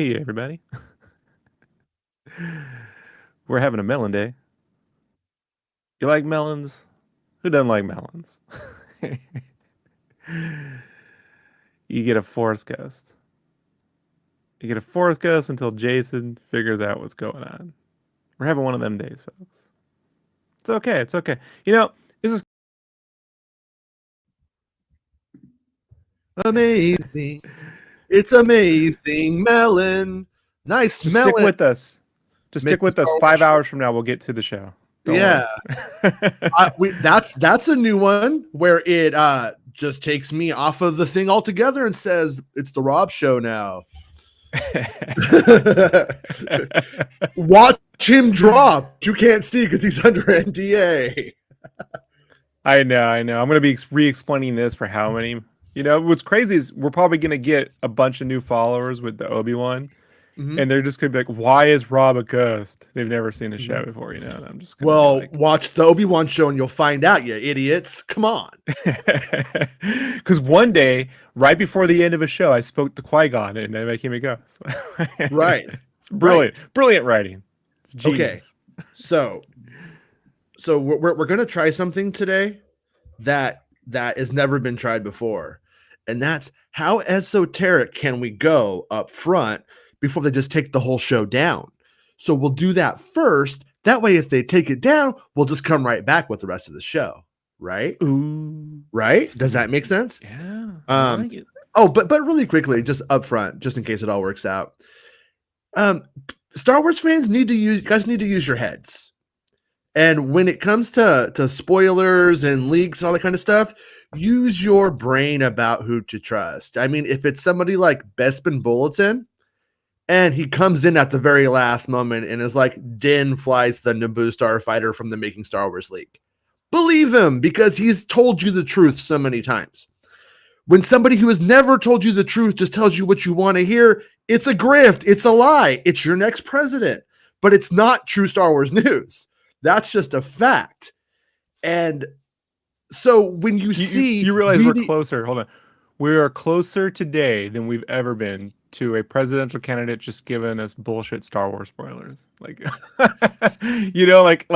Hey, everybody. We're having a melon day. You like melons? Who doesn't like melons? You get a forest ghost. You get a forest ghost until Jason figures out what's going on. We're having one of them days, folks. It's okay. It's okay. You know, this is amazing. It's amazing, melon. Nice just melon. stick with us. Just stick with us. 5 hours from now, we'll get to the show. Don't that's a new one where it just takes me off of the thing altogether and says it's the Rob show now. Watch him drop. You can't see because he's under NDA. I know. I'm going to be re-explaining this for how many. You know, what's crazy is we're probably going to get a bunch of new followers with the Obi-Wan. Mm-hmm. And they're just going to be like, why is Rob a ghost? They've never seen the show before, you know? And I'm just gonna watch the Obi-Wan show and you'll find out, you idiots. Come on. Because one day, right before the end of a show, I spoke to Qui-Gon and they became a ghost. Right. It's brilliant. Right. Brilliant writing. It's genius. Okay. So we're going to try something today that has never been tried before. And that's how esoteric can we go up front before they just take the whole show down. So we'll do that first. That way, if they take it down, we'll just come right back with the rest of the show. Right? Ooh. Right? Does that make sense? Yeah. I like it. Oh, but really quickly, just up front, just in case it all works out. Star Wars fans need to use your heads. And when it comes to spoilers and leaks and all that kind of stuff, use your brain about who to trust. I mean, if it's somebody like Bespin Bulletin, and he comes in at the very last moment and is like, Din flies the Naboo starfighter from the Making Star Wars leak. Believe him, because he's told you the truth so many times. When somebody who has never told you the truth just tells you what you want to hear, it's a grift, it's a lie, it's your next president. But it's not true Star Wars news. That's just a fact. And so when you realize we're closer. Hold on. We are closer today than we've ever been to a presidential candidate just giving us bullshit Star Wars spoilers. Like, you know, like,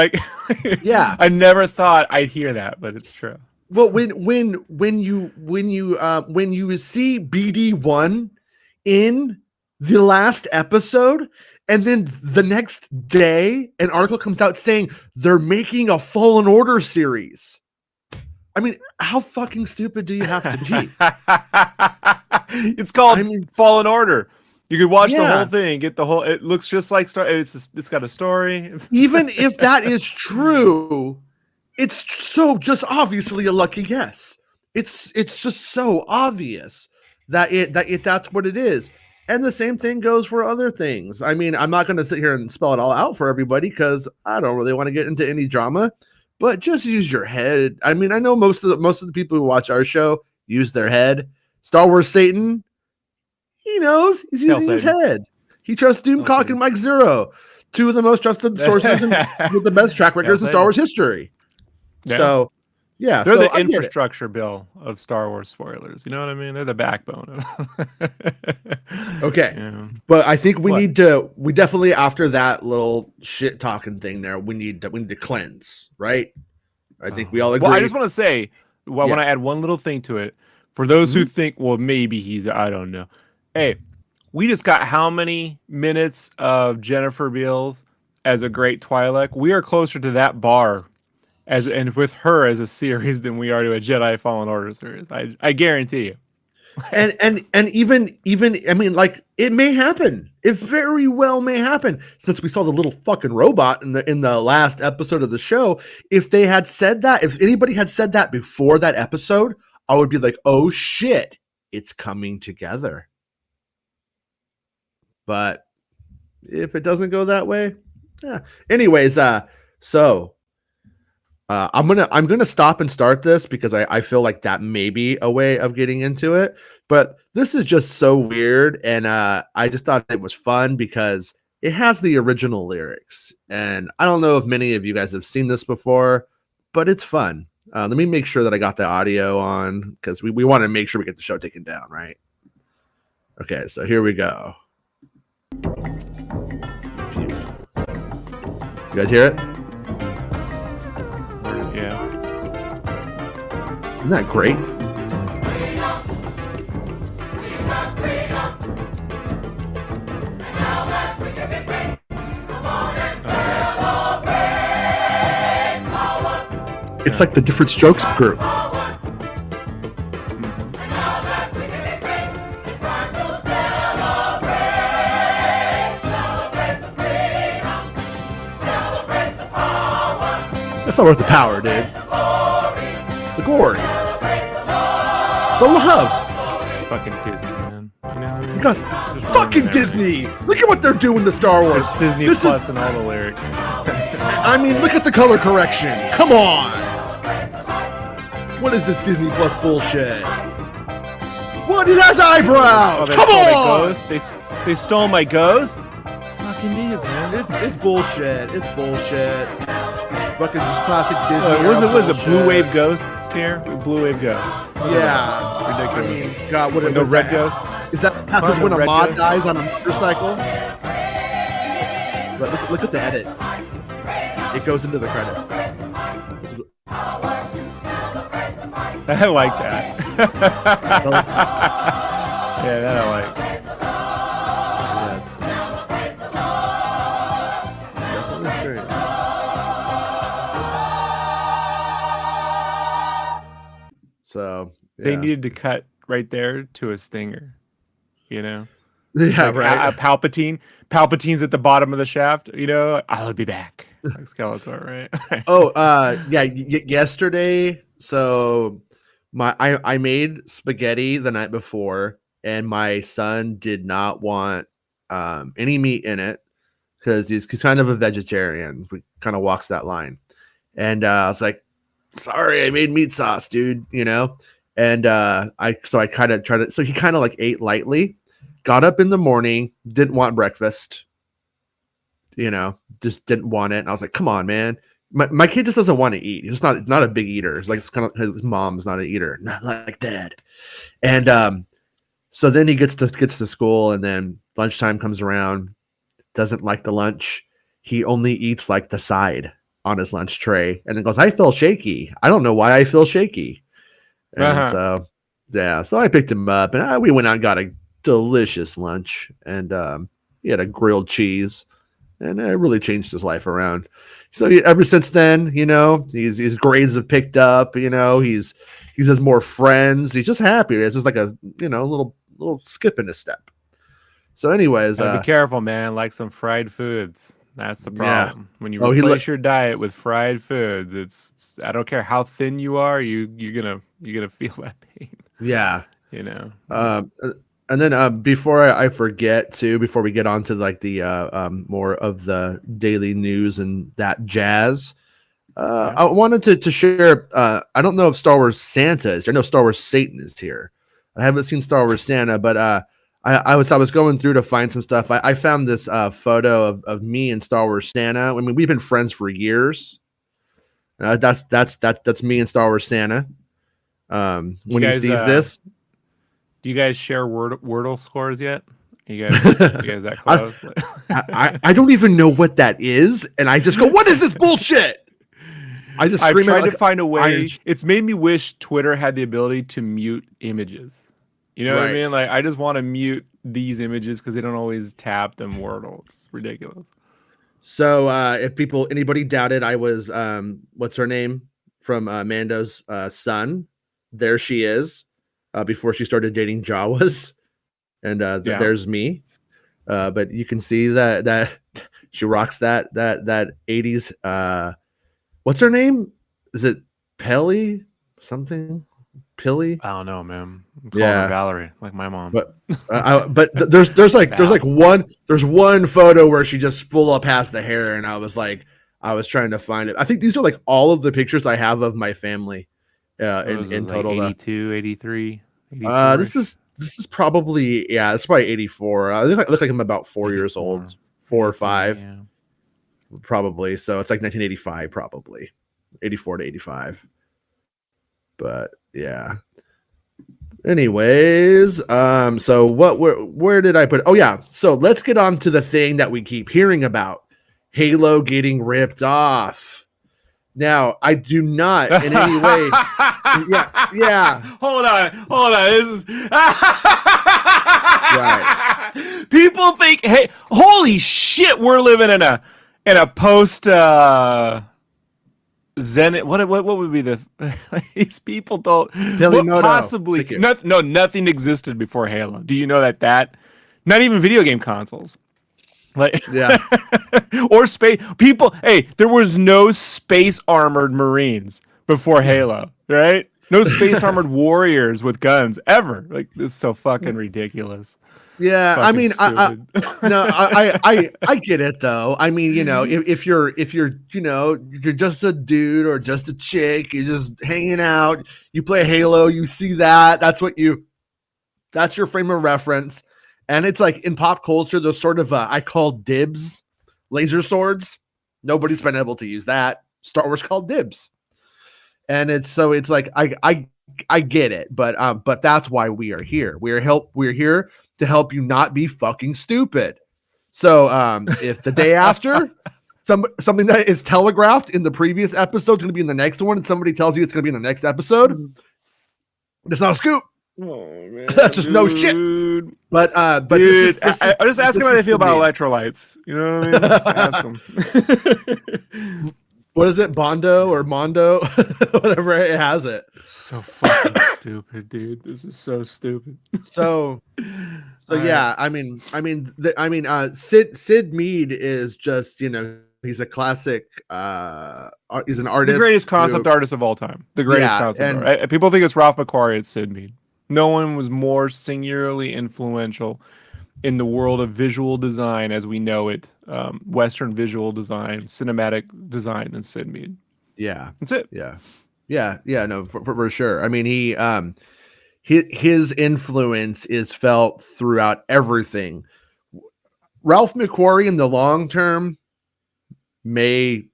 yeah. I never thought I'd hear that, but it's true. Well, when you see BD1 in the last episode, and then the next day an article comes out saying they're making a Fallen Order series. I mean, how fucking stupid do you have to be? It's called Fallen Order. You could watch the whole thing, get the whole. It looks just like Star. It's got a story. Even if that is true, it's so just obviously a lucky guess. It's just so obvious that's what it is. And the same thing goes for other things. I mean, I'm not going to sit here and spell it all out for everybody because I don't really want to get into any drama. But just use your head. I mean, I know most of the people who watch our show use their head. Star Wars Satan, he knows he's using his head. He trusts Doomcock and Mike Zero, two of the most trusted sources with the best track records in Star Wars history. Yeah. So, yeah, they're the infrastructure bill of Star Wars spoilers. You know what I mean? They're the backbone of Okay. Yeah. But I think we definitely, after that little shit talking thing there, we need to cleanse, right? I think we all agree. Well, I just want to say, I want to add one little thing to it. For those who think, well, maybe I don't know. Hey, we just got how many minutes of Jennifer Beals as a great Twi'lek? We are closer to that bar and with her as a series than we are to a Jedi Fallen Order series. I guarantee you. and even I mean, like, it may happen. It very well may happen. Since we saw the little fucking robot in the last episode of the show, if they had said that, if anybody had said that before that episode, I would be like, oh shit, it's coming together. But if it doesn't go that way, yeah. Anyways, so I'm gonna stop and start this because I feel like that may be a way of getting into it. But this is just so weird, and I just thought it was fun because it has the original lyrics. And I don't know if many of you guys have seen this before, but it's fun. Let me make sure that I got the audio on because we want to make sure we get the show taken down, right? Okay, so here we go. You guys hear it? Yeah. Isn't that great? It's like the Different Strokes group. That's not worth the power, dude. The glory. The love. Fucking Disney, man. You know what I mean? God, fucking Disney. Look at what they're doing to Star Wars. It's Disney This Plus is- and all the lyrics. I mean, look at the color correction. Come on. What is this Disney Plus bullshit? What? It has eyebrows. Oh, they Come stole my on. ghost? They stole my ghost? It's fucking dudes, man. It's bullshit. It's bullshit. Fucking just classic Disney. Was it bullshit. Blue Wave Ghosts here? Blue Wave Ghosts. Yeah. Ridiculous. I mean, God, what no was red that? ghosts? Is that Huh? when No a red mod ghosts? dies on a motorcycle? But look at the edit. It goes into the credits. I like that. Yeah, that I like. Definitely strange. So They yeah. needed to cut right there to a stinger, you know? Yeah, Like, right. Palpatine's at the bottom of the shaft, you know? I'll be back. Like Skeletor, right? Oh, yeah. Yesterday, so I made spaghetti the night before, and my son did not want any meat in it because he's kind of a vegetarian. He kind of walks that line, and I was like, "Sorry, I made meat sauce, dude." You know, and I kind of tried to. So he kind of like ate lightly, got up in the morning, didn't want breakfast. You know, just didn't want it. And I was like, "Come on, man." My kid just doesn't want to eat. He's not a big eater. It's like it's kind of his mom's not an eater, not like dad. And so then he gets to school, and then lunchtime comes around. Doesn't like the lunch. He only eats like the side on his lunch tray, and then goes, "I feel shaky. I don't know why I feel shaky." And so yeah, so I picked him up, and we went out and got a delicious lunch, and he had a grilled cheese. And it really changed his life around. So ever since then, you know, his grades have picked up. You know, he has more friends. He's just happy. It's just like a little skip in his step. So, anyways, Be careful, man. Like some fried foods. That's the problem. When you replace your diet with fried foods, it's I don't care how thin you are, you're gonna feel that pain. Yeah, you know. And then before I forget to, before we get on to like the more of the daily news and that jazz, I wanted to share. I don't know if Star Wars Santa is here. I know Star Wars Satan is here. I haven't seen Star Wars Santa, but I was going through to find some stuff. I found this photo of me and Star Wars Santa. I mean, we've been friends for years. That's me and Star Wars Santa. When he sees this. Do you guys share Wordle scores yet? You guys that close? I don't even know what that is, and I just go, "What is this bullshit?" I've tried to find a way. It's made me wish Twitter had the ability to mute images. You know what I mean? Like, I just want to mute these images because they don't always tap them Wordle. It's ridiculous. So if anybody doubted I was what's her name from Mando's son, there she is. Before she started dating Jawas, and there's me. But you can see that she rocks that 80s. What's her name? Is it Pelly something? Pilly? I don't know, man. I'm calling her Valerie, like my mom. But there's one photo where she just full up has the hair, and I was trying to find it. I think these are like all of the pictures I have of my family. In total, like 82, 83. This is probably it's probably 84. I look like I'm about 4 years old, 4 or 5, probably. So it's like 1985, probably 84 to 85. But yeah, Anyways, so where did I put it? Oh yeah, so let's get on to the thing that we keep hearing about: Halo getting ripped off. Now, I do not in any way. Yeah. Hold on. This is Right. People think, hey, holy shit, we're living in a post Zenit. What would be the these people don't what possibly nothing existed before Halo. Do you know that not even video game consoles. Like Yeah. or space people. Hey, there was no space armored Marines before Halo, right? No space armored warriors with guns ever. Like this is so fucking ridiculous. Yeah, Fucking I mean, I get it though. I mean, if you're you're just a dude or just a chick, you're just hanging out, you play Halo, you see that's your frame of reference. And it's like in pop culture, there's sort of I call dibs laser swords. Nobody's been able to use that. Star Wars called dibs. And it's like I get it, but that's why we are here. We're here to help you not be fucking stupid. So if the day after something that is telegraphed in the previous episode is going to be in the next one, and somebody tells you it's going to be in the next episode, it's not a scoop. Oh, man, that's just no shit. But dude, I just ask them how they feel about electrolytes. You know what I mean? Just ask them. What is it, Bondo or Mondo? Whatever, it has it. So fucking stupid, dude. This is so stupid. So yeah, I mean, Sid Mead is just he's a classic. He's an artist, the greatest concept artist of all time. The greatest concept artist. People think it's Ralph McQuarrie. It's Sid Mead. No one was more singularly influential in the world of visual design as we know it, Western visual design, cinematic design than Sid Mead. Yeah, that's it. Yeah. No, for sure. I mean, his influence is felt throughout everything. Ralph McQuarrie in the long term may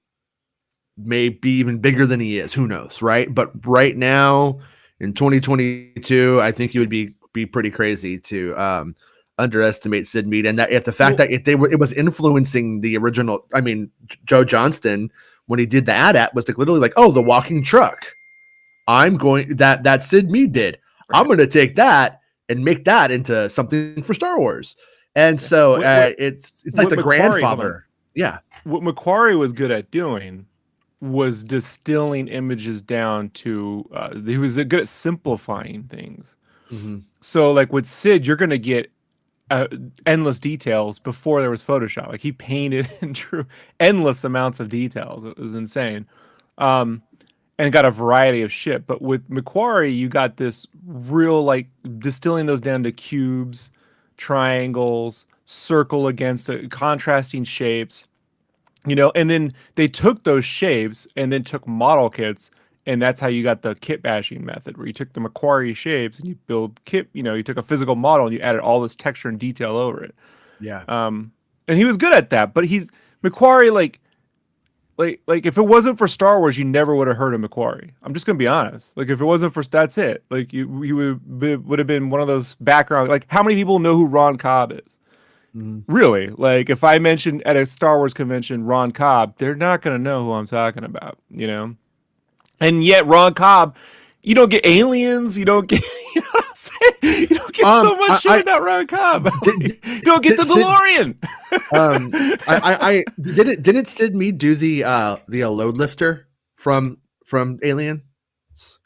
be even bigger than he is. Who knows, right? But right now in 2022, I think he would be pretty crazy to underestimate Sid Mead, and that it was influencing the original. I mean, Joe Johnston, when he did the AT-AT, was like literally like, oh, the walking truck. I'm going that Sid Mead did. Right. I'm going to take that and make that into something for Star Wars. And so it's like the grandfather. Yeah. What McQuarrie was good at doing was distilling images down to he was good at simplifying things. Mm-hmm. So like with Sid, you're going to get endless details before there was Photoshop. Like he painted and drew endless amounts of details. It was insane. And got a variety of shit. But with McQuarrie, you got this real like distilling those down to cubes, triangles, circle against contrasting shapes, and then they took those shapes and then took model kits. And that's how you got the kit bashing method, where you took the McQuarrie shapes and you build kit. You took a physical model and you added all this texture and detail over it. Yeah. And he was good at that. But McQuarrie, like if it wasn't for Star Wars, you never would have heard of McQuarrie. I'm just gonna be honest. Like if it wasn't for that's it. Like you would have been one of those background. Like how many people know who Ron Cobb is? Mm-hmm. Really? Like if I mentioned at a Star Wars convention Ron Cobb, they're not gonna know who I'm talking about. And yet Ron Cobb, you don't get aliens, you don't get you know what I'm saying? You don't get so much shit about Ron Cobb. You don't get the DeLorean. Didn't Sid Mead do the load lifter from Aliens?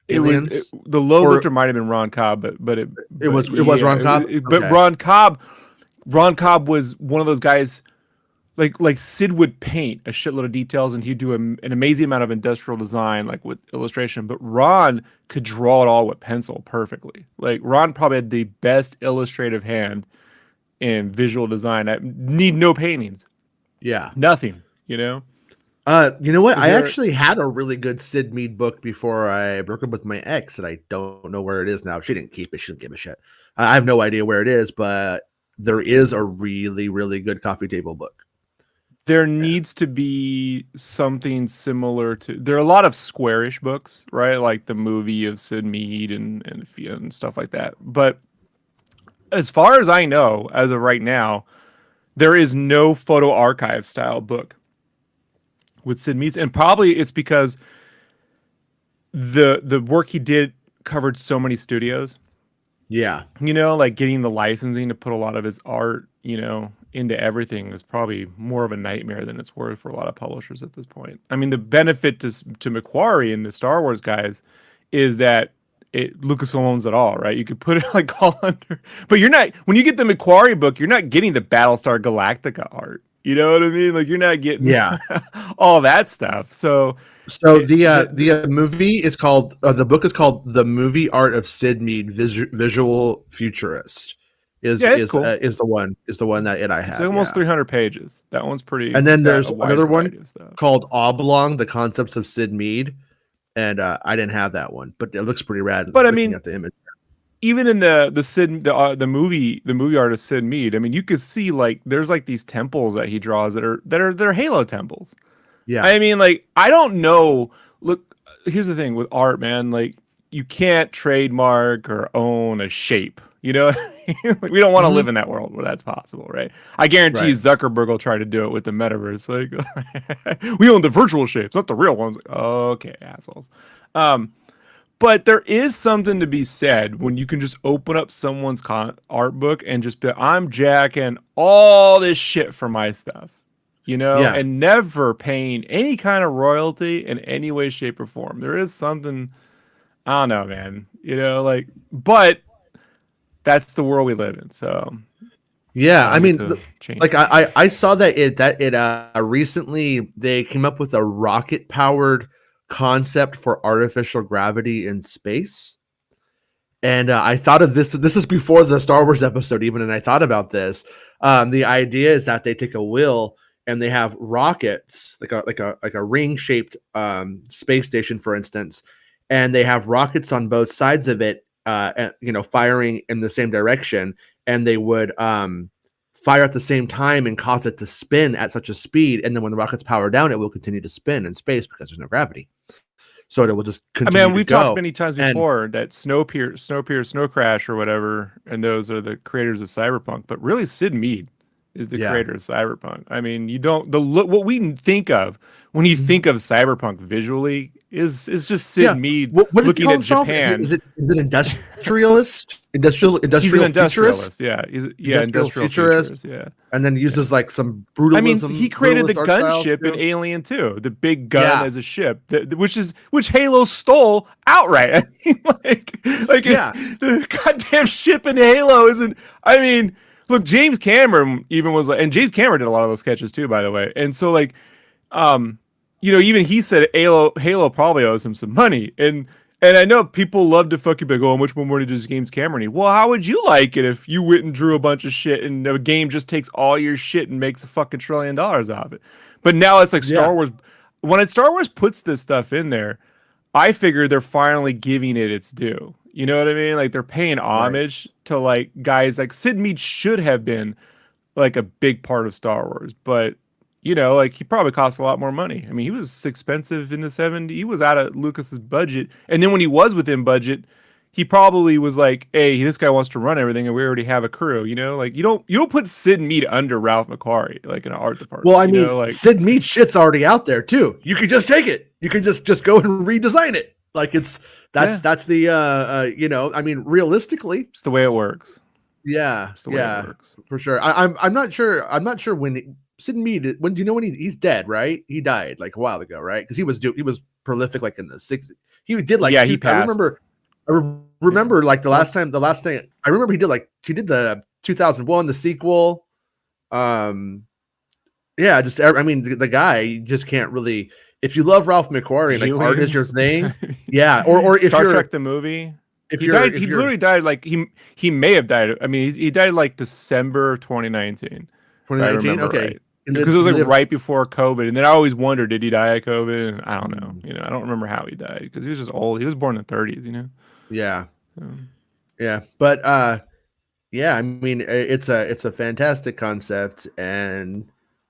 The load lifter might have been Ron Cobb, but it was Ron Cobb. But Ron Cobb was one of those guys. Like Sid would paint a shitload of details and he'd do an amazing amount of industrial design, like with illustration. But Ron could draw it all with pencil perfectly. Like Ron probably had the best illustrative hand in visual design. I need no paintings. Yeah, nothing. You know what? I actually had a really good Sid Mead book before I broke up with my ex, and I don't know where it is now. She didn't keep it. She didn't give a shit. I have no idea where it is, but there is a really, really good coffee table book. there needs to be something similar to. There are a lot of squarish books, right? Like the movie of Sid Mead and stuff like that. But as far as I know, as of right now, there is no photo archive style book with Sid Mead, and probably it's because the work he did covered so many studios. Yeah. You know, like getting the licensing to put a lot of his art, you know, into everything is probably more of a nightmare than it's worth for a lot of publishers at this point. I mean, the benefit to Macquarie and the Star Wars guys is that Lucasfilm owns it all, right? You could put it like all under, but you're not, when you get the Macquarie book, you're not getting the Battlestar Galactica art. You know what I mean? Like you're not getting all that stuff. So the movie is called the book is called The Movie Art of Sid Mead, Visual Futurist. Is cool. Is the one that I have. It's almost 300 pages. That one's pretty. And then there's another one called Oblong: The Concepts of Sid Mead, and I didn't have that one, but it looks pretty rad. But I mean, at the image. Even in the movie art of Sid Mead, I mean, you could see like there's like these temples that he draws that are Halo temples. Yeah, I mean, like I don't know. Look, here's the thing with art, man. Like you can't trademark or own a shape. You know, like, we don't want to live in that world where that's possible, right? I guarantee Zuckerberg will try to do it with the metaverse. Like, we own the virtual shapes, not the real ones. Like, okay, assholes. But there is something to be said when you can just open up someone's art book and just be, I'm jacking all this shit for my stuff, you know, and never paying any kind of royalty in any way, shape, or form. There is something, I don't know, man, you know, like, but that's the world we live in. So, yeah, I mean, like I saw that it recently they came up with a rocket powered concept for artificial gravity in space, and I thought of this is before the Star Wars episode even, and I thought about this. The idea is that they take a wheel and they have rockets like a ring shaped space station, for instance, and they have rockets on both sides of it, you know, firing in the same direction, and they would fire at the same time and cause it to spin at such a speed, and then when the rockets power down, it will continue to spin in space because there's no gravity. So it will just continue. I mean, we've talked many times before that Snowpiercer, Snow Crash, or whatever, and those are the creators of Cyberpunk. But really, Sid Mead is the creator of Cyberpunk. I mean, you don't what we think of when you think of Cyberpunk visually is just Sid Mead looking at Japan. Is it industrialist? Industrial He's an industrialist. Yeah, industrial futurist. Yeah, and then uses like some brutalism. I mean, he created the gunship in Alien 2, the big gun as a ship, which Halo stole outright. I mean, the goddamn ship in Halo isn't. I mean, look, James Cameron even was like, and James Cameron did a lot of those sketches too, by the way. And so like, you know, even he said Halo probably owes him some money. And I know people love to fucking be like, oh, how much more money does James Cameron need? Well, how would you like it if you went and drew a bunch of shit and the game just takes all your shit and makes a fucking $1 trillion out of it? But now it's like Star Wars. When Star Wars puts this stuff in there, I figure they're finally giving it its due. You know what I mean? Like they're paying homage to like guys like Sid Mead should have been like a big part of Star Wars, but you know, like he probably cost a lot more money. I mean, he was expensive in the 70s. He was out of Lucas's budget. And then when he was within budget, he probably was like, hey, this guy wants to run everything and we already have a crew, you know? Like you don't put Sid Mead under Ralph McQuarrie, like in an art department. Well, I mean, like, Sid Mead shit's already out there too. You could just take it. You can just go and redesign it. Like that's the you know, I mean, realistically, it's the way it works. Yeah. It's the way it works. For sure. I'm not sure when Sid Mead, when do you know when he's dead, right? He died like a while ago, right? Because he was prolific like in the 60s. He did like he passed. I remember like the last thing I remember he did the 2001 the sequel. I mean the guy, you just can't really, if you love Ralph McQuarrie, like art is your thing. Or if Star Trek the movie. He literally died like he may have died. I mean, he died like December 2019. 2019, okay. Right. Because it was like right before COVID, and then I always wondered, did he die of COVID? And I don't know. You know, I don't remember how he died because he was just old. He was born in the 30s. You know. Yeah. Yeah, but I mean, it's a fantastic concept, and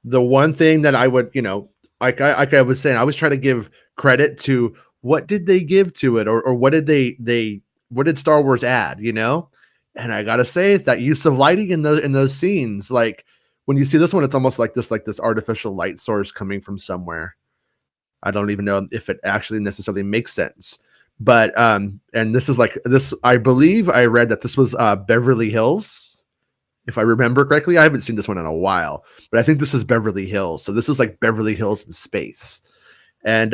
the one thing that I would, like I was saying, I was trying to give credit to what did they give to it, or what did what did Star Wars add, And I gotta say that use of lighting in those scenes, like when you see this one, it's almost like this artificial light source coming from somewhere. I don't even know if it actually necessarily makes sense. But and this is like this, I believe I read that this was Beverly Hills, if I remember correctly. I haven't seen this one in a while, but I think this is Beverly Hills. So this is like Beverly Hills in space. And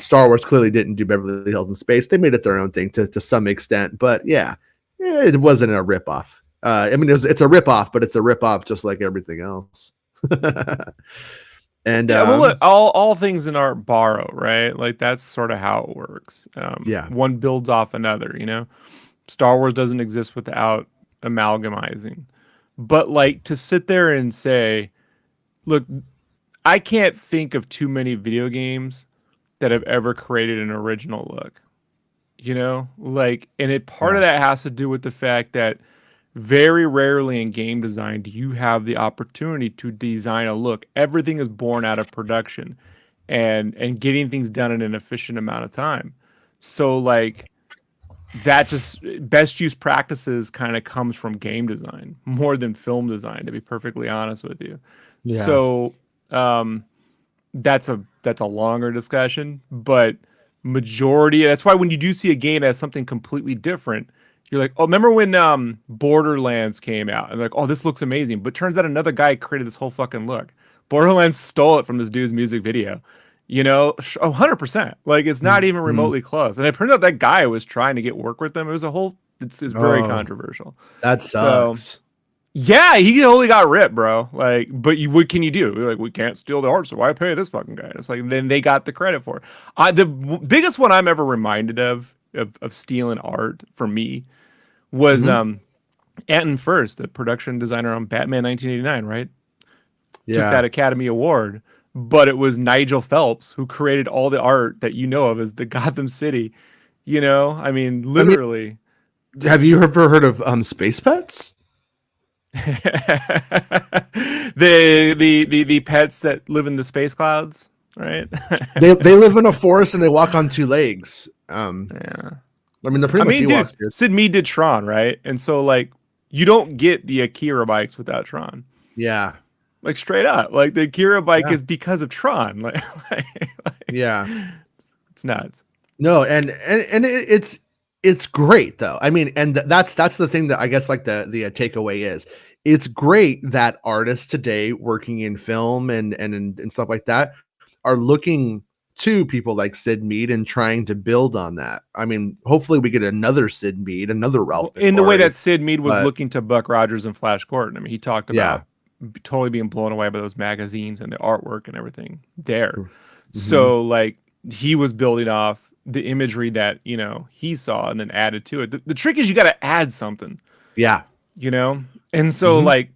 Star Wars clearly didn't do Beverly Hills in space. They made it their own thing to some extent, but yeah, it wasn't a ripoff. I mean, it's a ripoff, but it's a ripoff just like everything else. And yeah, well, look, all things in art borrow, right? Like that's sort of how it works. One builds off another. Star Wars doesn't exist without amalgamizing. But like to sit there and say, look, I can't think of too many video games that have ever created an original look. And part of that has to do with the fact that very rarely in game design do you have the opportunity to design a look. Everything is born out of production and getting things done in an efficient amount of time. So like that just best use practices kind of comes from game design more than film design, to be perfectly honest with you. Yeah. So that's a longer discussion, but that's why when you do see a game that has something completely different, you're like, oh, remember when Borderlands came out? And like, oh, this looks amazing. But turns out another guy created this whole fucking look. Borderlands stole it from this dude's music video. 100%. Like, it's not even remotely close. And it turned out that guy was trying to get work with them. It was it's very controversial. That sucks. So, yeah, he only got ripped, bro. Like, but what can you do? Like, we can't steal the art, so why pay this fucking guy? It's like, then they got the credit for it. The biggest one I'm ever reminded of stealing art for me was Anton First, the production designer on Batman 1989, right? Yeah. Took that Academy Award, but it was Nigel Phelps who created all the art that you know of as the Gotham City. I mean, literally. Have you ever heard of Space Pets? the pets that live in the space clouds, right? they live in a forest and they walk on two legs. Yeah. I mean, they're pretty much Ewoks, dude. Sid Mead did Tron, right? And so, like, you don't get the Akira bikes without Tron. Yeah. Like, straight up. Like, the Akira bike is because of Tron. Like, yeah. It's nuts. No, and it's great, though. I mean, and that's the thing that I guess, like, the takeaway is. It's great that artists today working in film and stuff like that are looking to people like Sid Mead and trying to build on that. I mean, hopefully we get another Sid Mead, another Ralph. In the way that Sid Mead was looking to Buck Rogers and Flash Gordon. I mean, he talked about totally being blown away by those magazines and the artwork and everything there. Mm-hmm. So like he was building off the imagery that, he saw and then added to it. The trick is you got to add something. Yeah. And so like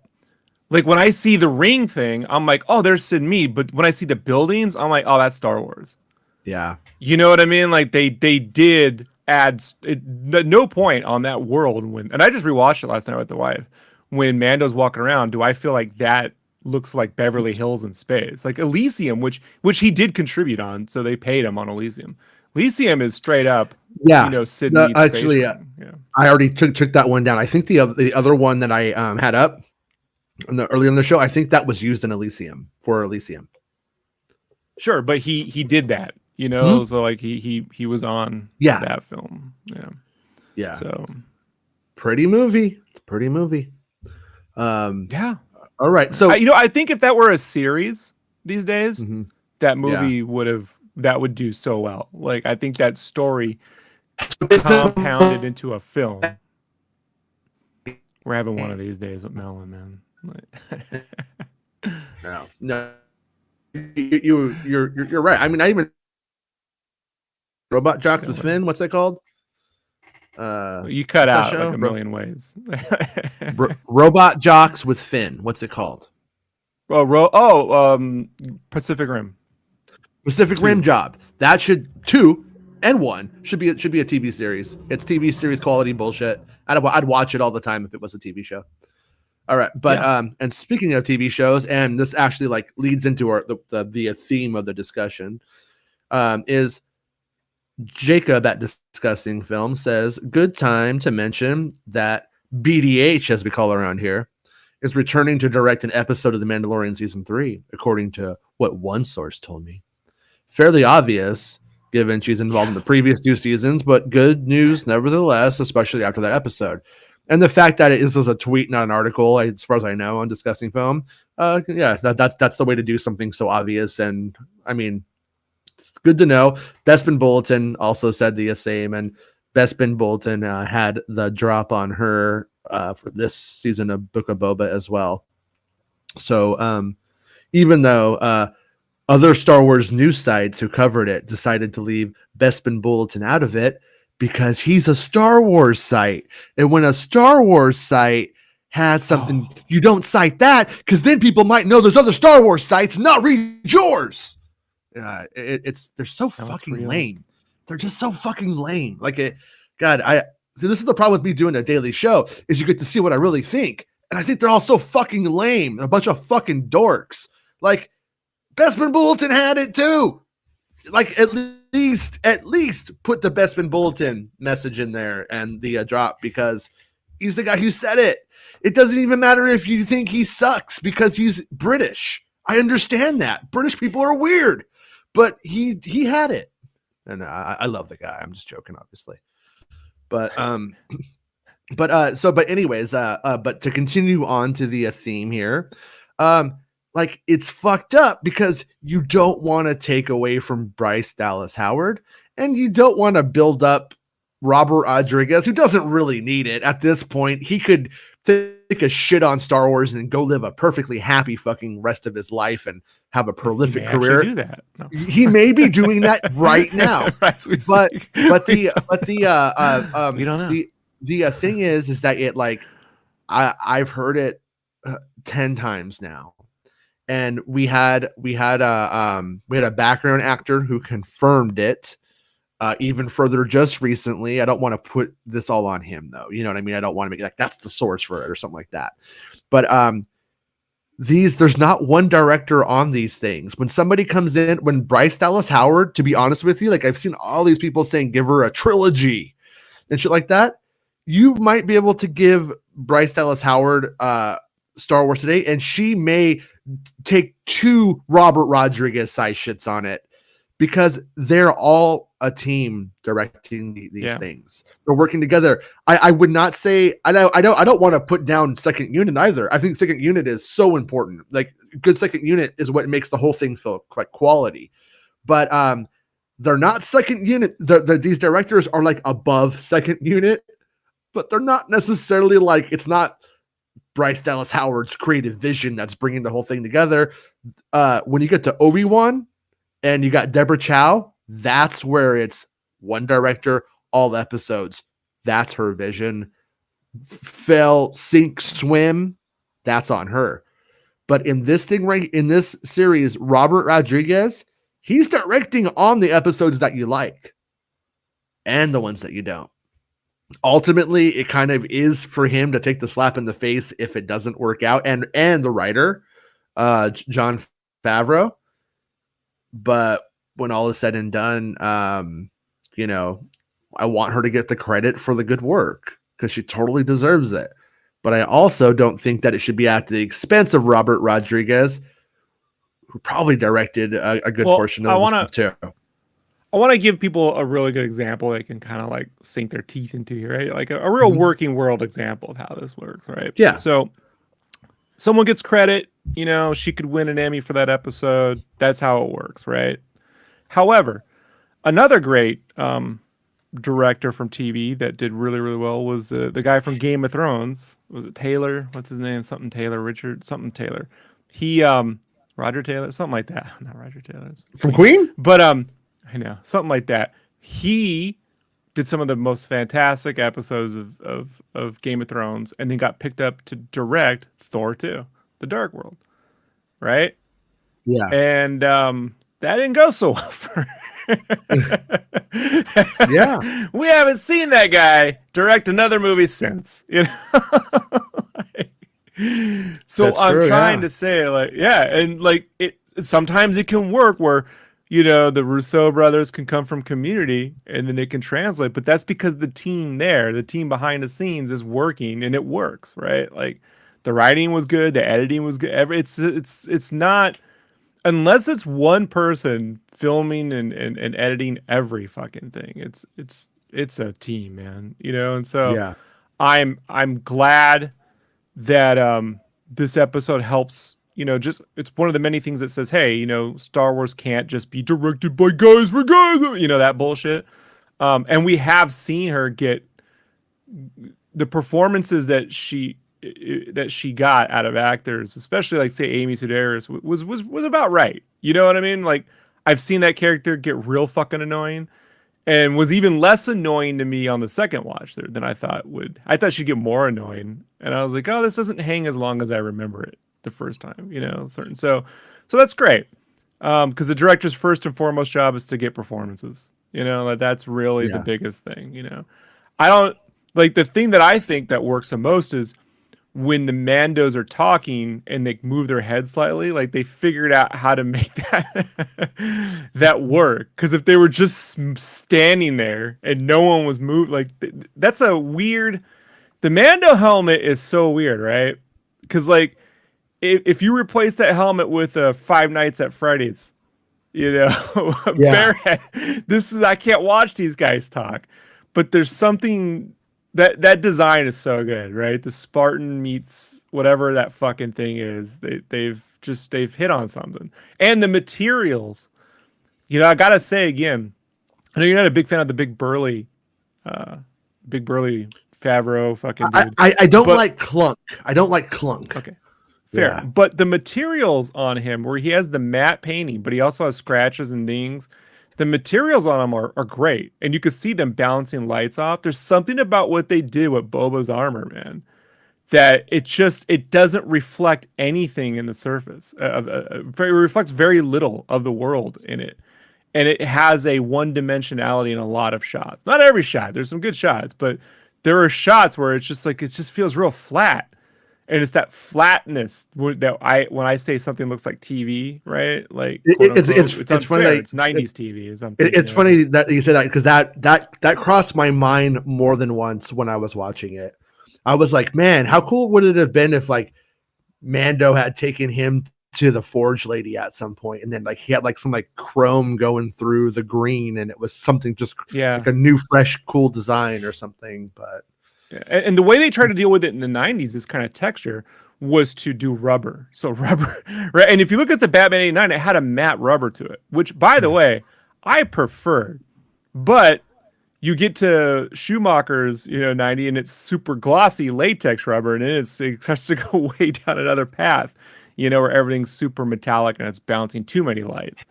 when I see the ring thing, I'm like, oh, there's Sid Mead. But when I see the buildings, I'm like, oh, that's Star Wars. Yeah. You know what I mean? Like they did add no point on that world and I just rewatched it last night with the wife. When Mando's walking around, do I feel like that looks like Beverly Hills in space? Like Elysium, which he did contribute on, so they paid him on Elysium. Elysium is straight up, Sid Mead. Actually, I already took that one down. I think the other one that I had up earlier in the show, I think that was used in Elysium for Elysium. Sure, but he did that, so like he was on that film. Yeah. Yeah. So pretty movie. It's a pretty movie. Yeah. All right. So I think if that were a series these days, that movie would do so well. Like I think that story compounded into a film. We're having one of these days with Melon, man. No. You're right. I mean, I even Robot Jocks with Finn. What's that called? You cut out like a million ways. Robot Jocks with Finn. What's it called? Pacific Rim. Pacific Rim Job. That should 2 and 1 should be a TV series. It's TV series quality bullshit. I'd watch it all the time if it was a TV show. All right, but and speaking of TV shows, and this actually like leads into the theme of the discussion, is Jacob at Discussing Film says, good time to mention that BDH, as we call it around here, is returning to direct an episode of The Mandalorian Season 3, according to what one source told me. Fairly obvious, given she's involved in the previous 2 seasons, but good news nevertheless, especially after that episode. And the fact that this is a tweet, not an article, as far as I know, on Discussing Film, that's the way to do something so obvious. And I mean, it's good to know. Bespin Bulletin also said the same, and Bespin Bulletin had the drop on her for this season of Book of Boba as well. So even though other Star Wars news sites who covered it decided to leave Bespin Bulletin out of it because he's a Star Wars site. And when a Star Wars site has something, you don't cite that because then people might know there's other Star Wars sites and not read yours. They're so fucking lame. They're just so fucking lame. So this is the problem with me doing a daily show is you get to see what I really think. And I think they're all so fucking lame. A bunch of fucking dorks. Like, Bespin Bulletin had it too. Like, at least put the Bespin Bulletin message in there and the drop, because he's the guy who said it. It doesn't even matter if you think he sucks because he's British. I understand that. British people are weird, but he had it. And I love the guy. I'm just joking, obviously. But anyways, but to continue on to the theme here, like, it's fucked up because you don't want to take away from Bryce Dallas Howard, and you don't want to build up Robert Rodriguez, who doesn't really need it at this point. He could take a shit on Star Wars and go live a perfectly happy fucking rest of his life and have a prolific career. Do that. No. He may be doing that right now. but we don't know. The thing is that it, like, I've heard it 10 times now. And we had a background actor who confirmed it even further just recently. I don't want to put this all on him, though. You know what I mean? I don't want to make like that's the source for it or something like that. But there's not one director on these things. When somebody comes in, when Bryce Dallas Howard, to be honest with you, like, I've seen all these people saying give her a trilogy and shit like that. You might be able to give Bryce Dallas Howard Star Wars today, and she may take 2 Robert Rodriguez size shits on it, because they're all a team directing these things. They're working together. I would not say I don't want to put down Second Unit either. I think Second Unit is so important. Like, good Second Unit is what makes the whole thing feel like quality. But they're not Second Unit. These directors are like above Second Unit, but they're not necessarily like, it's not Bryce Dallas Howard's creative vision that's bringing the whole thing together. When you get to Obi-Wan and you got Deborah Chow, that's where it's one director, all episodes. That's her vision. Fail, sink, swim, that's on her. But in this thing, right in this series, Robert Rodriguez, he's directing on the episodes that you like and the ones that you don't. Ultimately, it kind of is for him to take the slap in the face if it doesn't work out, and the writer, Jon Favreau. But when all is said and done, you know, I want her to get the credit for the good work because she totally deserves it. But I also don't think that it should be at the expense of Robert Rodriguez, who probably directed a good portion of the stuff too. I want to give people a really good example they can kind of like sink their teeth into here, right? Like a real working world example of how this works, right? Yeah. So someone gets credit, you know, she could win an Emmy for that episode. That's how it works, right? However, another great director from TV that did really, really well was the guy from Game of Thrones. Was it Taylor? What's his name? Something Taylor, Richard, something Taylor. He, Roger Taylor, something like that. Not Roger Taylor. From Queen? But, I know, something like that. He did some of the most fantastic episodes of Game of Thrones, and then got picked up to direct Thor 2, The Dark World, right? Yeah. And that didn't go so well for Yeah. We haven't seen that guy direct another movie since, you know? So That's I'm true, trying yeah. to say, like, yeah, and like it sometimes it can work where the Rousseau brothers can come from Community and then it can translate, but that's because the team behind the scenes is working and it works, right? Like the writing was good, the editing was good. It's not unless it's one person filming and editing every fucking thing. It's a team, man. And so Yeah. I'm glad that this episode helps. Just it's one of the many things that says, hey, Star Wars can't just be directed by guys for guys, that bullshit. And we have seen her get the performances that she got out of actors, especially like say Amy Sedaris, was about right. You know what I mean? Like I've seen that character get real fucking annoying, and was even less annoying to me on the second watch there than I thought would. I thought she'd get more annoying, and I was like, oh, this doesn't hang as long as I remember it the first time. Certain. So that's great, because the director's first and foremost job is to get performances. That's really the Yeah. biggest thing. I don't like the thing that I think that works the most is when the Mandos are talking and they move their head slightly, like they figured out how to make that work. Because if they were just standing there and no one was moved, like that's a weird. The Mando helmet is so weird, right? Because like if you replace that helmet with a Five Nights at Freddy's, Yeah. Barehead, I can't watch these guys talk, but there's something. That design is so good, right? The Spartan meets whatever that fucking thing is. They've hit on something. And the materials. I gotta say again, I know you're not a big fan of the big burly Favreau fucking dude. I don't like clunk. I don't like clunk. Okay. Fair. Yeah. But the materials on him, where he has the matte painting, but he also has scratches and dings. The materials on them are great, and you can see them bouncing lights off. There's something about what they did with Boba's armor, man, that it doesn't reflect anything in the surface. It reflects very little of the world in it, and it has a one-dimensionality in a lot of shots. Not every shot. There's some good shots, but there are shots where it's just like it just feels real flat. And it's that flatness that when I say something looks like TV, right? Like it's funny. It's 90s TV. It's funny that you said that because that crossed my mind more than once when I was watching it. I was like, man, how cool would it have been if like Mando had taken him to the Forge Lady at some point, and then like he had like some like chrome going through the green, and it was something just like a new, fresh, cool design or something, but. And the way they tried to deal with it in the 90s, this kind of texture, was to do rubber. So rubber, right? And if you look at the Batman 89, it had a matte rubber to it, which, by the way, I preferred. But you get to Schumacher's, 90, and it's super glossy latex rubber, and it starts to go way down another path, where everything's super metallic and it's bouncing too many lights.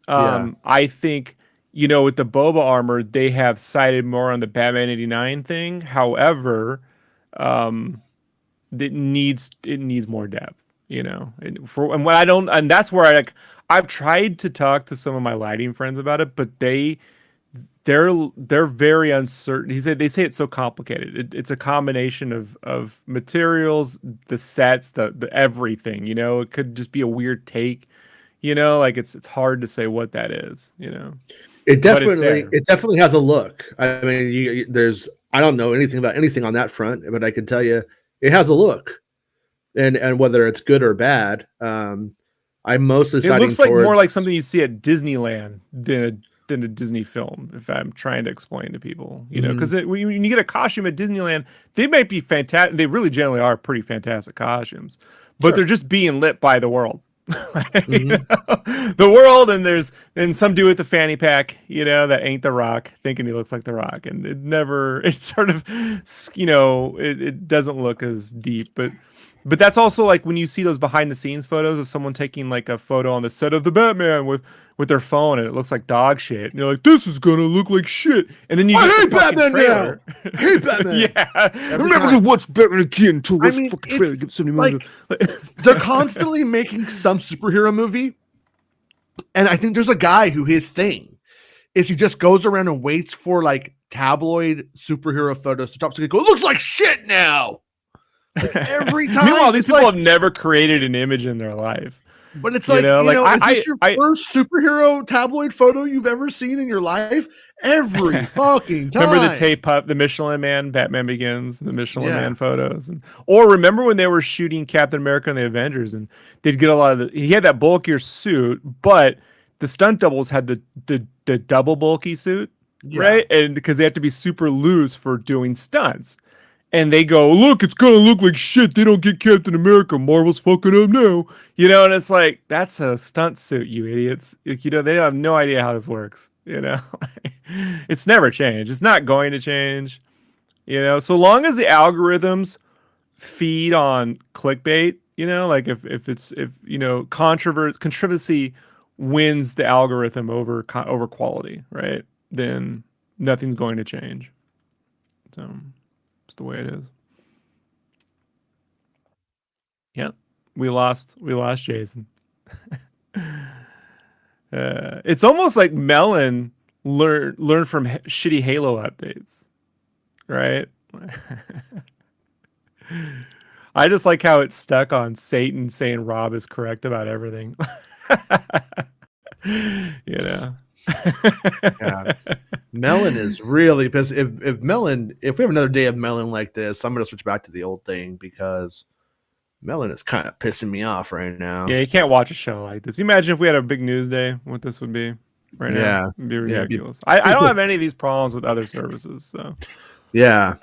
I think... with the Boba armor, they have sided more on the Batman 89 thing. However, it needs more depth, and that's where I've tried to talk to some of my lighting friends about it, but they're very uncertain. They say it's so complicated. It's a combination of materials, the sets, the everything, it could just be a weird take, like it's hard to say what that is, It definitely has a look. I mean, I don't know anything about anything on that front, but I can tell you it has a look, and whether it's good or bad, I'm mostly. It looks like more like something you see at Disneyland than a Disney film. If I'm trying to explain to people, because when you get a costume at Disneyland, they might be fantastic. They really generally are pretty fantastic costumes, but they're just being lit by the world. The world, and some dude with the fanny pack, that ain't the Rock, thinking he looks like the Rock, and it sort of, it doesn't look as deep, but that's also like when you see those behind the scenes photos of someone taking like a photo on the set of the Batman with their phone, and it looks like dog shit, and you're like, this is gonna look like shit, and then you hate Batman now. I hate Batman. Yeah, I'm never gonna watch Batman again until they're constantly making some superhero movie, and I think there's a guy who his thing is he just goes around and waits for like tabloid superhero photos to top, so he goes, it looks like shit now. Like every time. Meanwhile, these people have never created an image in their life. But it's like, is this your first superhero tabloid photo you've ever seen in your life? Every fucking time. Remember the tape up, the Michelin Man, Batman Begins, the Michelin Man photos, or remember when they were shooting Captain America and the Avengers, and they'd get a lot of he had that bulkier suit, but the stunt doubles had the double bulky suit, right? And because they have to be super loose for doing stunts. And they go, look, it's gonna look like shit. They don't get Captain America. Marvel's fucking up now, And it's like, that's a stunt suit, you idiots. They have no idea how this works. It's never changed. It's not going to change. So long as the algorithms feed on clickbait, like if controversy wins the algorithm over quality, right? Then nothing's going to change. So. The way it is. Yep, we lost Jason. It's almost like Melon learned from shitty Halo updates, right? I just like how it's stuck on Satan saying Rob is correct about everything. Yeah. Melon is really pissed. If we have another day of Melon like this, I'm gonna switch back to the old thing because Melon is kind of pissing me off right now. Yeah, you can't watch a show like this. You imagine if we had a big news day, what this would be right now. It'd be ridiculous. I don't have any of these problems with other services, so yeah.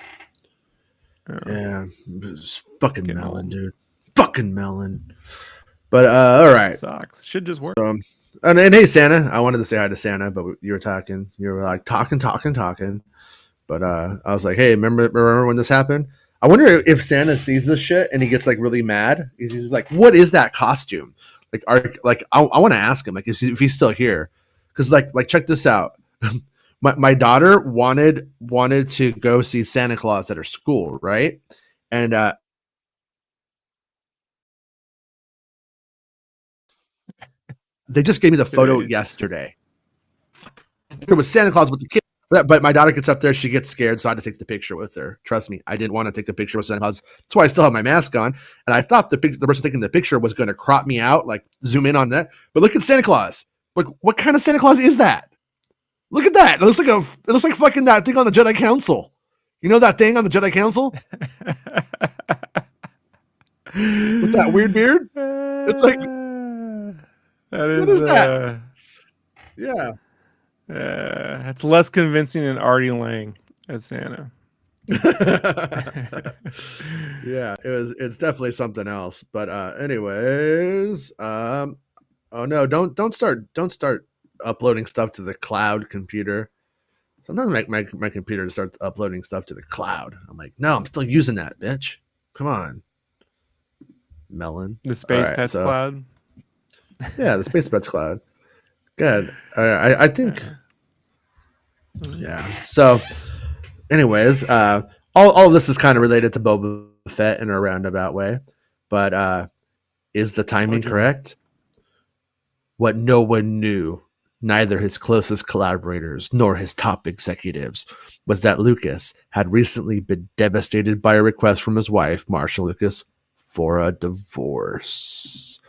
Fucking Melon, dude. Fucking Melon. But all right. It sucks. Should just work. And hey, Santa, I wanted to say hi to Santa, but you were talking. You were like talking. But I was like, hey, remember when this happened? I wonder if Santa sees this shit and he gets like really mad. He's like, what is that costume? I want to ask him like if he's still here, because like check this out. my daughter wanted to go see Santa Claus at her school, right? And they just gave me the photo yesterday. It was Santa Claus with the kid. But my daughter gets up there, she gets scared, so I had to take the picture with her. Trust me, I didn't want to take a picture with Santa Claus. That's why I still have my mask on. And I thought the person taking the picture was going to crop me out, like zoom in on that. But look at Santa Claus. Like, what kind of Santa Claus is that? Look at that. It looks like fucking that thing on the Jedi Council. You know that thing on the Jedi Council? With that weird beard? It's like, what is that? Yeah. It's less convincing than Artie Lang as Santa. Yeah, it's definitely something else. But anyways, oh no, don't start uploading stuff to the cloud computer. Sometimes my computer starts uploading stuff to the cloud. I'm like, no, I'm still using that, bitch. Come on. Melon. The Space Pets Cloud. Yeah, the Space Pets Cloud. Good. I think. Yeah. So, anyways, all of this is kind of related to Boba Fett in a roundabout way, but is the timing correct? What no one knew, neither his closest collaborators nor his top executives, was that Lucas had recently been devastated by a request from his wife, Marsha Lucas, for a divorce.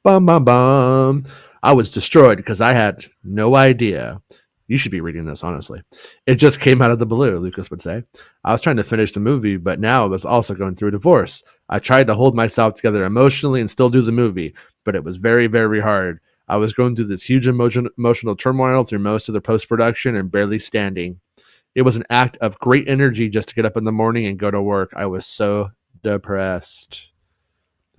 Bum, bum, bum. I was destroyed because I had no idea. You should be reading this, honestly. It just came out of the blue, Lucas would say. I was trying to finish the movie, but now I was also going through a divorce. I tried to hold myself together emotionally and still do the movie, but it was very, very hard. I was going through this huge emotional turmoil through most of the post-production and barely standing. It was an act of great energy just to get up in the morning and go to work. I was so depressed.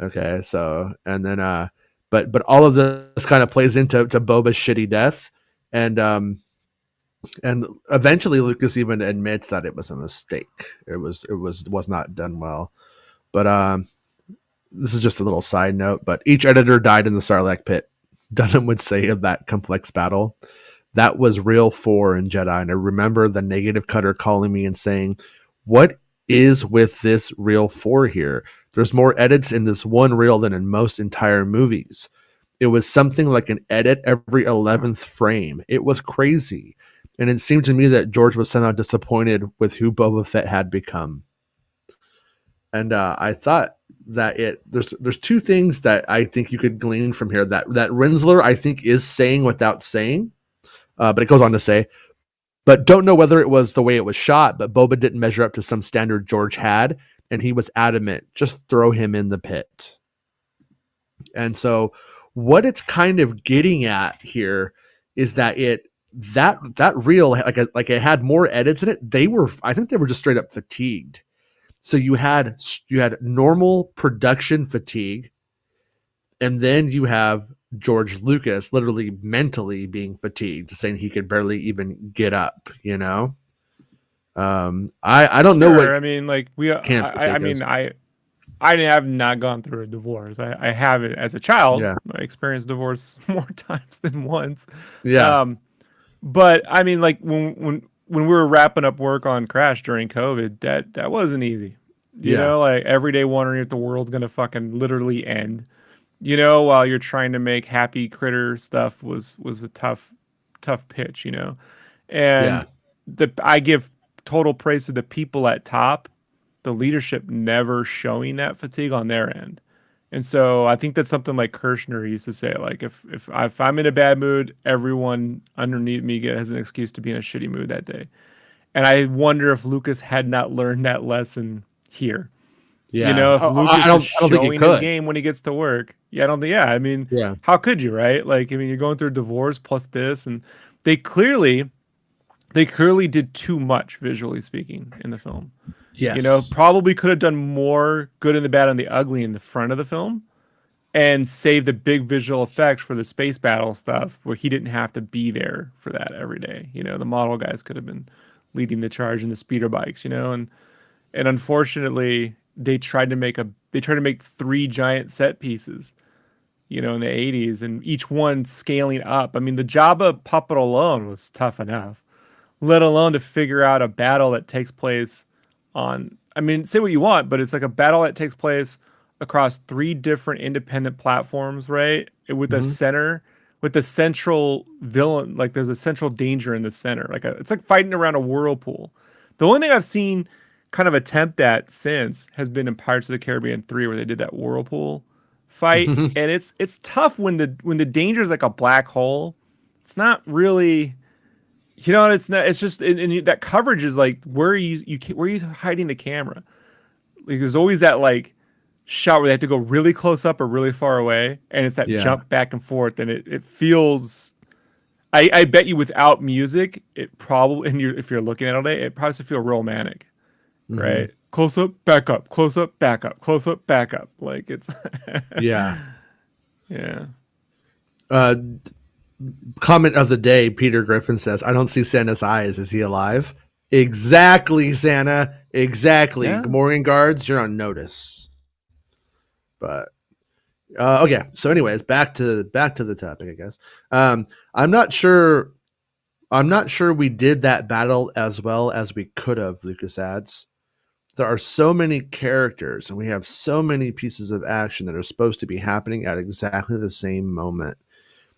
Okay, so, and then, but all of this kind of plays into Boba's shitty death. And eventually Lucas even admits that it was a mistake. It was not done well. But this is just a little side note, but each editor died in the Sarlacc pit. Dunham would say of that complex battle. That was reel 4 in Jedi. And I remember the negative cutter calling me and saying, what is with this reel 4 here? There's more edits in this one reel than in most entire movies. It was something like an edit every 11th frame. It was crazy. And it seemed to me that George was somehow disappointed with who Boba Fett had become. And I thought that there's two things that I think you could glean from here. That Rinsler, I think, is saying without saying, but it goes on to say, but don't know whether it was the way it was shot, but Boba didn't measure up to some standard George had, and he was adamant, just throw him in the pit. And so what it's kind of getting at here is that that reel, like it had more edits in it. I think they were just straight up fatigued. So you had normal production fatigue, and then you have George Lucas literally mentally being fatigued, saying he could barely even get up. I don't know what. I mean, like I have not gone through a divorce. I have it as a child. Yeah. I experienced divorce more times than once. Yeah. But I mean, like when we were wrapping up work on Crash during COVID, that wasn't easy. You know, like every day wondering if the world's gonna fucking literally end. While you're trying to make happy critter stuff was a tough pitch. And I give total praise to the people at top, the leadership never showing that fatigue on their end. And so I think that's something like Kirshner used to say, like if I'm in a bad mood, everyone underneath me has an excuse to be in a shitty mood that day. And I wonder if Lucas had not learned that lesson here. Yeah. If Lucas is showing his game when he gets to work. I don't think, I mean, how could you, right? Like, I mean, you're going through a divorce plus this, and they clearly did too much, visually speaking, in the film. Yes. Probably could have done more good and the bad and the ugly in the front of the film and save the big visual effects for the space battle stuff where he didn't have to be there for that every day. The model guys could have been leading the charge in the speeder bikes, and unfortunately they tried to make 3 giant set pieces, in the 80s, and each one scaling up. I mean, the Jabba puppet alone was tough enough, let alone to figure out a battle that takes place say what you want, but it's like a battle that takes place across 3 different independent platforms, right? With the center, with the central villain, like there's a central danger in the center. It's like fighting around a whirlpool. The only thing I've seen kind of attempt at since has been in Pirates of the Caribbean 3, where they did that whirlpool fight. And it's tough when the danger is like a black hole. It's not really... it's not. It's just, and that coverage is like, where are you hiding the camera? Like, there's always that like shot where they have to go really close up or really far away, and it's that jump back and forth, and it feels. I bet you without music, it probably, and if you're looking at it all day, it probably doesn't feel romantic, right? Close up, back up, close up, back up, close up, back up. Like it's. Yeah. Comment of the day, Peter Griffin says, I don't see Santa's eyes. Is he alive? Exactly, Santa. Exactly. Yeah. Gamorrean guards, you're on notice. But okay. So anyways, back to the topic, I guess. I'm not sure we did that battle as well as we could have, Lucas adds. There are so many characters and we have so many pieces of action that are supposed to be happening at exactly the same moment.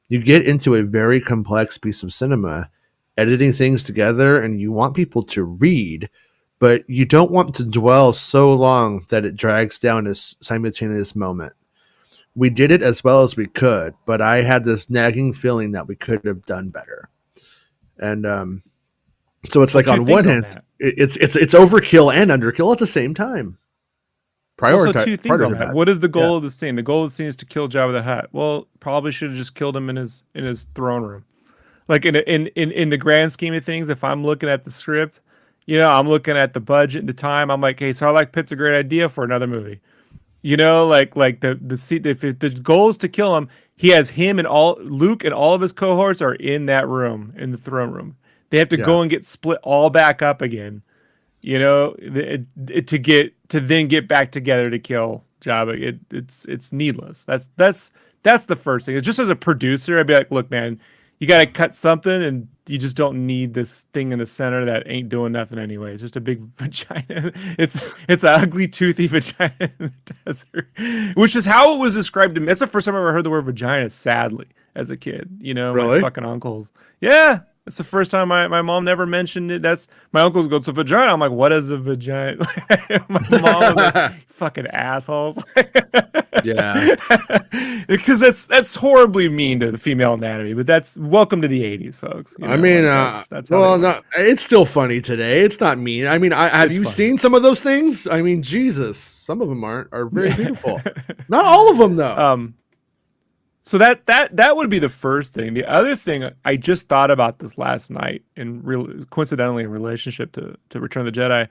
You get into a very complex piece of cinema, editing things together, and you want people to read, but you don't want to dwell so long that it drags down a simultaneous moment. We did it as well as we could, but I had this nagging feeling that we could have done better. And so it's like on one hand, it's overkill and underkill at the same time. Also, 2 things on that. What is the goal of the scene? The goal of the scene is to kill Jabba the Hutt. Well, probably should have just killed him in his throne room. Like in the grand scheme of things, if I'm looking at the script, I'm looking at the budget and the time. I'm like, hey, Sarlacc Pit's a great idea for another movie. Like the goal is to kill him. He has him and Luke and all of his cohorts are in that room, in the throne room. They have to go and get split all back up again. To then get back together to kill Jabba. It's needless. That's the first thing. It's just as a producer, I'd be like, look, man, you got to cut something, and you just don't need this thing in the center that ain't doing nothing anyway. It's just a big vagina. It's an ugly, toothy vagina in the desert, which is how it was described to me. That's the first time I ever heard the word vagina, sadly, as a kid. Really? My fucking uncles. Yeah. It's the first time my mom never mentioned it. That's my uncle's goes to vagina. I'm like, what is a vagina? My mom was like, fucking assholes. Yeah, because that's horribly mean to the female anatomy. But that's welcome to the '80s, folks. I mean, that's how no, it's still funny today. It's not mean. I mean, have you seen some of those things? I mean, Jesus, some of them are very beautiful. Not all of them, though. So that would be the first thing. The other thing, I just thought about this last night, and coincidentally in relationship to Return of the Jedi,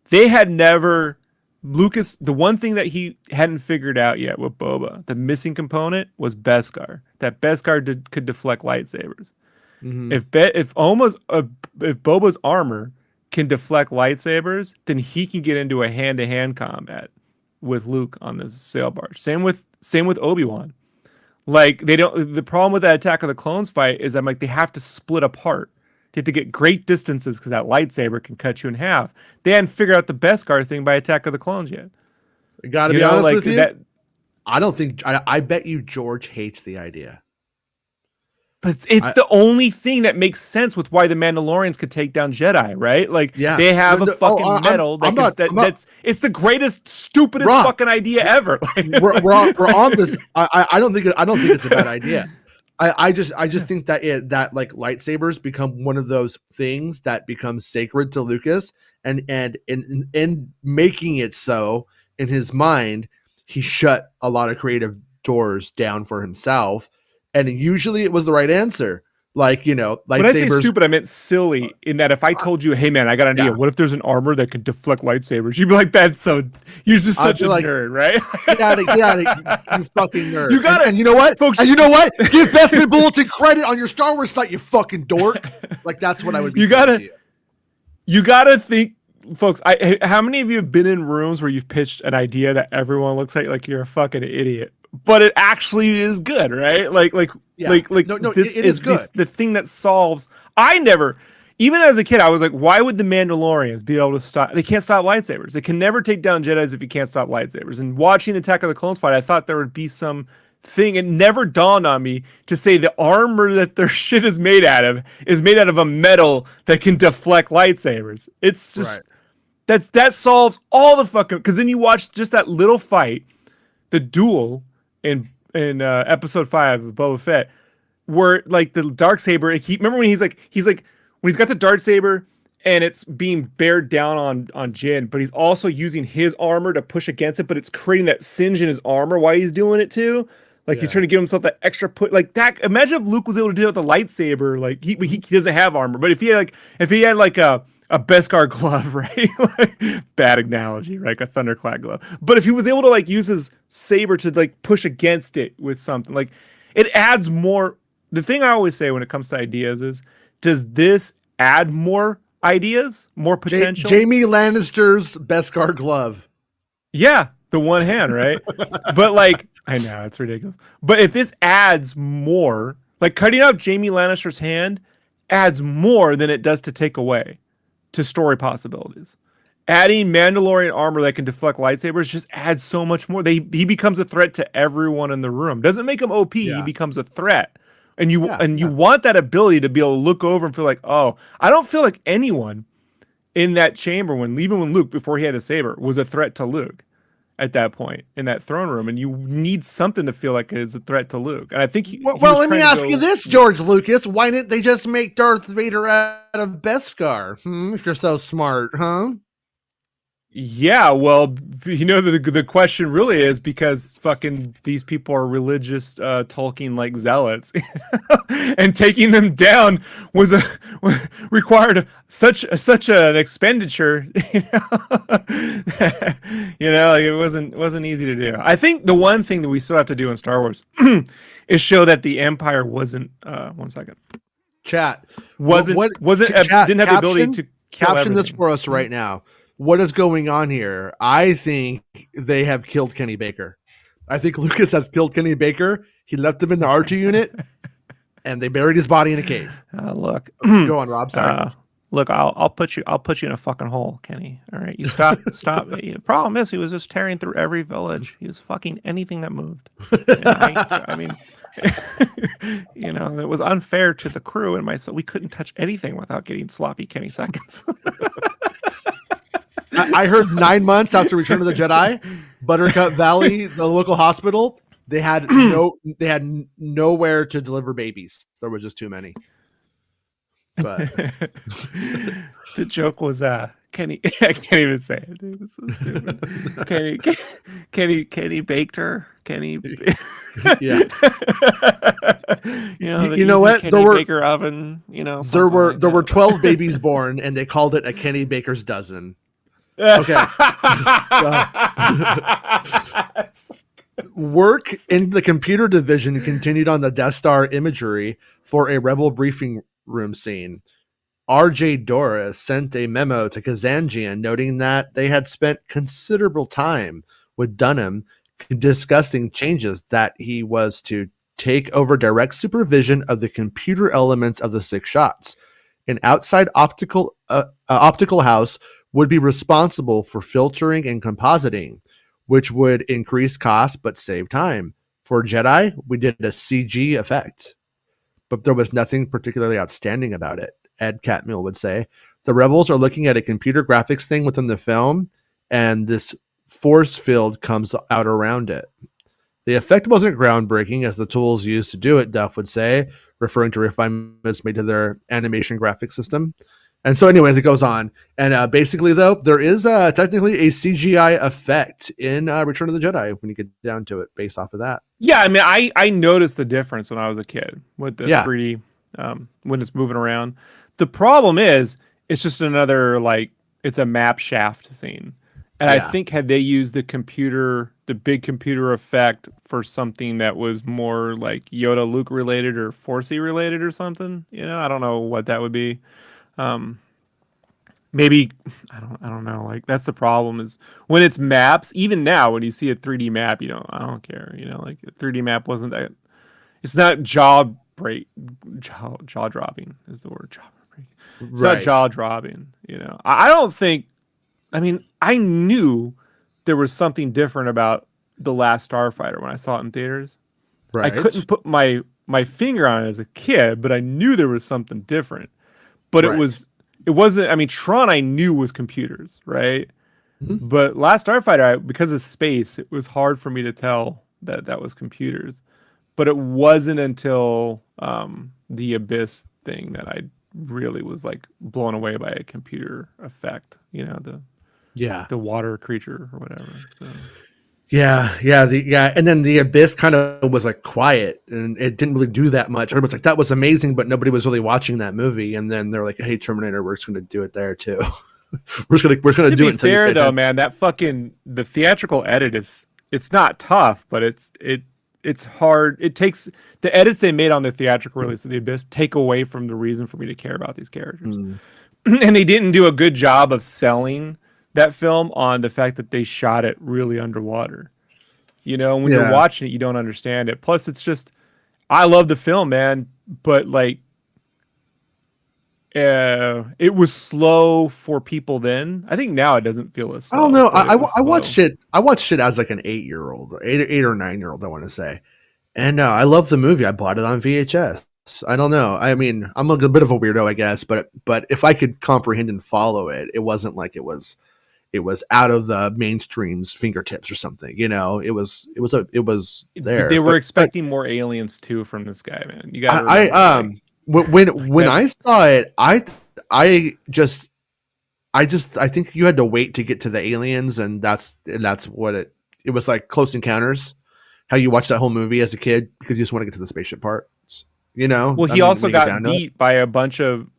they had never Lucas. The one thing that he hadn't figured out yet with Boba, the missing component, was Beskar. That Beskar could deflect lightsabers. Mm-hmm. If Boba's armor can deflect lightsabers, then he can get into a hand-to-hand combat with Luke on this sail barge. Same with Obi-Wan. Like the problem with that Attack of the Clones fight is I'm like, they have to split apart. They have to get great distances because that lightsaber can cut you in half. They hadn't figured out the Beskar thing by Attack of the Clones yet. I gotta be honest with you. I don't think, I bet you George hates the idea. But it's the only thing that makes sense with why the Mandalorians could take down Jedi, right? Like, they have a fucking medal it's the greatest, stupidest fucking idea ever. we're on this. I don't think it's a bad idea. I just think that like lightsabers become one of those things that becomes sacred to Lucas, and in making it so in his mind, he shut a lot of creative doors down for himself. And usually it was the right answer. Like, lightsabers. When I say stupid, I meant silly, in that if I told you, hey man, I got an idea. What if there's an armor that can deflect lightsabers? You'd be like, you're just such a nerd, right? Get out of it, you fucking nerd. You got it. And you know what, folks? And you know what? Give Bespin Bulletin credit on your Star Wars site, you fucking dork. Like, that's what I would be saying to you. You gotta think, folks, how many of you have been in rooms where you've pitched an idea that everyone looks like you're a fucking idiot? But it actually is good, right? This is good. The thing that solves. Even as a kid, I was like, why would the Mandalorians be able to stop? They can't stop lightsabers. They can never take down Jedis if you can't stop lightsabers. And watching the Attack of the Clones fight, I thought there would be some thing. It never dawned on me to say the armor that their shit is made out of a metal that can deflect lightsabers. It's just that solves all the fucking. Because then you watch just that little fight, the duel in episode 5 of Boba Fett, where like the Darksaber, remember when he's like when he's got the Darksaber and it's being bared down on Jyn, but he's also using his armor to push against it, but it's creating that singe in his armor while he's doing it too. Like he's trying to give himself that extra put, like that. Imagine if Luke was able to do it with a lightsaber. Like he doesn't have armor, but if he had a Beskar glove, right? Bad analogy, right? A thunderclap glove. But if he was able to like use his saber to like push against it with something, like it adds more. The thing I always say when it comes to ideas is, does this add more ideas, more potential? Jaime Lannister's Beskar glove. Yeah, the one hand, right? But like, I know it's ridiculous. But if this adds more, like cutting out Jaime Lannister's hand adds more than it does to take away to story possibilities. Adding Mandalorian armor that can deflect lightsabers just adds so much more. He becomes a threat to everyone in the room. Doesn't make him OP. He becomes a threat. And you want that ability to be able to look over and feel like, oh, I don't feel like anyone in that chamber even when Luke, before he had a saber, was a threat to Luke at that point in that throne room. And you need something to feel like is a threat to Luke. And I think let me ask you this, George Lucas. Why didn't they just make Darth Vader out of Beskar? If you're so smart, huh? Yeah, well, the question really is because fucking these people are religious Tolkien like zealots, and taking them down required such an expenditure. Like it wasn't easy to do. I think the one thing that we still have to do in Star Wars is show that the Empire wasn't. 1 second. Chat didn't have the ability to caption everything. This for us right now. What is going on here? I think they have killed Kenny Baker. I think Lucas has killed Kenny Baker. He left him in the R2 unit, and they buried his body in a cave. Look, go on, Rob. Sorry. Look, I'll put you in a fucking hole, Kenny. All right, you stop. The problem is, he was just tearing through every village. He was fucking anything that moved. It was unfair to the crew and myself. We couldn't touch anything without getting sloppy Kenny seconds. I heard 9 months after Return of the Jedi, Buttercup Valley, the local hospital, they had nowhere to deliver babies. There was just too many. But the joke was Kenny. I can't even say it, dude. This is stupid. Kenny baked her. Kenny. Yeah. You know what? Kenny Baker oven. There were 12 babies born, and they called it a Kenny Baker's dozen. Okay. Work in the computer division continued on the Death Star imagery for a Rebel briefing room scene. R.J. Doris sent a memo to Kazanjian noting that they had spent considerable time with Dunham discussing changes that he was to take over direct supervision of the computer elements of the 6 shots. An outside optical house would be responsible for filtering and compositing, which would increase costs but save time. For Jedi, we did a CG effect, but there was nothing particularly outstanding about it. Ed Catmull would say, the Rebels are looking at a computer graphics thing within the film, and this force field comes out around it. The effect wasn't groundbreaking as the tools used to do it, Duff would say, referring to refinements made to their animation graphics system. And so anyways, it goes on. And basically, though, there is technically a CGI effect in Return of the Jedi when you get down to it based off of that. Yeah, I mean, I noticed the difference when I was a kid with the 3D when it's moving around. The problem is it's just another, it's a map shaft scene. And I think had they used the big computer effect for something that was more like Yoda Luke related or Forcey related or something, I don't know what that would be. Maybe I don't know. Like that's the problem is when it's maps. Even now, when you see a 3D map, I don't care. Like a 3D map wasn't that. It's not jaw dropping is the word. Jaw breaking. It's not jaw dropping. I don't think. I mean, I knew there was something different about The Last Starfighter when I saw it in theaters. Right. I couldn't put my finger on it as a kid, but I knew there was something different. But it wasn't, I mean, Tron I knew was computers, right? Mm-hmm. But Last Starfighter, because of space, it was hard for me to tell that was computers. But it wasn't until the Abyss thing that I really was blown away by a computer effect, the water creature or whatever. So. And then the Abyss kind of was quiet and it didn't really do that much. Everybody's that was amazing, but nobody was really watching that movie. And then they're like, "Hey, Terminator, we're just going to do it there too. we're just going to do it." To be fair though, man, that the theatrical edit it's not tough, but it's hard. It takes the edits they made on the theatrical release of the Abyss take away from the reason for me to care about these characters, and they didn't do a good job of selling that film on the fact that they shot it really underwater. When you're watching it, you don't understand it. Plus, it's just, I love the film, man, but it was slow for people then. I think now it doesn't feel as slow. I don't know. I watched it. I watched it as an 8-year-old, 8 or 9-year-old, I want to say. And I love the movie. I bought it on VHS. I don't know. I mean, I'm a bit of a weirdo, I guess, but if I could comprehend and follow it, it wasn't like it was out of the mainstream's fingertips or something, it was there. They were expecting more aliens too from this guy, man. You got when I saw it, I think you had to wait to get to the aliens, and that's what it was like. Close Encounters, how you watch that whole movie as a kid because you just want to get to the spaceship parts. Well, he also got beat by a bunch of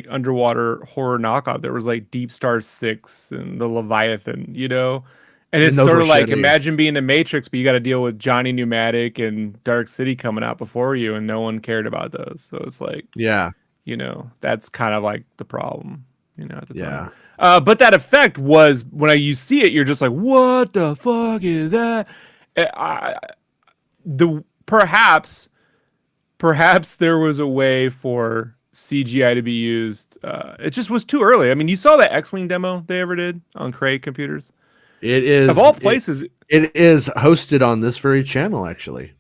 underwater horror knockoff. There was Deep Star 6 and the Leviathan, and it's sort of imagine being the Matrix, but you got to deal with Johnny Pneumatic and Dark City coming out before you, and no one cared about those. So it's that's kind of the problem, at the time. But that effect was when you see it, you're just like, what the fuck is that? Perhaps there was a way for CGI to be used. It just was too early. I mean, you saw that X-Wing demo they ever did on Cray computers. It is, of all places. It is hosted on this very channel, actually.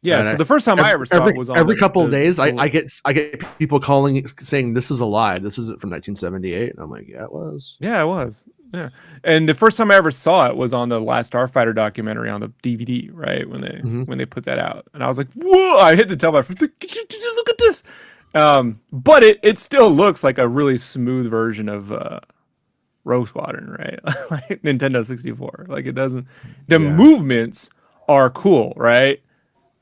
Yeah, And so the first time I ever saw it was on every couple of the days. I get people calling saying this is a lie. This is it from 1978, and I'm like, yeah, it was. Yeah, it was. Yeah, and the first time I ever saw it was on the Last Starfighter documentary on the DVD, right when they put that out, and I was like, whoa! I had to tell my friends, look at this. But it still looks like a really smooth version of Rogue Squadron, right? Like Nintendo 64. Like it doesn't. The movements are cool, right?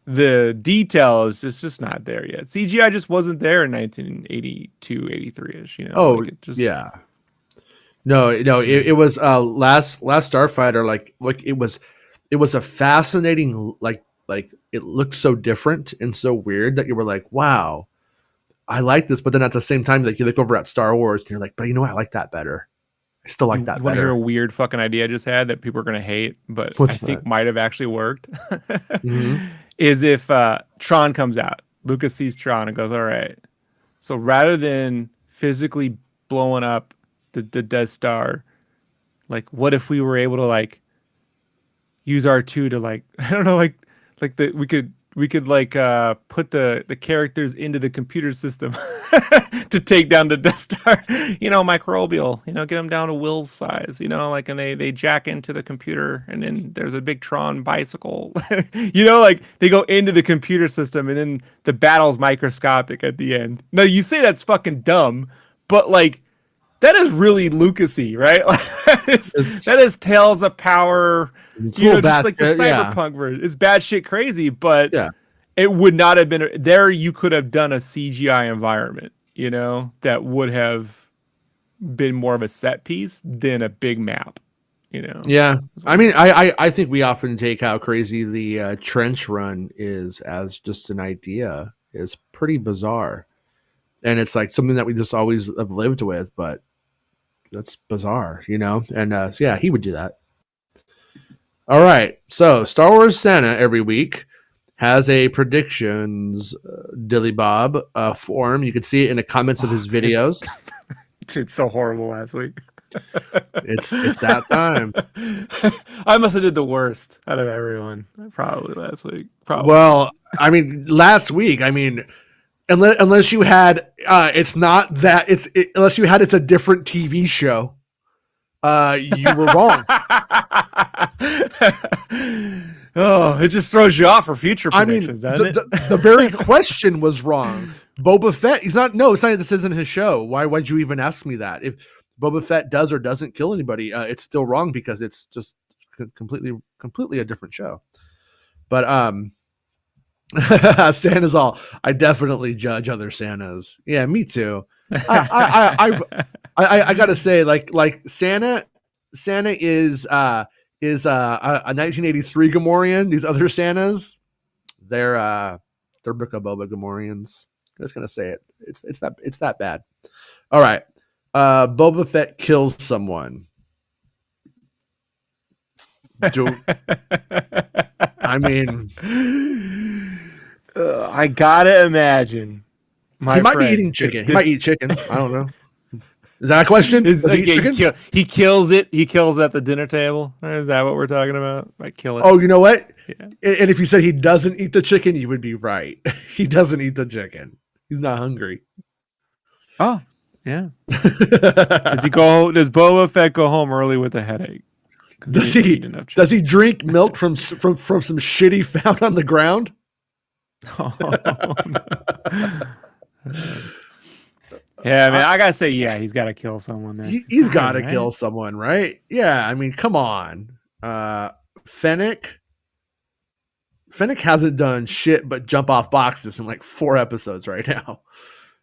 The detail is just not there yet. CGI just wasn't there in 1982, 83ish. You know? Oh, like it just, yeah. No, it was last Starfighter. Like it was a fascinating like it looked so different and so weird that you were like, wow, I like this. But then at the same time, like you look over at Star Wars and you're like, but you know what? I like that better. I still like that you want to better. hear a weird fucking idea I just had that people are gonna hate, but What's I think that? might have actually worked. Mhm. Is if Tron comes out, Lucas sees Tron and goes, all right. So rather than physically blowing up the Death Star, like what if we were able to like use R2 to like I don't know like we could like put the characters into the computer system to take down the Death Star, you know, microbial, you know, get them down to Will's size, you know, like, and they jack into the computer and then there's a big Tron bicycle, you know, like they go into the computer system and then the battle's microscopic at the end. Now you say that's fucking dumb, but like that is really Lucasy, right? Like, that is Tales of Power, you know, just like the cyberpunk version. It's bad shit crazy, but it would not have been there. You could have done a CGI environment, you know, that would have been more of a set piece than a big map, you know? Yeah. I mean, I think we often take how crazy the trench run is as just an idea is pretty bizarre. And it's like something that we just always have lived with, but that's bizarre, you know? And so yeah, he would do that. All right. So Star Wars Santa every week has a predictions Dilly Bob form. You can see it in the comments of his videos. It's so horrible last week. It's that time. I must have did the worst out of everyone probably last week. Probably. Well, I mean, last week, I mean, unless you had it's not that unless you had it's a different TV show, you were wrong. Oh, it just throws you off for future predictions, doesn't it? The very question was wrong. Boba Fett, it's not this isn't his show. Why'd you even ask me that? If Boba Fett does or doesn't kill anybody, it's still wrong because it's just completely a different show. But Santa's all, I definitely judge other Santas. Yeah, me too. I gotta say, like Santa is a 1983 Gamorrean. These other Santas, they're Book of Boba Gamorreans. I'm just gonna say it. It's that bad. All right. Boba Fett kills someone. I mean, I gotta imagine. He might be eating chicken. He might eat chicken. I don't know. Is that a question? He kills it. He kills at the dinner table. Is that what we're talking about? Like kill it. Oh, you know what? Yeah. And if you said he doesn't eat the chicken, you would be right. He doesn't eat the chicken. He's not hungry. Oh, yeah. Does Boba Fett go home early with a headache? Does he drink milk from some shitty found on the ground? Oh, yeah, I mean, I gotta say, yeah, he's got to kill someone. He's got to kill someone, right? Yeah, I mean, come on. Fennec hasn't done shit but jump off boxes in like 4 episodes right now.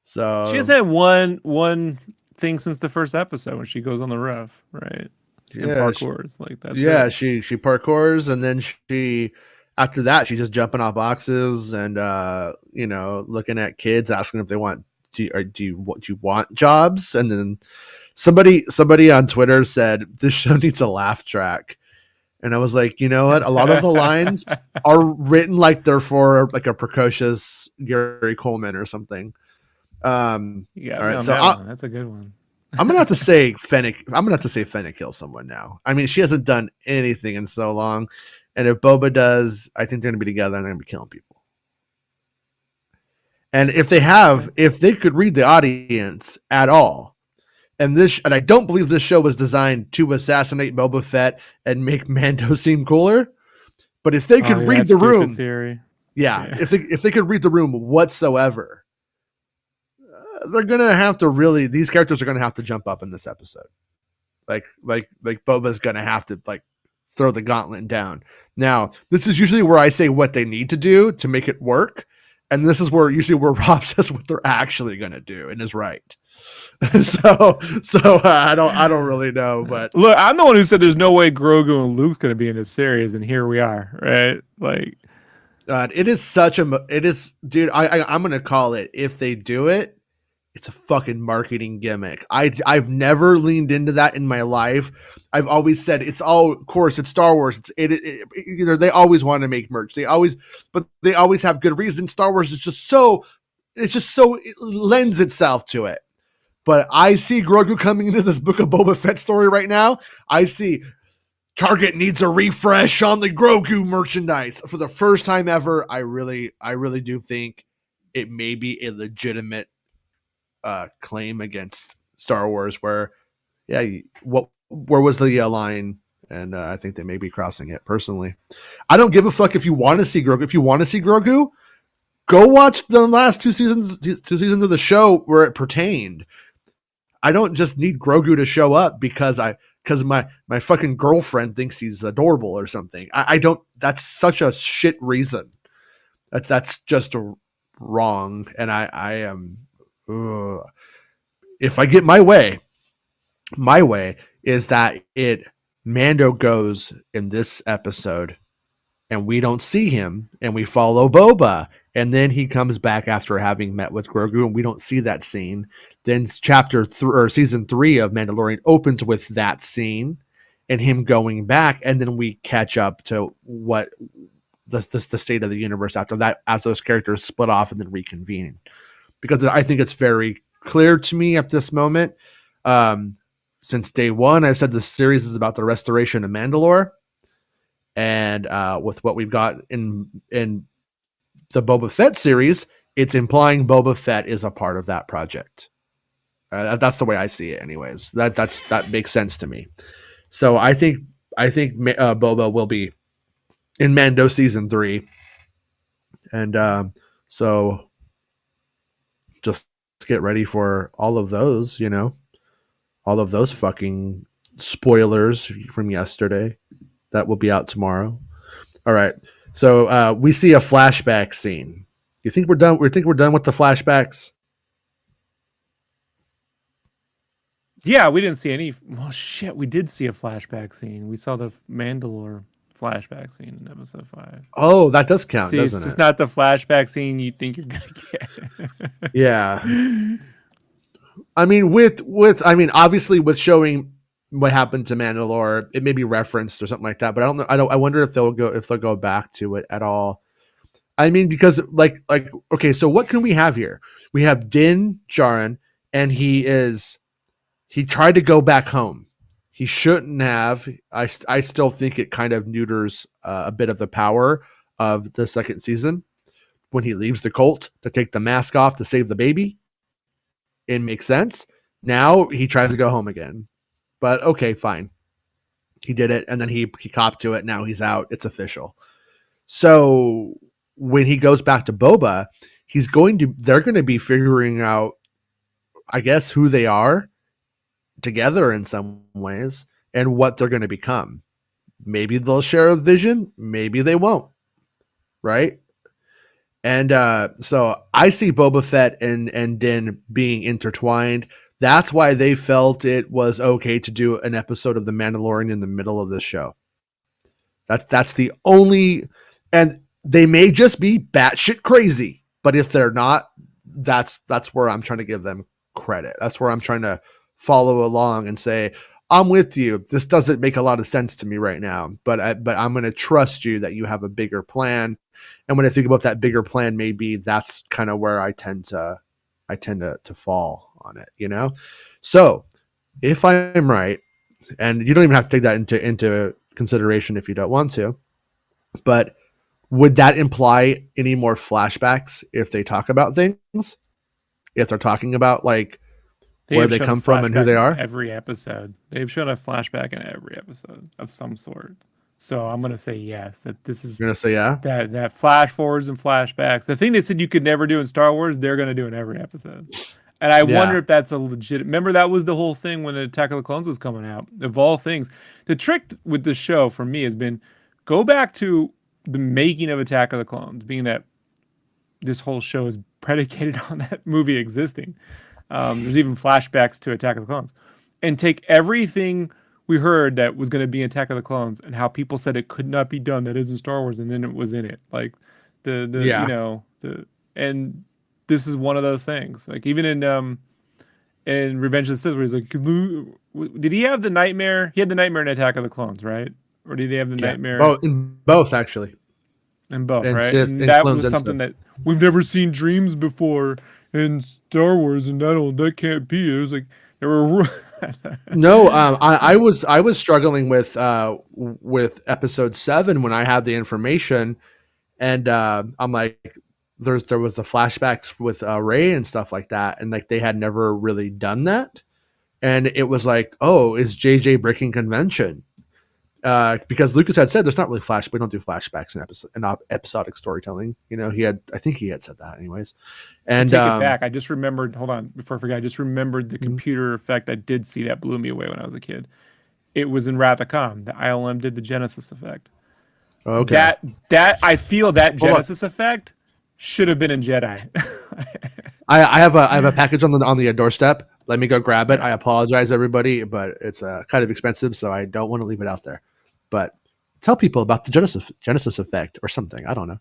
So she has had one thing since the first episode when she goes on the roof, right? Yeah, and parkours like that. Yeah, she parkours, and then she after that she's just jumping off boxes and you know, looking at kids, asking if they want do you want jobs, and then somebody on Twitter said this show needs a laugh track. And I was like, you know what? A lot of the lines are written like they're for like a precocious Gary Coleman or something. Yeah, all right, so that's a good one. I'm gonna have to say Fennec. I'm gonna have to say Fennec kills someone now. I mean, she hasn't done anything in so long, and if Boba does, I think they're gonna be together and they're gonna be killing people. And if they could read the audience at all, and I don't believe this show was designed to assassinate Boba Fett and make Mando seem cooler, but if they could read the room, theory. yeah, if they could read the room whatsoever, they're gonna have to really. These characters are gonna have to jump up in this episode. Like Boba's gonna have to like throw the gauntlet down. Now, this is usually where I say what they need to do to make it work, and this is where Rob says what they're actually gonna do and is right. so I don't really know, but look, I'm the one who said there's no way Grogu and Luke's gonna be in this series, and here we are, right? Like, it is dude. I'm gonna call it if they do it. It's a fucking marketing gimmick. I've never leaned into that in my life. I've always said it's all, of course, it's Star Wars. They always want to make merch. They always have good reason. Star Wars is it lends itself to it. But I see Grogu coming into this Book of Boba Fett story right now. I see Target needs a refresh on the Grogu merchandise for the first time ever. I really do think it may be a legitimate claim against Star Wars where where was the line, and I think they may be crossing it. Personally, I don't give a fuck if you want to see Grogu. Go watch the last two seasons of the show where it pertained. I don't just need Grogu to show up because my fucking girlfriend thinks he's adorable or something. I don't. That's such a shit reason. That's just wrong, and I am. If I get my way is that Mando goes in this episode and we don't see him and we follow Boba and then he comes back after having met with Grogu and we don't see that scene. Then season 3 of Mandalorian opens with that scene and him going back, and then we catch up to what the state of the universe after that as those characters split off and then reconvene. Because I think it's very clear to me at this moment. Since day one, I said the series is about the restoration of Mandalore. And with what we've got in the Boba Fett series, it's implying Boba Fett is a part of that project. That's the way I see it anyways. That makes sense to me. So I think Boba will be in Mando season 3. And so just get ready for all of those, all of those fucking spoilers from yesterday that will be out tomorrow. All right. So we see a flashback scene. You think we're done? We think we're done with the flashbacks? Yeah, we didn't see any. Well, shit, we did see a flashback scene. We saw the Mandalore flashback scene in episode 5. Oh, that does count, doesn't it? It's just not the flashback scene you think you're gonna get. Yeah. I mean, obviously with showing what happened to Mandalore, it may be referenced or something like that, but I don't know. I wonder if they'll go back to it at all. I mean, because like okay, so what can we have here? We have Din Djarin, and he tried to go back home. He shouldn't have. I still think it kind of neuters a bit of the power of the second season when he leaves the cult to take the mask off to save the baby. It makes sense. Now he tries to go home again, but okay, fine. He did it, and then he copped to it. Now he's out. It's official. So when he goes back to Boba, they're going to be figuring out, I guess, who they are together in some ways and what they're going to become. Maybe they'll share a vision. Maybe they won't. Right. And so I see Boba Fett and Din being intertwined. That's why they felt it was okay to do an episode of The Mandalorian in the middle of this show. That's the only, and they may just be batshit crazy, but if they're not, that's where I'm trying to give them credit. That's where I'm trying to follow along and say, I'm with you. This doesn't make a lot of sense to me right now, but I'm going to trust you that you have a bigger plan. And when I think about that bigger plan, maybe that's kind of where I tend to fall on it, So if I'm right, and you don't even have to take that into consideration if you don't want to, but would that imply any more flashbacks if they talk about things? If they're talking about like where they come from and who they are? Every episode. They've shown a flashback in every episode of some sort. So I'm gonna say yes. That this is You're gonna say yeah. That flash forwards and flashbacks. The thing they said you could never do in Star Wars, they're gonna do in every episode. And I wonder if that's a legit. Remember that was the whole thing when Attack of the Clones was coming out. Of all things, the trick with the show for me has been go back to the making of Attack of the Clones, being that this whole show is predicated on that movie existing. There's even flashbacks to Attack of the Clones, and take everything we heard that was going to be Attack of the Clones and how people said it could not be done that isn't Star Wars, and then it was in it. Like and this is one of those things. Like even in Revenge of the Sith, where he's like, did he have the nightmare? He had the nightmare in Attack of the Clones, right? Or did he have the nightmare? Both actually. In both, and right? Sith, and that was something that we've never seen dreams before in Star Wars, and that can't be. It was like there were. No, I was struggling with episode 7 when I had the information, and I'm like, there was the flashbacks with Rey and stuff like that, and like they had never really done that, and it was like, oh, is JJ breaking convention? Because Lucas had said there's not really we don't do flashbacks in episodic storytelling. You know, I think he had said that anyways. And take it back. I just remembered. Hold on, before I forget, I just remembered the computer effect I did see that blew me away when I was a kid. It was in Wrath of Khan. The ILM did the Genesis effect. Okay. That I feel that Genesis effect should have been in Jedi. I have a package on the doorstep. Let me go grab it. I apologize, everybody, but it's kind of expensive, so I don't want to leave it out there. But tell people about the Genesis effect or something. I don't know.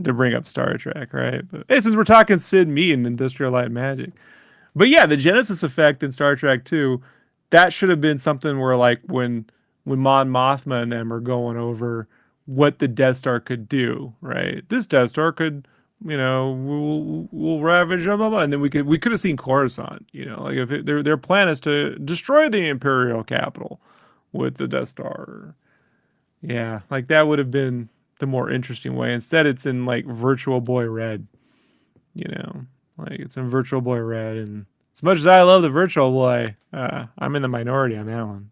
To bring up Star Trek, right? But hey, since we're talking Sid Mead and Industrial Light and Magic, but yeah, the Genesis effect in Star Trek 2, that should have been something where like when Mon Mothma and them are going over what the Death Star could do, right? This Death Star could, you know, we'll ravage them, and then we could have seen Coruscant, you know, like if their plan is to destroy the Imperial capital with the Death Star. Yeah, like that would have been the more interesting way. Instead, it's in like Virtual Boy Red, you know, like it's in Virtual Boy Red. And as much as I love the Virtual Boy, I'm in the minority on that one.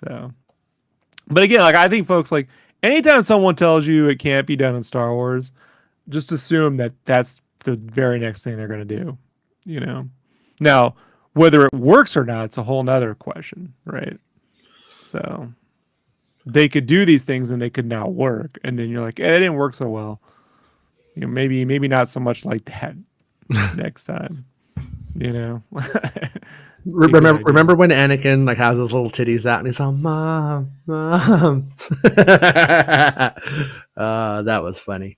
So, but again, like I think folks, like anytime someone tells you it can't be done in Star Wars, just assume that that's the very next thing they're going to do, you know. Now, whether it works or not, it's a whole nother question, right? So they could do these things and they could not work, and then you're like, it didn't work so well. You know, maybe not so much like that next time. You know. Remember when Anakin like has his little titties out and he's all mom. That was funny.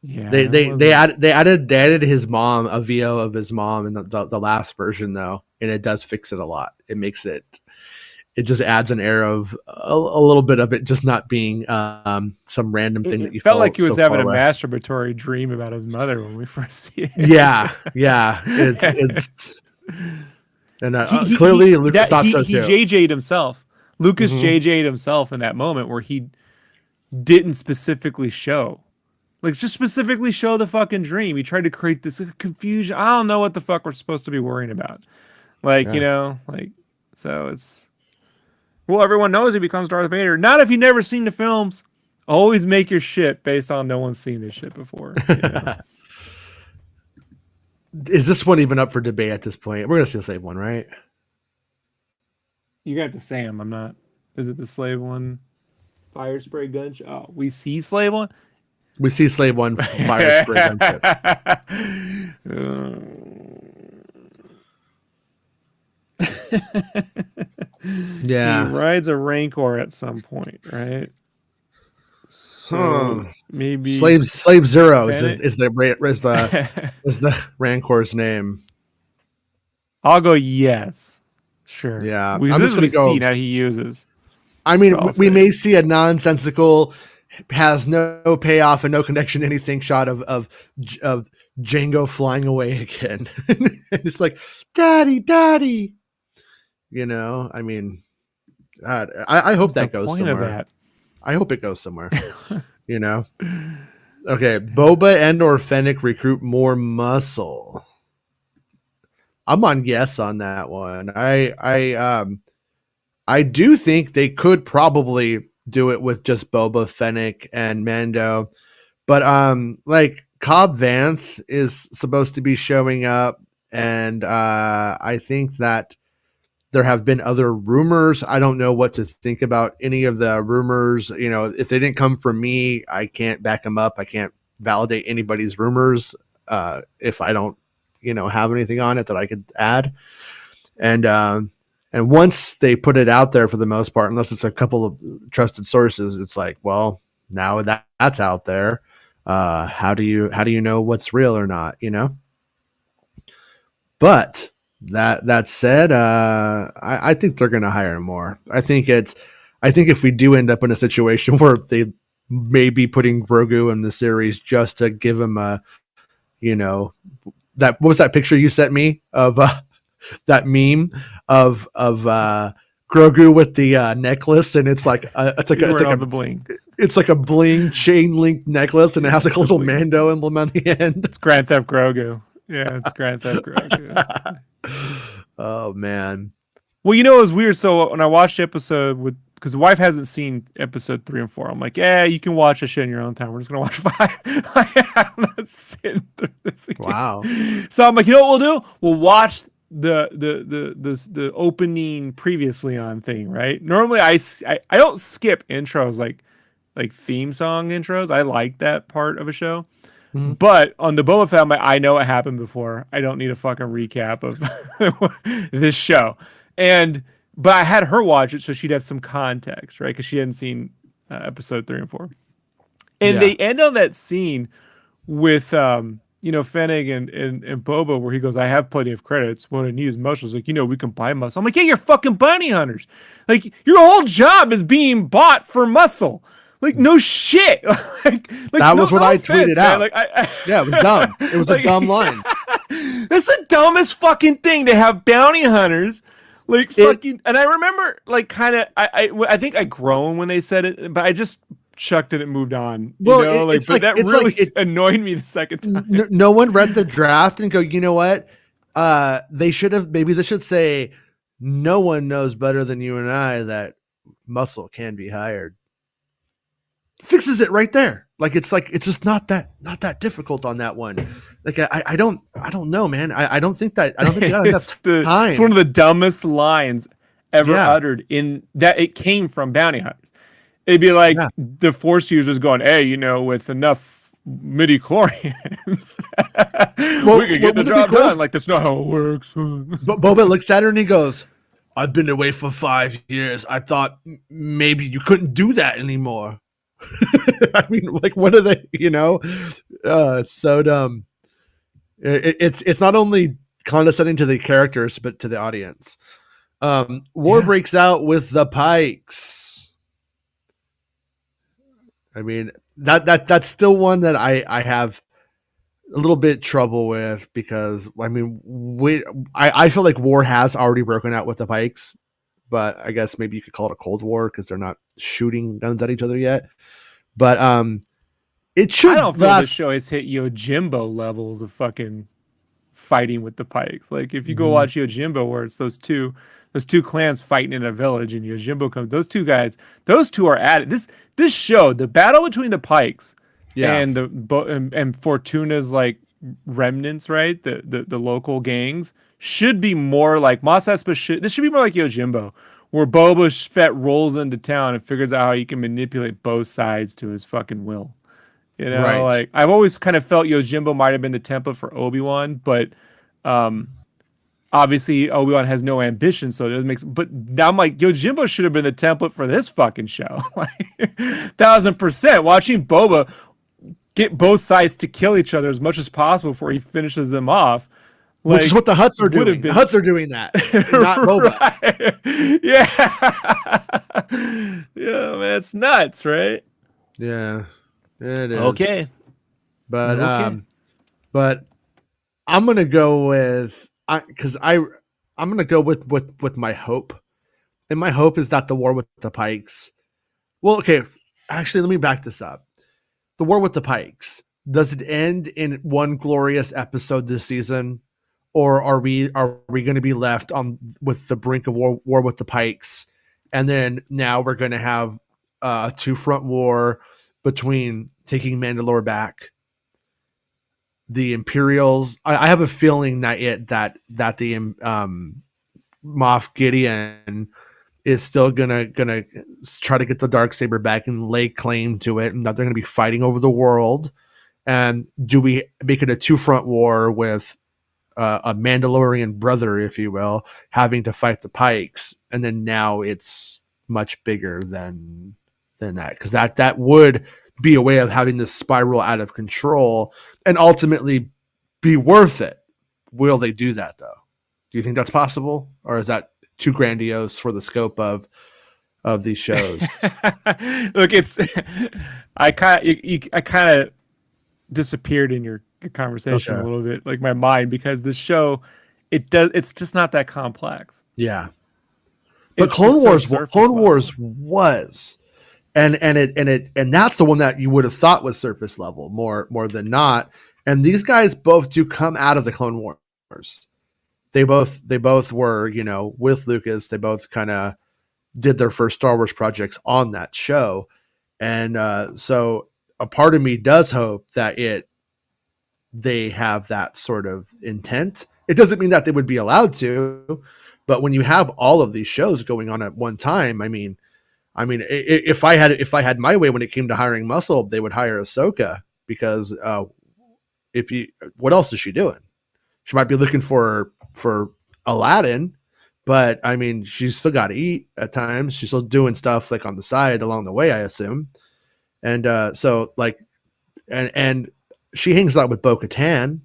Yeah, they added his mom, a VO of his mom in the last version though, and it does fix it a lot. It makes it just adds an air of a little bit of it just not being some random thing that you felt like he was having a masturbatory dream about his mother when we first see it. Yeah, it's and clearly Lucas thought so too. He JJ'd himself. Lucas JJ'd himself in that moment where he didn't specifically show. Like, just specifically show the fucking dream. He tried to create this confusion. I don't know what the fuck we're supposed to be worrying about. Like, you know, like, so it's, well, everyone knows he becomes Darth Vader. Not if you've never seen the films. Always make your shit based on no one's seen this shit before. You know? Is this one even up for debate at this point? We're going to see the slave one, right? You got to say him. I'm not. Is it the slave one? Fire spray gunship. Oh, we see slave one? We see slave one fire spray gunship. Yeah. He rides a Rancor at some point, right? So maybe Slave Zero is the Rancor's name. I'll go yes. Sure. Yeah. This is what we see now he uses. I mean, we may see a nonsensical, has no payoff and no connection to anything shot of Django flying away again. And it's like, Daddy. You know, I mean, I hope What's that the goes point of somewhere. that? I hope it goes somewhere. You know. Okay, Boba and or Fennec recruit more muscle. I'm on yes on that one. I do think they could probably do it with just Boba, Fennec, and Mando, but like Cobb Vanth is supposed to be showing up, and I think that there have been other rumors. I don't know what to think about any of the rumors. You know, if they didn't come from me, I can't back them up. I can't validate anybody's rumors if I don't, have anything on it that I could add. And once they put it out there, for the most part, unless it's a couple of trusted sources, it's like, well, now that's out there. How do you know what's real or not? But that said, I think they're going to hire more. I think if we do end up in a situation where they may be putting Grogu in the series just to give him what was that picture you sent me of that meme of Grogu with the necklace, and it's like The bling. It's like a bling chain link necklace, and it has like a little Mando emblem on the end. It's Grand Theft Grogu. Yeah, it's Grand Theft Grogu. Oh man. Well, it was weird. So when I watched the episode because the wife hasn't seen episode 3 and 4, I'm like, yeah, you can watch this shit in your own time. We're just gonna watch 5. I'm not sitting through this again. Wow. So I'm like, you know what we'll do? We'll watch the opening previously on thing, right? Normally I don't skip intros like theme song intros. I like that part of a show. Mm-hmm. But on the Boba Fett, I know what happened before. I don't need a fucking recap of this show. But I had her watch it so she'd have some context, right? Because she hadn't seen episode 3 and 4. And they end on that scene with Fennec and Boba, where he goes, I have plenty of credits. What I need is muscle. He's like, we can buy muscle. I'm like, yeah, you're fucking bounty hunters. Like, your whole job is being bought for muscle. Like, no shit. like that was what I tweeted out. Like, yeah, it was dumb. It was a dumb line. That's the dumbest fucking thing, to have bounty hunters. Like, fucking. And I remember, like, kind of, I think I groaned when they said it, but I just chucked it and moved on. Well, that really annoyed me the second time. No one read the draft and go, you know what? They should say, no one knows better than you and I that muscle can be hired. Fixes it right there. It's just not that difficult on that one. Like, I don't know, man. I don't think they got enough time. It's one of the dumbest lines ever uttered in that it came from bounty hunters. It'd be like the Force users going, hey, with enough midi-chlorians, we could get the job done. Like, that's not how it works. But Boba looks at her and he goes, I've been away for 5 years. I thought maybe you couldn't do that anymore. I mean, like, what are they, it's so dumb. It's not only condescending to the characters, but to the audience. War breaks out with the Pikes. I mean, that's still one that I have a little bit trouble with, because I mean, I feel like war has already broken out with the Pikes, but I guess maybe you could call it a Cold War because they're not shooting guns at each other yet. But it should. I don't feel this show has hit Yojimbo levels of fucking fighting with the Pikes. Like, if you go watch Yojimbo, where it's those two clans fighting in a village, and Yojimbo comes, those two are at it. This show, the battle between the Pikes and and Fortuna's like remnants, right? The local gangs should be more like Mos Espa. This should be more like Yojimbo, where Boba Fett rolls into town and figures out how he can manipulate both sides to his fucking will. Right. Like, I've always kind of felt Yojimbo might have been the template for Obi-Wan, but obviously Obi-Wan has no ambition, so it doesn't make. But now I'm like, Yojimbo should have been the template for this fucking show. Like, 1000%. Watching Boba get both sides to kill each other as much as possible before he finishes them off. Which is what the Hutts are doing. The Hutts are doing that, not Boba. Right. Yeah, man, it's nuts, right? Yeah, it is. Okay, but I'm gonna go with I'm gonna go with my hope And my hope is that the war with the Pikes. Well, okay, actually, let me back this up. The war with the Pikes, does it end in one glorious episode this season, or are we going to be left on with the brink of war with the Pikes, and then now we're going to have a two-front war between taking Mandalore back, the Imperials? I have a feeling that the Moff Gideon is still gonna try to get the Darksaber back and lay claim to it, and that they're gonna be fighting over the world. And do we make it a two-front war with a Mandalorian brother, if you will, having to fight the Pikes, and then now it's much bigger than that, because that would be a way of having this spiral out of control and ultimately be worth it. Will they do that though? Do you think that's possible, or is that too grandiose for the scope of these shows? Look, it's I kind of disappeared in your conversation a little bit, like my mind, because the show it's just not that complex. Yeah, but Clone Wars was, and that's the one that you would have thought was surface level more than not. And these guys both do come out of the Clone Wars. They both were, with Lucas. They both kind of did their first Star Wars projects on that show. And so a part of me does hope that they have that sort of intent. It doesn't mean that they would be allowed to, but when you have all of these shows going on at one time, I mean, if I had my way when it came to hiring muscle, they would hire Ahsoka, because what else is she doing? She might be looking for Aladdin, but I mean, she's still got to eat at times. She's still doing stuff like on the side along the way, I assume. And so like, and she hangs out with Bo-Katan.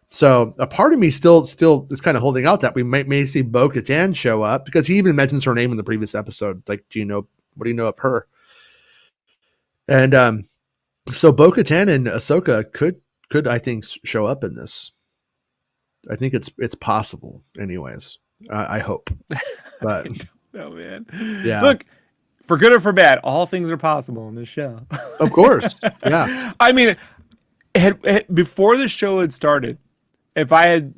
So a part of me still is kind of holding out that we may see Bo-Katan show up, because he even mentions her name in the previous episode. Like, what do you know of her? And so Bo-Katan and Ahsoka could I think show up in this. I think it's possible, anyways. I hope, but no, man. Yeah. Look, for good or for bad, all things are possible in this show. Of course, yeah. I mean, before the show had started, if I had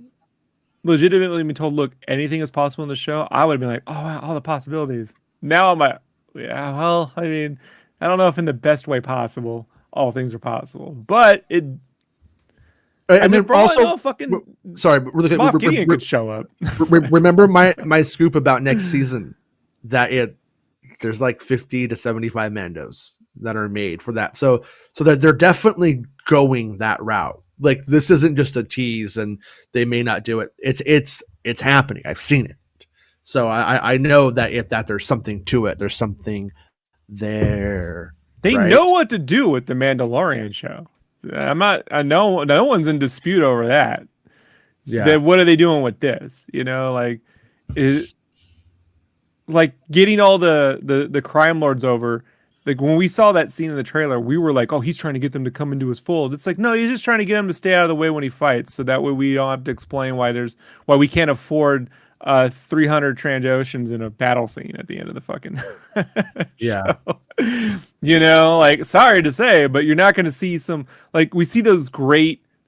legitimately been told, "Look, anything is possible in the show," I would have been like, "Oh, wow, all the possibilities." Now I'm like, "Yeah, well, I mean, I don't know if in the best way possible, all things are possible, but it." And then also, sorry, but really Moff Gideon could show up. Remember my scoop about next season, that there's like 50 to 75 Mandos that are made for that. So that they're definitely going that route. Like, this isn't just a tease and they may not do it. It's happening. I've seen it. So I know that there's something to it. There's something there. They know what to do with the Mandalorian show. No one's in dispute over that. Yeah. What are they doing with this? Like getting all the crime lords over. Like, when we saw that scene in the trailer, we were like, "Oh, he's trying to get them to come into his fold." It's like, no, he's just trying to get them to stay out of the way when he fights, so that way we don't have to explain why we can't afford 300 Trandoshans in a battle scene at the end of the fucking yeah. Like, sorry to say, but you're not going to see we see there's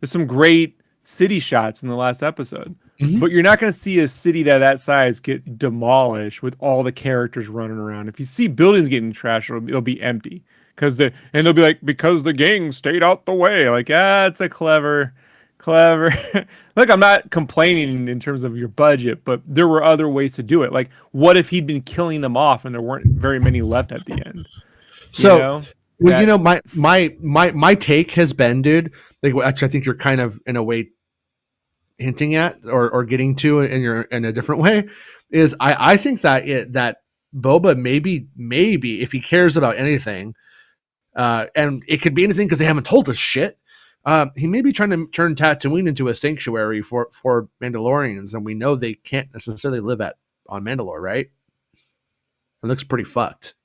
some great city shots in the last episode, but you're not going to see a city that size get demolished with all the characters running around. If you see buildings getting trashed, it'll be empty, and they'll be like, because the gang stayed out the way. Like, it's a clever. Look, I'm not complaining in terms of your budget, but there were other ways to do it. Like, what if he'd been killing them off and there weren't very many left at the end? My take has been, dude, like, actually, I think you're kind of in a way hinting at or getting to in a different way, is I think that Boba maybe if he cares about anything, and it could be anything because they haven't told us shit. He may be trying to turn Tatooine into a sanctuary for Mandalorians, and we know they can't necessarily live on Mandalore, right? It looks pretty fucked.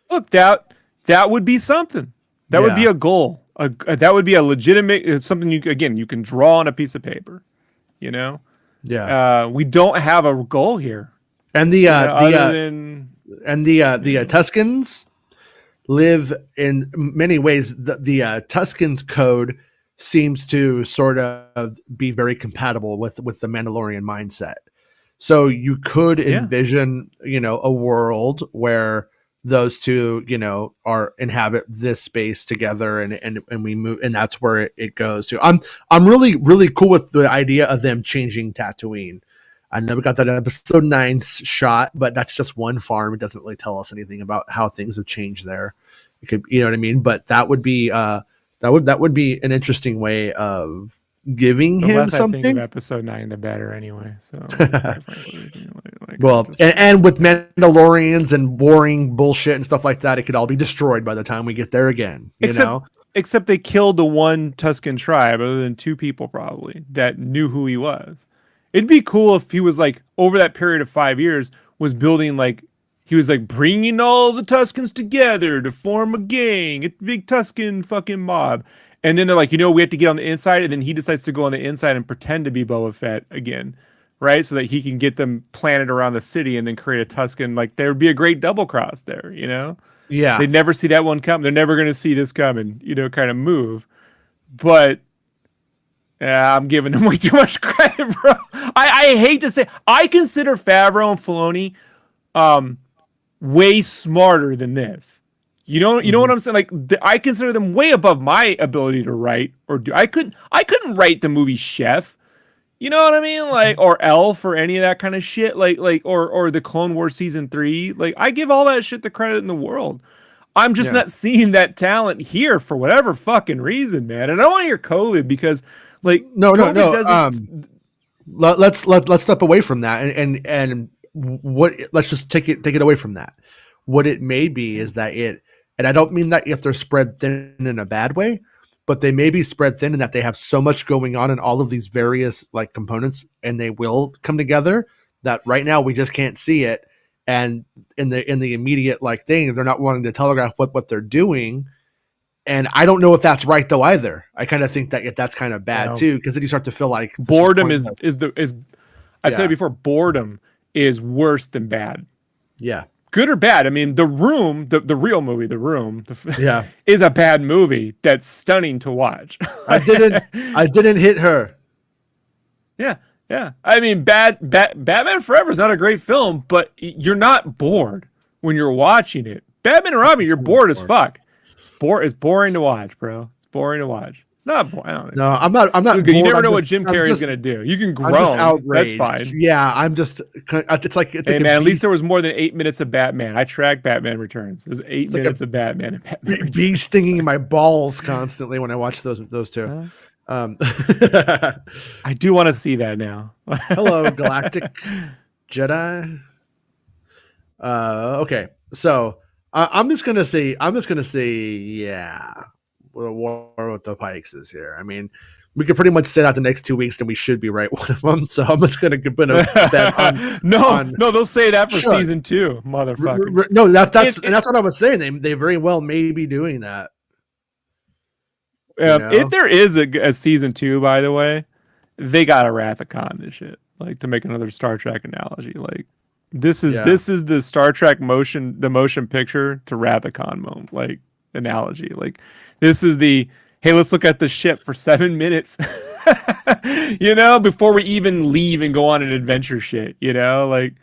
Look, that would be something. That would be a goal. That would be a legitimate something you can draw on a piece of paper. Yeah. We don't have a goal here. And other than the Tuscans live in many ways. The Tuscans code seems to sort of be very compatible with the Mandalorian mindset. So you could envision, a world where those two, are inhabit this space together, and we move, and that's where it goes to. I'm really, really cool with the idea of them changing Tatooine. I know we got that episode 9 shot, but that's just one farm. It doesn't really tell us anything about how things have changed there. It could, you know what I mean? But that would be that would be an interesting way of giving the him less something. I think of episode 9, the better anyway. So well, and with Mandalorians and warring bullshit and stuff like that, it could all be destroyed by the time we get there again. Except they killed the one Tuscan tribe, other than 2 people probably that knew who he was. It'd be cool if he was like, over that period of 5 years, was building like, he was like bringing all the Tuscans together to form a gang, a big Tuscan fucking mob. And then they're like, we have to get on the inside. And then he decides to go on the inside and pretend to be Boba Fett again, right? So that he can get them planted around the city and then create a Tuscan. Like, there would be a great double cross there, Yeah. They'd never see that one come. They're never going to see this coming, kind of move. But I'm giving them way too much credit, bro. I hate to say, I consider Favreau and Filoni way smarter than this. You know what I'm saying? Like, I consider them way above my ability to write or do. I couldn't write the movie Chef. You know what I mean? Like, or Elf or any of that kind of shit. Like, or the Clone Wars season 3. Like, I give all that shit the credit in the world. I'm just not seeing that talent here for whatever fucking reason, man. And I don't want to hear COVID because, like, no. Let's step away from that and what. Let's just take it away from that. What it may be is that and I don't mean that if they're spread thin in a bad way, but they may be spread thin in that they have so much going on in all of these various like components, and they will come together that right now we just can't see it. And in the immediate like thing, they're not wanting to telegraph what they're doing. And I don't know if that's right though either. I kind of think that that's kind of bad too, because then you start to feel like boredom is I'd said before, boredom is worse than bad. Yeah. Good or bad. I mean, The Room, the real movie, The Room, is a bad movie that's stunning to watch. I didn't hit her. Yeah. Yeah. I mean, Batman Forever is not a great film, but you're not bored when you're watching it. Batman and Robin, you're bored as fuck. It's boring to watch, bro. It's boring to watch. It's not boring. No, I'm not. Bored. You never know what Jim Carrey is gonna do. You can groan. That's fine. Yeah, I'm just. It's like. Hey man, at least there was more than 8 minutes of Batman. I tracked Batman Returns. There's 8 minutes of Batman and Batman Returns. Bee stinging in my balls constantly when I watch those two. I do want to see that now. Hello, Galactic Jedi. Okay, so I'm just gonna say, yeah. War with the Pikes is here. I mean, we could pretty much sit out the next 2 weeks and we should be right one of them. So I'm just going to put a bet on. No, they'll say that for season 2, motherfucker. No, that's what I was saying. They very well may be doing that. If there is a season 2, by the way, they got to Wrath of Khan this shit. Like, to make another Star Trek analogy, like this is the Star Trek motion picture to Wrath of Khan moment, like analogy. Like, this is the, hey, let's look at the ship for 7 minutes, before we even leave and go on an adventure shit, like,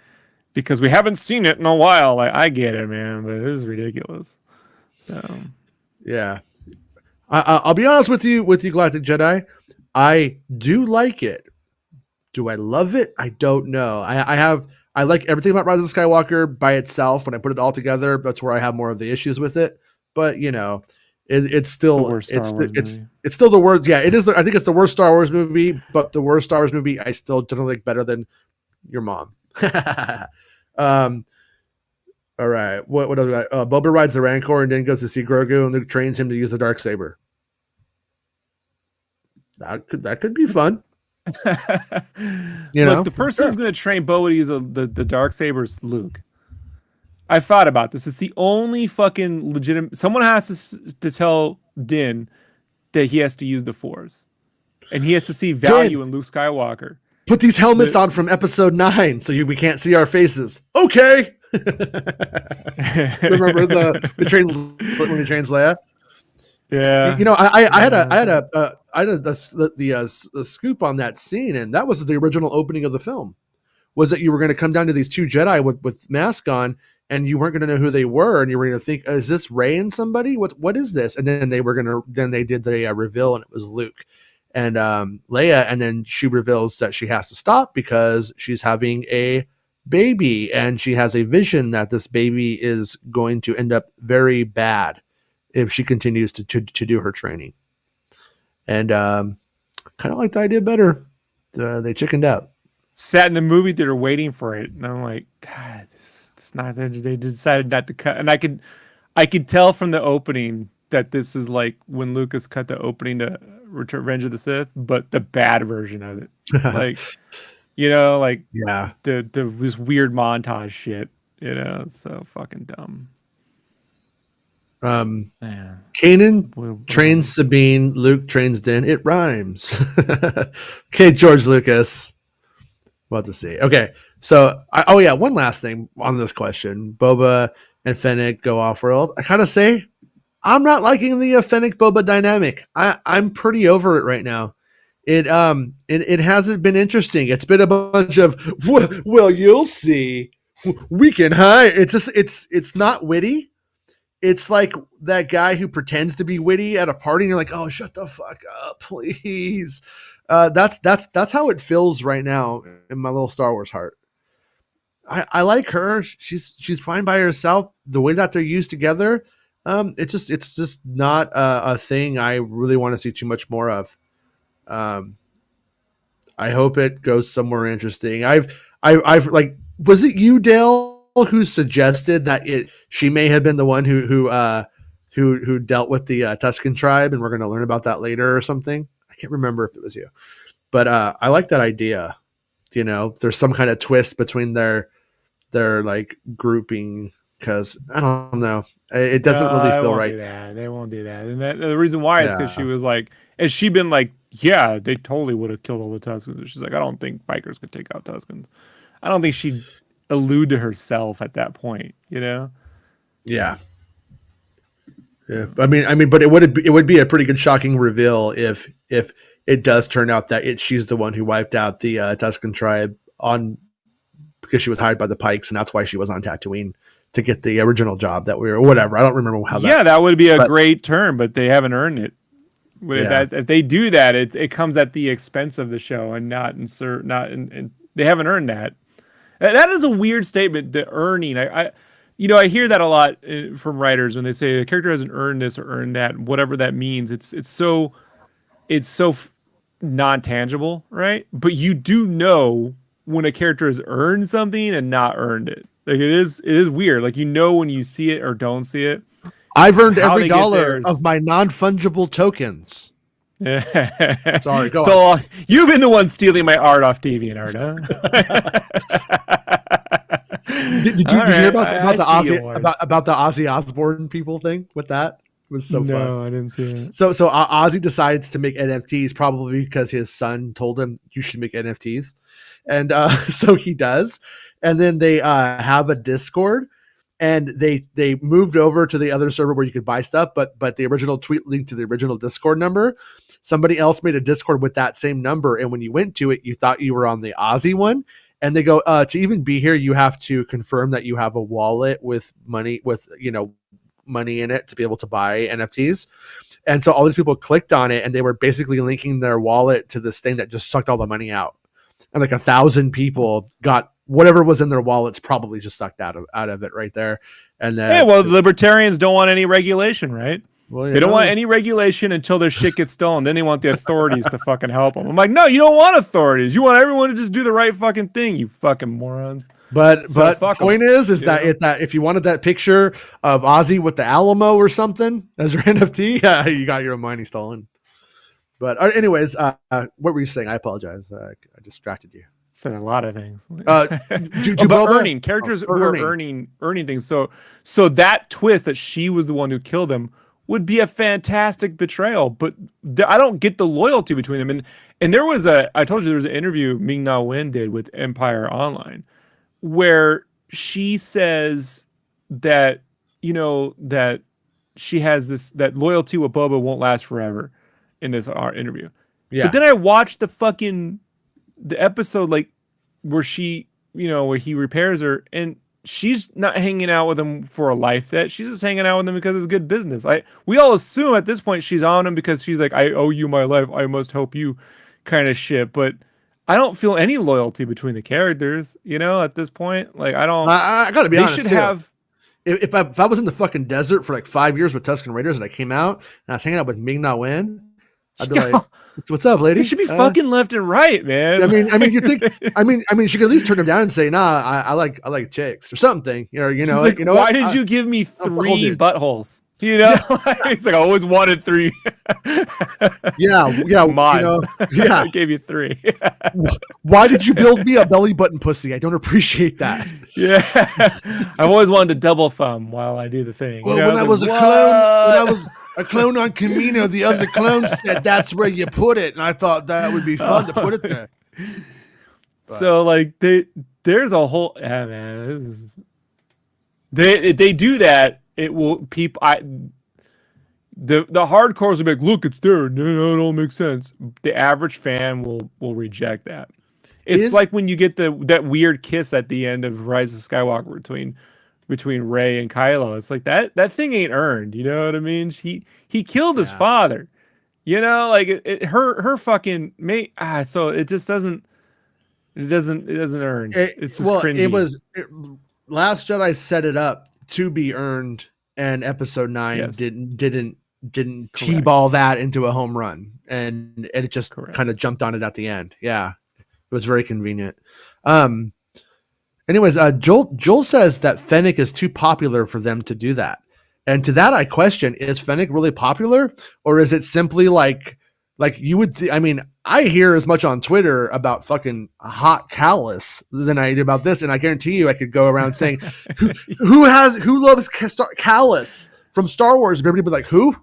because we haven't seen it in a while. Like, I get it, man, but this is ridiculous. So, yeah. I'll be honest with you, Galactic Jedi. I do like it. Do I love it? I don't know. I like everything about Rise of Skywalker by itself. When I put it all together, that's where I have more of the issues with it. But it's still the worst it's still the worst. Yeah, it is. I think it's the worst Star Wars movie, but the worst Star Wars movie I still generally like better than your mom. All right, what else we got? Boba rides the Rancor and then goes to see Grogu, and Luke trains him to use the Darksaber. That could be fun. Look, the person who's going to train Boba to use the Darksaber is Luke. I thought about this. It's the only fucking legitimate. Someone has to tell Din that he has to use the Force, and he has to see value in Luke Skywalker. Put these helmets on from episode 9 so we can't see our faces. Okay. Remember the train when he trains Leia? Yeah. You know, I had a scoop on that scene, and that was the original opening of the film. Was that you were going to come down to these 2 Jedi with mask on, and you weren't going to know who they were, and you were going to think, "Is this Rey and somebody? What is this?" And then they did the reveal, and it was Luke and Leia, and then she reveals that she has to stop because she's having a baby, and she has a vision that this baby is going to end up very bad if she continues to do her training. And kind of like the idea better. They chickened out. Sat in the movie theater waiting for it, and I'm like, God, it's not. They decided not to cut, and I could tell from the opening that this is like when Lucas cut the opening to Revenge of the Sith, but the bad version of it, like yeah, this weird montage shit, so fucking dumb. Kanan trains Sabine, Luke trains Din. It rhymes. Okay, George Lucas. We'll have to see. Okay, so one last thing on this question: Boba and Fennec go off world. I kind of say I'm not liking the Fennec Boba dynamic. I'm pretty over it right now. It hasn't been interesting. It's been a bunch of well, you'll see. We can hide. It's not witty. It's like that guy who pretends to be witty at a party, and you're like, "Oh, shut the fuck up, please." That's how it feels right now in my little Star Wars heart. I like her. She's fine by herself. The way that they're used together, it's just not a thing I really want to see too much more of. I hope it goes somewhere interesting. I've like, was it you, Dale, who suggested that she may have been the one who dealt with the Tusken tribe, and we're going to learn about that later or something? I can't remember if it was you, but I like that idea. There's some kind of twist between their like grouping, because I don't know, it doesn't really feel right. They won't do that, and the reason why is because she was like, has she been like, yeah, they totally would have killed all the Tuskens. She's like, I don't think bikers could take out Tuskens. I don't think she'd allude to herself at that point, Yeah. I mean, but it would be a pretty good shocking reveal if it does turn out that she's the one who wiped out the Tusken tribe because she was hired by the Pikes, and that's why she was on Tatooine to get the original job or whatever. I don't remember how. That would be a great turn, but they haven't earned it. If they do that, it comes at the expense of the show and they haven't earned that. That is a weird statement. The earning, I hear that a lot from writers when they say the character hasn't earned this or earned that, whatever that means. It's so non-tangible, right? But you do know when a character has earned something and not earned it. Like it is weird. Like when you see it or don't see it. I've earned every dollar of my non-fungible tokens. Sorry, go on. You've been the one stealing my art off DeviantArt, huh? Did you hear about the Ozzy Osbourne people thing with that? It was so fun. No, I didn't see it. So Ozzy decides to make NFTs probably because his son told him you should make NFTs, and so he does. And then they have a Discord, and they moved over to the other server where you could buy stuff, but the original tweet linked to the original Discord number. Somebody else made a Discord with that same number, and when you went to it, you thought you were on the Ozzy one. And they go, to even be here, you have to confirm that you have a wallet with money in it to be able to buy NFTs. And so all these people clicked on it, and they were basically linking their wallet to this thing that just sucked all the money out. And like 1,000 people got whatever was in their wallets, probably just sucked out of it right there. And then, the libertarians don't want any regulation, right? Well, they don't want any regulation until their shit gets stolen. Then they want the authorities to fucking help them. I'm like, no, you don't want authorities. You want everyone to just do the right fucking thing, you fucking morons. But the point is that if you wanted that picture of Ozzy with the Alamo or something as your NFT, you got your money stolen. But anyways, what were you saying? I apologize. I distracted you. Said a lot of things. But earning characters who are earning things. So that twist that she was the one who killed him would be a fantastic betrayal, but I don't get the loyalty between them. And there was I told you there was an interview Ming-Na Wen did with Empire Online where she says that, that she has that loyalty with Boba won't last forever in this interview. Yeah. But then I watched the episode, like, where where he repairs her, and she's not hanging out with him for a life debt. She's just hanging out with him because it's good business. We all assume at this point she's on him because she's like, I owe you my life, I must help you kind of shit. But I don't feel any loyalty between the characters, at this point. Like, I don't. I gotta be honest. They should have. If I was in the fucking desert for like 5 years with Tusken Raiders and I came out and I was hanging out with Ming-Na Wen, I'd be like, "What's up, lady?" They should be fucking left and right, man. I mean, you think? I mean, she could at least turn him down and say, "Nah, I like chicks or something." Like, why did you give me 3 buttholes? It's like I always wanted 3. yeah, mods. Yeah, I gave you 3. Why did you build me a belly button pussy? I don't appreciate that. Yeah, I've always wanted to double thumb while I do the thing. Well, when I was a clone on Camino, the other clone said that's where you put it, and I thought that would be fun to put it there. But. So like there's a whole man. If they do that, it will the hardcores will be like, look, it's there. No, it don't make sense. The average fan will reject that. It's like when you get that weird kiss at the end of Rise of Skywalker between Rey and Kylo. It's like that thing ain't earned. You know what I mean? He killed his father. Like her fucking mate. So it just doesn't. It doesn't earn. It's just cringy. Last Jedi set it up to be earned, and Episode 9 didn't t-ball that into a home run, and it just kind of jumped on it at the end. Yeah, it was very convenient. Anyways, Joel says that Fennec is too popular for them to do that, and to that I question: is Fennec really popular, or is it simply like you would? I hear as much on Twitter about fucking hot Callus than I do about this, and I guarantee you I could go around saying who loves Callus from Star Wars, and everybody would be like, who?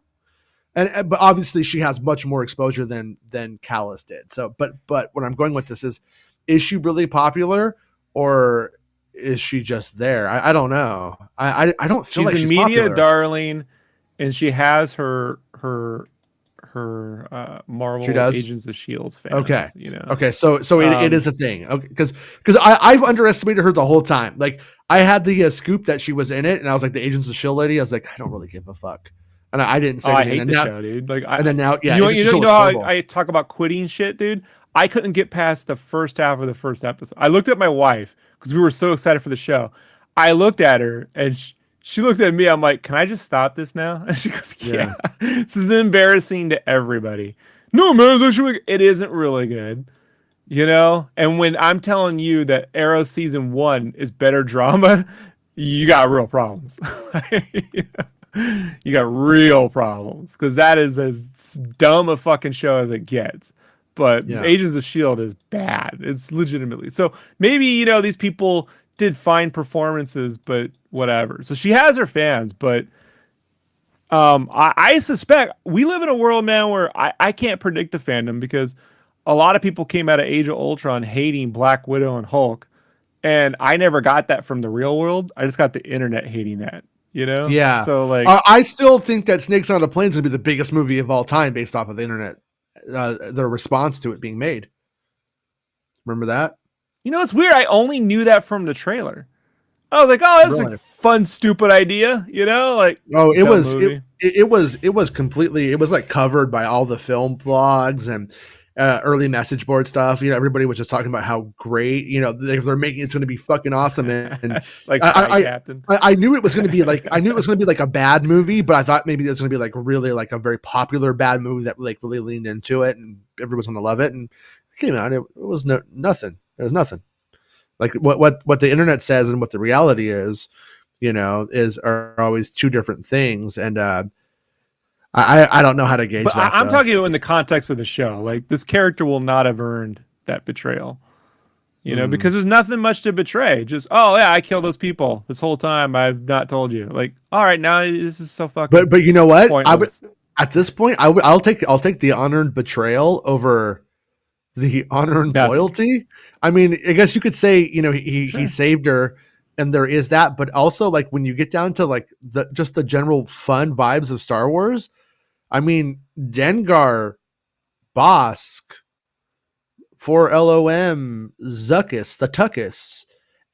But obviously she has much more exposure than Callus did. So, but what I'm going with this is she really popular, or is she just there? I don't know. I don't feel like she's a media popular. Darling, and she has her Marvel Agents of S.H.I.E.L.D. fans. Okay. Okay. So it is a thing. Okay. Because I've underestimated her the whole time. Like, I had the scoop that she was in it, and I was like, the Agents of S.H.I.E.L.D. lady. I was like, I don't really give a fuck. And I didn't say anything. I hate the show, dude. Like, and then now, yeah. You know how I talk about quitting shit, dude? I couldn't get past the first half of the first episode. I looked at my wife because we were so excited for the show. I looked at her, and she looked at me. I'm like, can I just stop this now? And she goes, yeah. This is embarrassing to everybody. No, man, it isn't really good. And when I'm telling you that Arrow season 1 is better drama, you got real problems. You got real problems, because that is as dumb a fucking show as it gets. But Agents of S.H.I.E.L.D. is bad. It's legitimately. So maybe, these people did fine performances, but whatever. So she has her fans, but I suspect we live in a world, man, where I can't predict the fandom, because a lot of people came out of Age of Ultron hating Black Widow and Hulk, and I never got that from the real world. I just got the internet hating that, Yeah. So like, I still think that Snakes on a Plane is going to be the biggest movie of all time based off of the internet, the response to it being made. Remember that? It's weird. I only knew that from the trailer. I was like, oh, that's a fun, stupid idea, like. Oh, it was completely. It was like covered by all the film blogs and early message board stuff. Everybody was just talking about how great. They're making it's going to be fucking awesome. And like I knew it was going to be like a bad movie, but I thought maybe it was going to be like really like a very popular bad movie that like really leaned into it and everyone's going to love it. And it came out. It was nothing. It was nothing. Like what the internet says and what the reality is, are always two different things. And I don't know how to gauge that. I'm talking in the context of the show. Like, this character will not have earned that betrayal. You know, because there's nothing much to betray. Just, oh yeah, I killed those people this whole time. I've not told you. Like, all right, now this is so fucking. But you know what? Pointless. At this point, I'll take the unearned betrayal over the unearned loyalty. I mean, I guess you could say, you know, he saved her, and there is that. But also, like, when you get down to like just the general fun vibes of Star Wars, I mean, Dengar, Bosk, 4LOM, Zuckus, the Tuckus,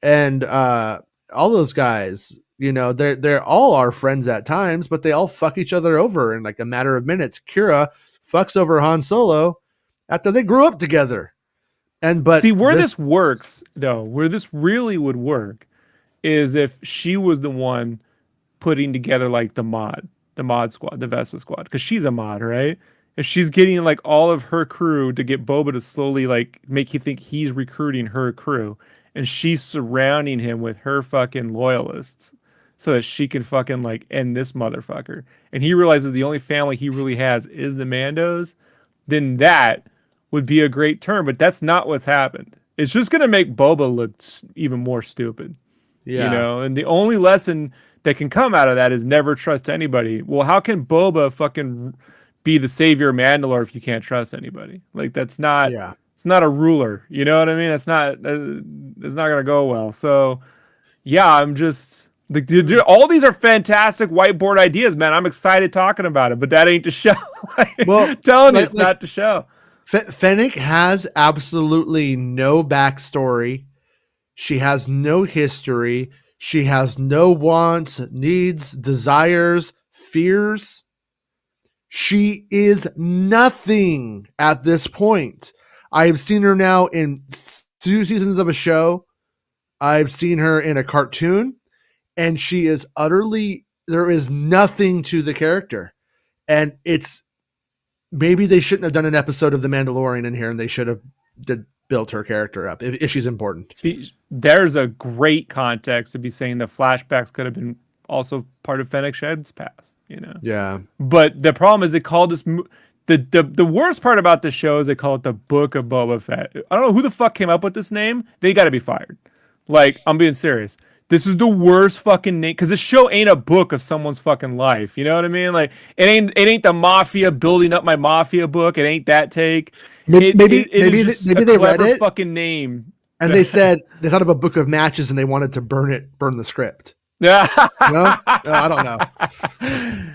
and all those guys, you know, they're all our friends at times, but they all fuck each other over in like a matter of minutes. Kira fucks over Han Solo after they grew up together. But see, where this works though, where this really would work is if she was the one putting together like the mod squad, the Vespa squad, because she's a mod, right? If she's getting like all of her crew to get Boba to slowly like make you think he's recruiting her crew, and she's surrounding him with her fucking loyalists so that she can fucking like end this motherfucker, and he realizes the only family he really has is the Mandos, then that would be a great turn. But that's not what's happened. It's just gonna make Boba look even more stupid. Yeah. You know, and the only lesson that can come out of that is never trust anybody. Well, how can Boba fucking be the savior of Mandalore if you can't trust anybody? Like, that's not, it's not a ruler. You know what I mean? It's not gonna go well. So yeah, I'm just like, dude, all these are fantastic whiteboard ideas, man. I'm excited talking about it, but that ain't the show. Well, telling you, it's not the show. Fennec has absolutely no backstory. She has no history. She has no wants, needs, desires, fears. She is nothing at this point. I've seen her now in 2 seasons of a show. I've seen her in a cartoon, and she is utterly, there is nothing to the character. And it's, maybe they shouldn't have done an episode of The Mandalorian in here, and they should have built her character up if she's important. There's a great context to be saying the flashbacks could have been also part of Fennec Shed's past, you know? Yeah. But the problem is they called this, the worst part about the show is they call it the Book of Boba Fett. I don't know who the fuck came up with this name. They got to be fired. Like, I'm being serious. This is the worst fucking name, because this show ain't a book of someone's fucking life. You know what I mean? Like, it ain't the mafia building up my mafia book. It ain't that take. Maybe they read it, fucking name, and they said they thought of a book of matches and they wanted to burn the script. Yeah, no, I don't know.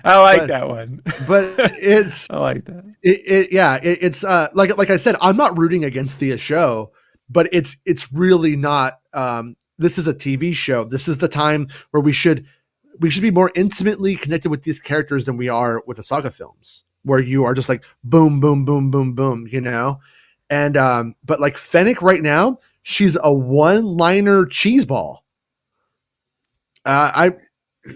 I like that one, but it's I like that. It's like I said, I'm not rooting against the show, but it's really not. This is a TV show. This is the time where we should be more intimately connected with these characters than we are with the saga films, where you are just like boom, boom, boom, boom, boom, you know? And, but like Fennec right now, she's a one-liner cheeseball.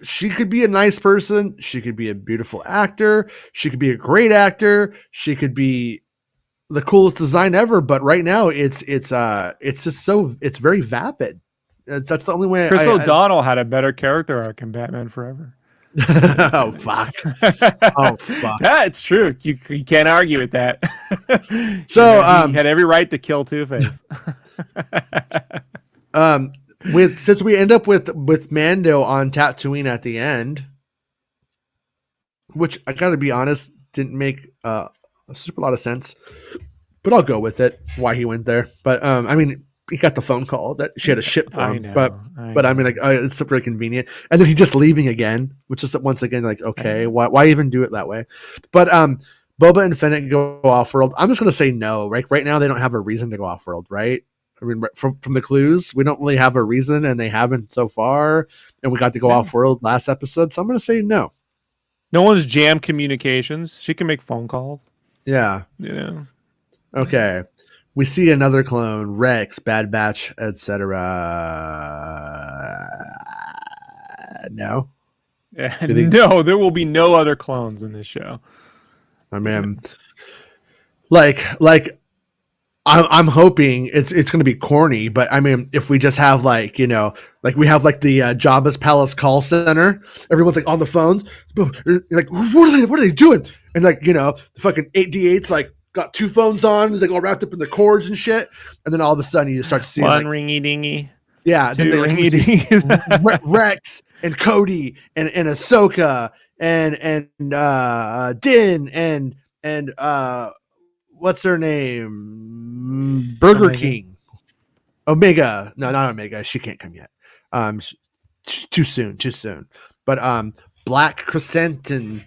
She could be a nice person. She could be a beautiful actor. She could be a great actor. She could be the coolest design ever. But right now it's just so, it's very vapid. That's the only way. Chris O'Donnell had a better character arc in Batman Forever. Oh fuck! Oh fuck! Yeah, it's true. You can't argue with that. So he had every right to kill Two-Face. Since we end up with Mando on Tatooine at the end, which I gotta be honest, didn't make a super lot of sense, but I'll go with it. Why he went there? But I mean, he got the phone call that she had a ship for him, but I mean, like, it's very convenient. And then he's just leaving again, which is once again like, okay, why even do it that way? But Boba and Fennec go off world. I'm just gonna say no. Right now, they don't have a reason to go off world, right? I mean, from the clues, we don't really have a reason, and they haven't so far. And we got to go off world last episode, so I'm gonna say no. No one's jammed communications. She can make phone calls. Yeah. You know. Okay. We see another clone, Rex, Bad Batch, etc. No. No, there will be no other clones in this show. I mean, like I'm hoping it's going to be corny, but I mean, if we just have like, you know, like we have like the Jabba's Palace call center, everyone's like on the phones, like what are they doing? And like, you know, the fucking 8D8's like, got 2 phones on. He's like all wrapped up in the cords and shit. And then all of a sudden you just start to see one like, ringy dingy. yeah, Two then ringy dingies. Rex and Cody and Ahsoka and Din and what's her name? Burger Omega. King. Omega. No, not Omega. She can't come yet. Too soon. But Black Crescenton.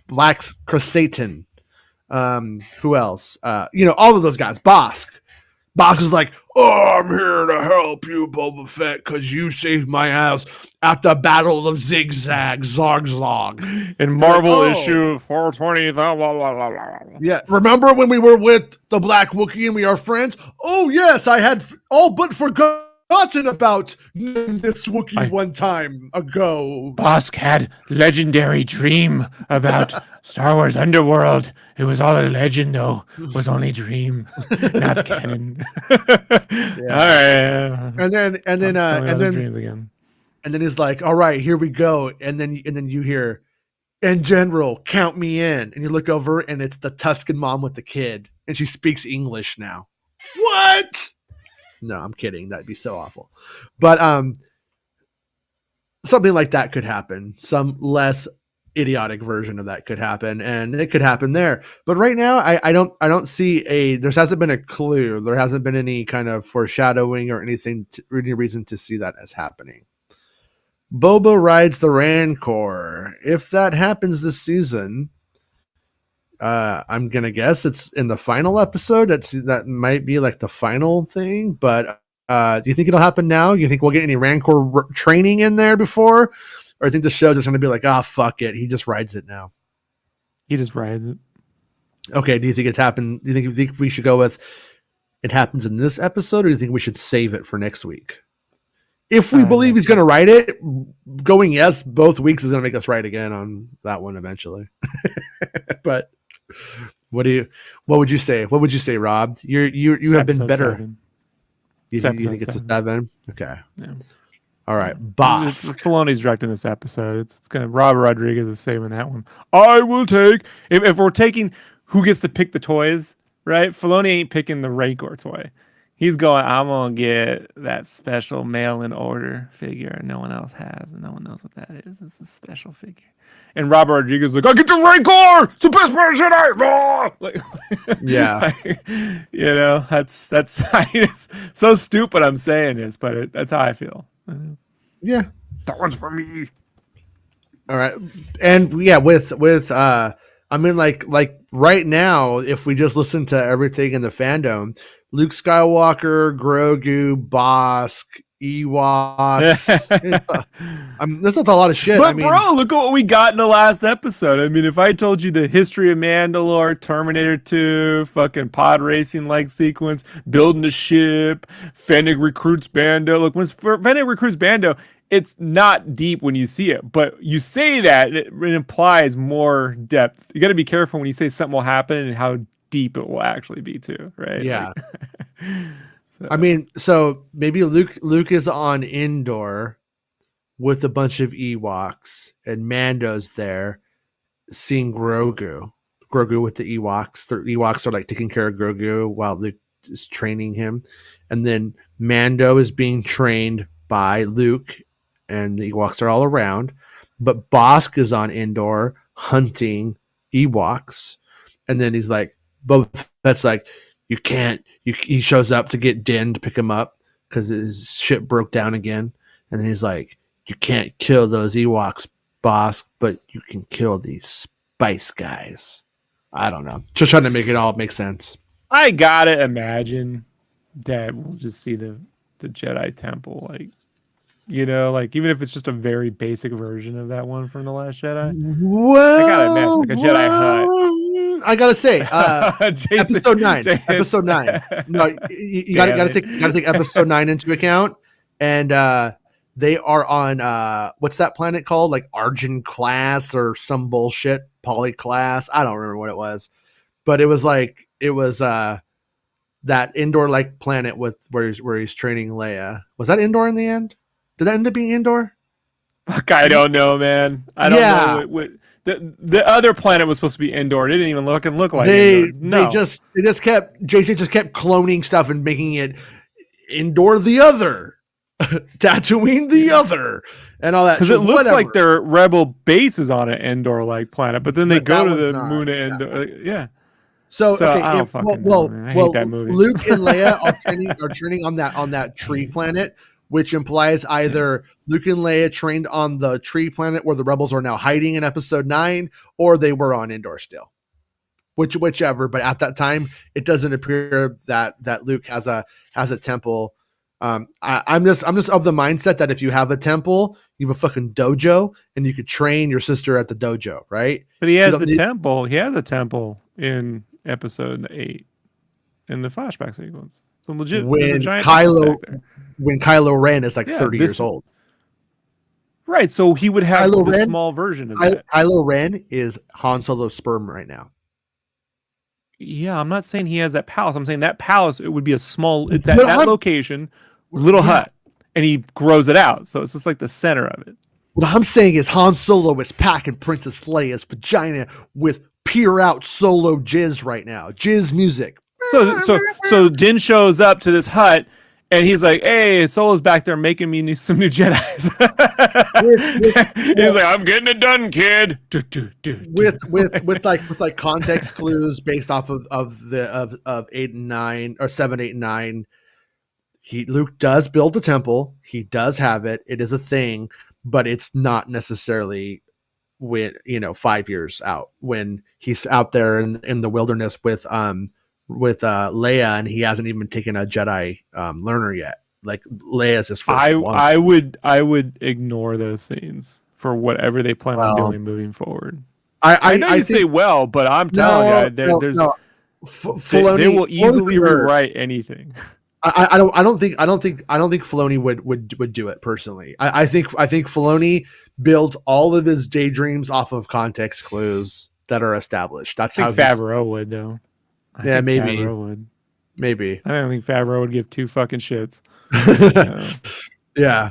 Who else? All of those guys. Bosk is like, oh, I'm here to help you, Boba Fett, because you saved my ass at the Battle of Zigzag, Zog. In Marvel like, issue 420. Blah, blah, blah, blah, blah. Yeah, remember when we were with the Black Wookiee and we are friends? Oh, yes, I had all but forgotten about this Wookiee one time ago. Bosk had legendary dream about Star Wars Underworld. It was all a legend, though. It was only dream, not canon. Yeah. All right. And then dreams again. And then he's like, all right, here we go. And then you hear, and General, count me in. And you look over and it's the Tusken mom with the kid. And she speaks English now. What? No, I'm kidding. That'd be so awful. But something like that could happen. Some less idiotic version of that could happen, and it could happen there. But right now, I don't see there hasn't been a clue. There hasn't been any kind of foreshadowing or anything, any reason to see that as happening. Boba rides the Rancor. If that happens this season, I'm gonna guess it's in the final episode. That might be like the final thing. But do you think it'll happen now? You think we'll get any Rancor training in there before, or I think the show's just gonna be like, fuck it, he just rides it now. He just rides it. Okay. Do you think it's happened? Do you think we should go with it happens in this episode, or do you think we should save it for next week? If we believe he's going to write it, going yes both weeks is going to make us right again on that one eventually. But what would you say? What would you say, Rob? You have been better. 7. You think it's a 7? Okay. Yeah. All right. Boss. Filoni's directing this episode. It's gonna Robert Rodriguez is saving that one. I will take if we're taking who gets to pick the toys, right? Filoni ain't picking the Rancor toy. He's going, I'm going to get that special mail-in order figure no one else has, and no one knows what that is. It's a special figure. And Robert Rodriguez is like, I get the Rancor! It's the best part Jedi! Like, yeah. That's it's so stupid I'm saying this, but that's how I feel. Yeah. That one's for me. All right. And yeah, with I mean, like right now, if we just listen to everything in the fandom, Luke Skywalker, Grogu, Bosk, Ewoks. There's not a lot of shit. But bro, look at what we got in the last episode. I mean, if I told you the history of Mandalore, Terminator 2, fucking pod racing like sequence, building a ship, Fennec recruits Bando. Look, when Fennec recruits Bando, it's not deep when you see it, but you say that it implies more depth. You got to be careful when you say something will happen and how deep it will actually be too, right? Yeah. I mean, so maybe Luke is on Endor with a bunch of Ewoks, and Mando's there seeing Grogu with the Ewoks. The Ewoks are like taking care of Grogu while Luke is training him, and then Mando is being trained by Luke, and the Ewoks are all around. But Bosk is on Endor hunting Ewoks, and then he's like, Boba Fett's like, you can't. He shows up to get Din to pick him up because his ship broke down again. And then he's like, you can't kill those Ewoks, boss, but you can kill these spice guys. I don't know. Just trying to make it all make sense. I gotta imagine that we'll just see the Jedi Temple, like, even if it's just a very basic version of that one from The Last Jedi. Well, I gotta imagine like a Jedi hut. I gotta say, episode 9. Episode 9. No, you gotta take episode 9 into account, and they are on what's that planet called? Like Argent class or some bullshit poly class. I don't remember what it was, but it was that Endor like planet with where he's training Leia. Was that Endor in the end? Did that end up being Endor? Fuck, I don't know, man. I don't know what The other planet was supposed to be Endor. It didn't even look like They Endor. No. JJ just kept cloning stuff and making it Endor the other, Tatooine the other, and all that. Because it looks like their rebel base is on an Endor-like planet, but then they go to the moon of Endor. Yeah. So okay, I don't fucking know, man. I hate that movie. Luke and Leia are training on that tree planet, which implies either Luke and Leia trained on the tree planet where the rebels are now hiding in Episode 9, or they were on Endor still. Whichever, but at that time, it doesn't appear that Luke has a temple. I'm just of the mindset that if you have a temple, you have a fucking dojo, and you could train your sister at the dojo, right? But he has the temple. He has a temple in Episode 8 in the flashback sequence. So legit, when Kylo Ren is like 30 years old. Right, so he would have the small version of that. Kylo Ren is Han Solo's sperm right now. Yeah, I'm not saying he has that palace. I'm saying that palace, it would be a small, that location, little hut, and he grows it out. So it's just like the center of it. What I'm saying is Han Solo is packing Princess Leia's vagina with pure out Solo jizz right now. Jizz music. So Din shows up to this hut, and he's like, "Hey, Solo's back there making me some new Jedis." He's like, "I'm getting it done, kid." With context clues based off of 8 and 9 or 7, 8, and 9. Luke does build a temple. He does have it. It is a thing, but it's not necessarily 5 years out when he's out there in the wilderness with Leia, and he hasn't even taken a Jedi learner yet. Like Leia's his first one. I would ignore those scenes for whatever they plan on doing moving forward. I know you say but I'm telling you, they will easily rewrite anything. I don't think Filoni would do it personally. I think Filoni builds all of his daydreams off of context clues that are established. That's how Favreau would though. Yeah, maybe. Favreau would. Maybe. I don't think Favreau would give two fucking shits. Yeah.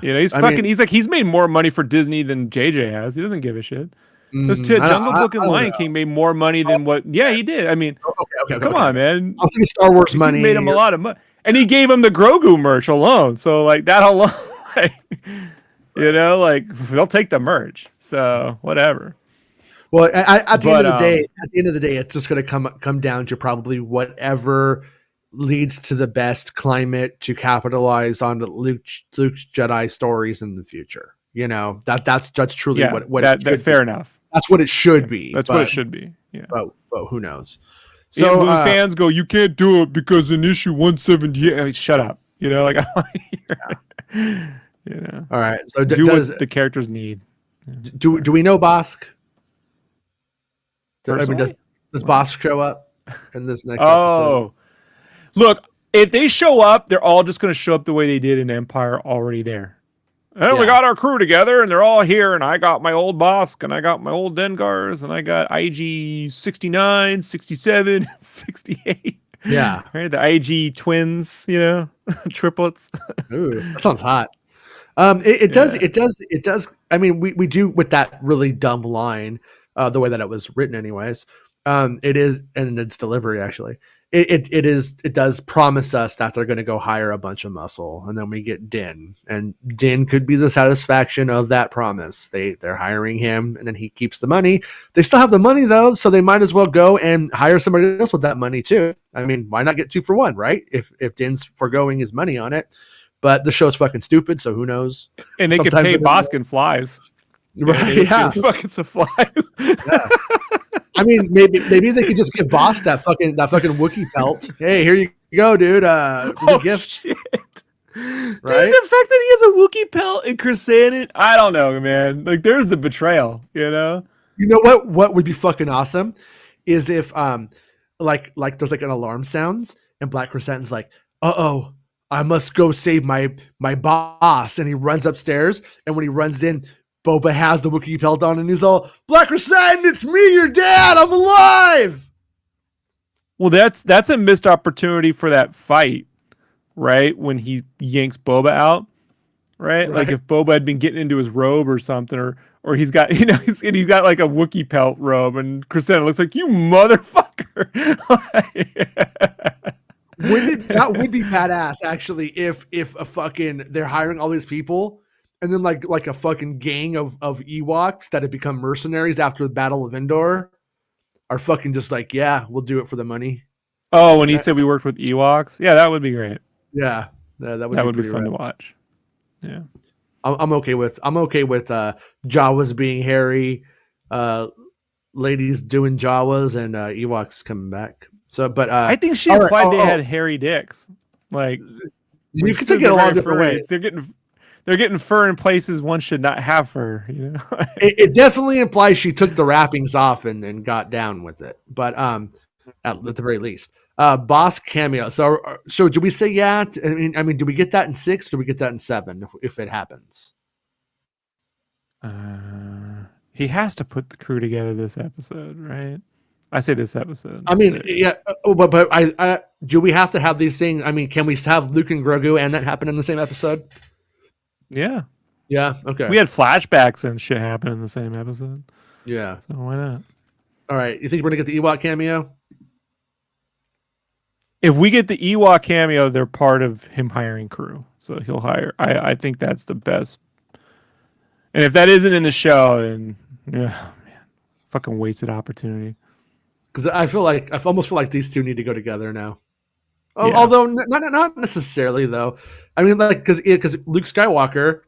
He's made more money for Disney than JJ has. He doesn't give a shit. Those two, Jungle Book and Lion King made more money than what. Yeah, he did. I mean, come on, man. I'll say Star Wars money. He made him a lot of money, and he gave him the Grogu merch alone. So like that alone, they'll take the merch. So whatever. Well, at the end of the day, it's just going to come down to probably whatever leads to the best climate to capitalize on Luke's Jedi stories in the future. That's truly what fair enough. That's what it should be. That's what it should be. Yeah. But who knows? So when fans go, you can't do it because in issue 178. I mean, shut up. All right. So do what the characters need. Do we know Bosk? Does Bosk show up in this next episode? Look, if they show up, they're all just going to show up the way they did in Empire already there. And we got our crew together, and they're all here, and I got my old Bosk, and I got my old Dengars, and I got IG 69, 67, 68. Yeah. Right? The IG twins, triplets. Ooh, that sounds hot. It does. I mean, we do with that really dumb line, the way that it was written anyways. It is, and its delivery actually. It does promise us that they're going to go hire a bunch of muscle, and then we get Din, and Din could be the satisfaction of that promise. They're hiring him, and then he keeps the money. They still have the money though, so they might as well go and hire somebody else with that money too. I mean, why not get 2 for 1, right? If Din's foregoing his money on it, but the show's fucking stupid, so who knows? And they could pay Bosk in flies, right? Yeah, fucking supplies. Yeah. I mean, maybe they could just give Bosk that fucking Wookiee pelt. Hey, here you go, dude. Gift. Shit. Right? Dude, the fact that he has a Wookiee pelt and Chrysanthemum, I don't know, man. Like, there's the betrayal, You know what would be fucking awesome is if like there's like an alarm sounds and Black Chrysanthemum's like, uh-oh, I must go save my boss, and he runs upstairs, and when he runs in, Boba has the Wookiee pelt on, and he's all, Black Chrysanthemum, it's me, your dad, I'm alive! Well, that's a missed opportunity for that fight, right? When he yanks Boba out, right? Like if Boba had been getting into his robe or something, or he's got he's got like a Wookiee pelt robe, and Chrysanthemum looks like, you motherfucker. That would be badass actually if a fucking they're hiring all these people and then like a fucking gang of Ewoks that have become mercenaries after the Battle of Endor are fucking just like, yeah, we'll do it for the money. Oh, when he said we worked with Ewoks, yeah, that would be great. Yeah, that would be fun to watch. Yeah, I'm okay with Jawas being hairy, ladies doing Jawas, and Ewoks coming back. So, but I think she implied they had hairy dicks. Like, you can take it a lot of different ways. They're getting fur in places one should not have fur. You know, it definitely implies she took the wrappings off and got down with it. But at the very least, boss cameo. So do we say yeah? I mean, do we get that in 6? Do we get that in 7 if it happens? He has to put the crew together this episode, right? I say this episode. I mean, yeah, but I do we have to have these things? I mean, can we have Luke and Grogu and that happen in the same episode? Yeah. Yeah. Okay. We had flashbacks and shit happen in the same episode. Yeah. So why not? All right. You think we're gonna get the Ewok cameo? If we get the Ewok cameo, they're part of him hiring crew. So he'll hire. I think that's the best. And if that isn't in the show, then yeah, man, fucking wasted opportunity. Because I almost feel like these two need to go together now. Oh, yeah. Although not necessarily though. I mean, like because Luke Skywalker,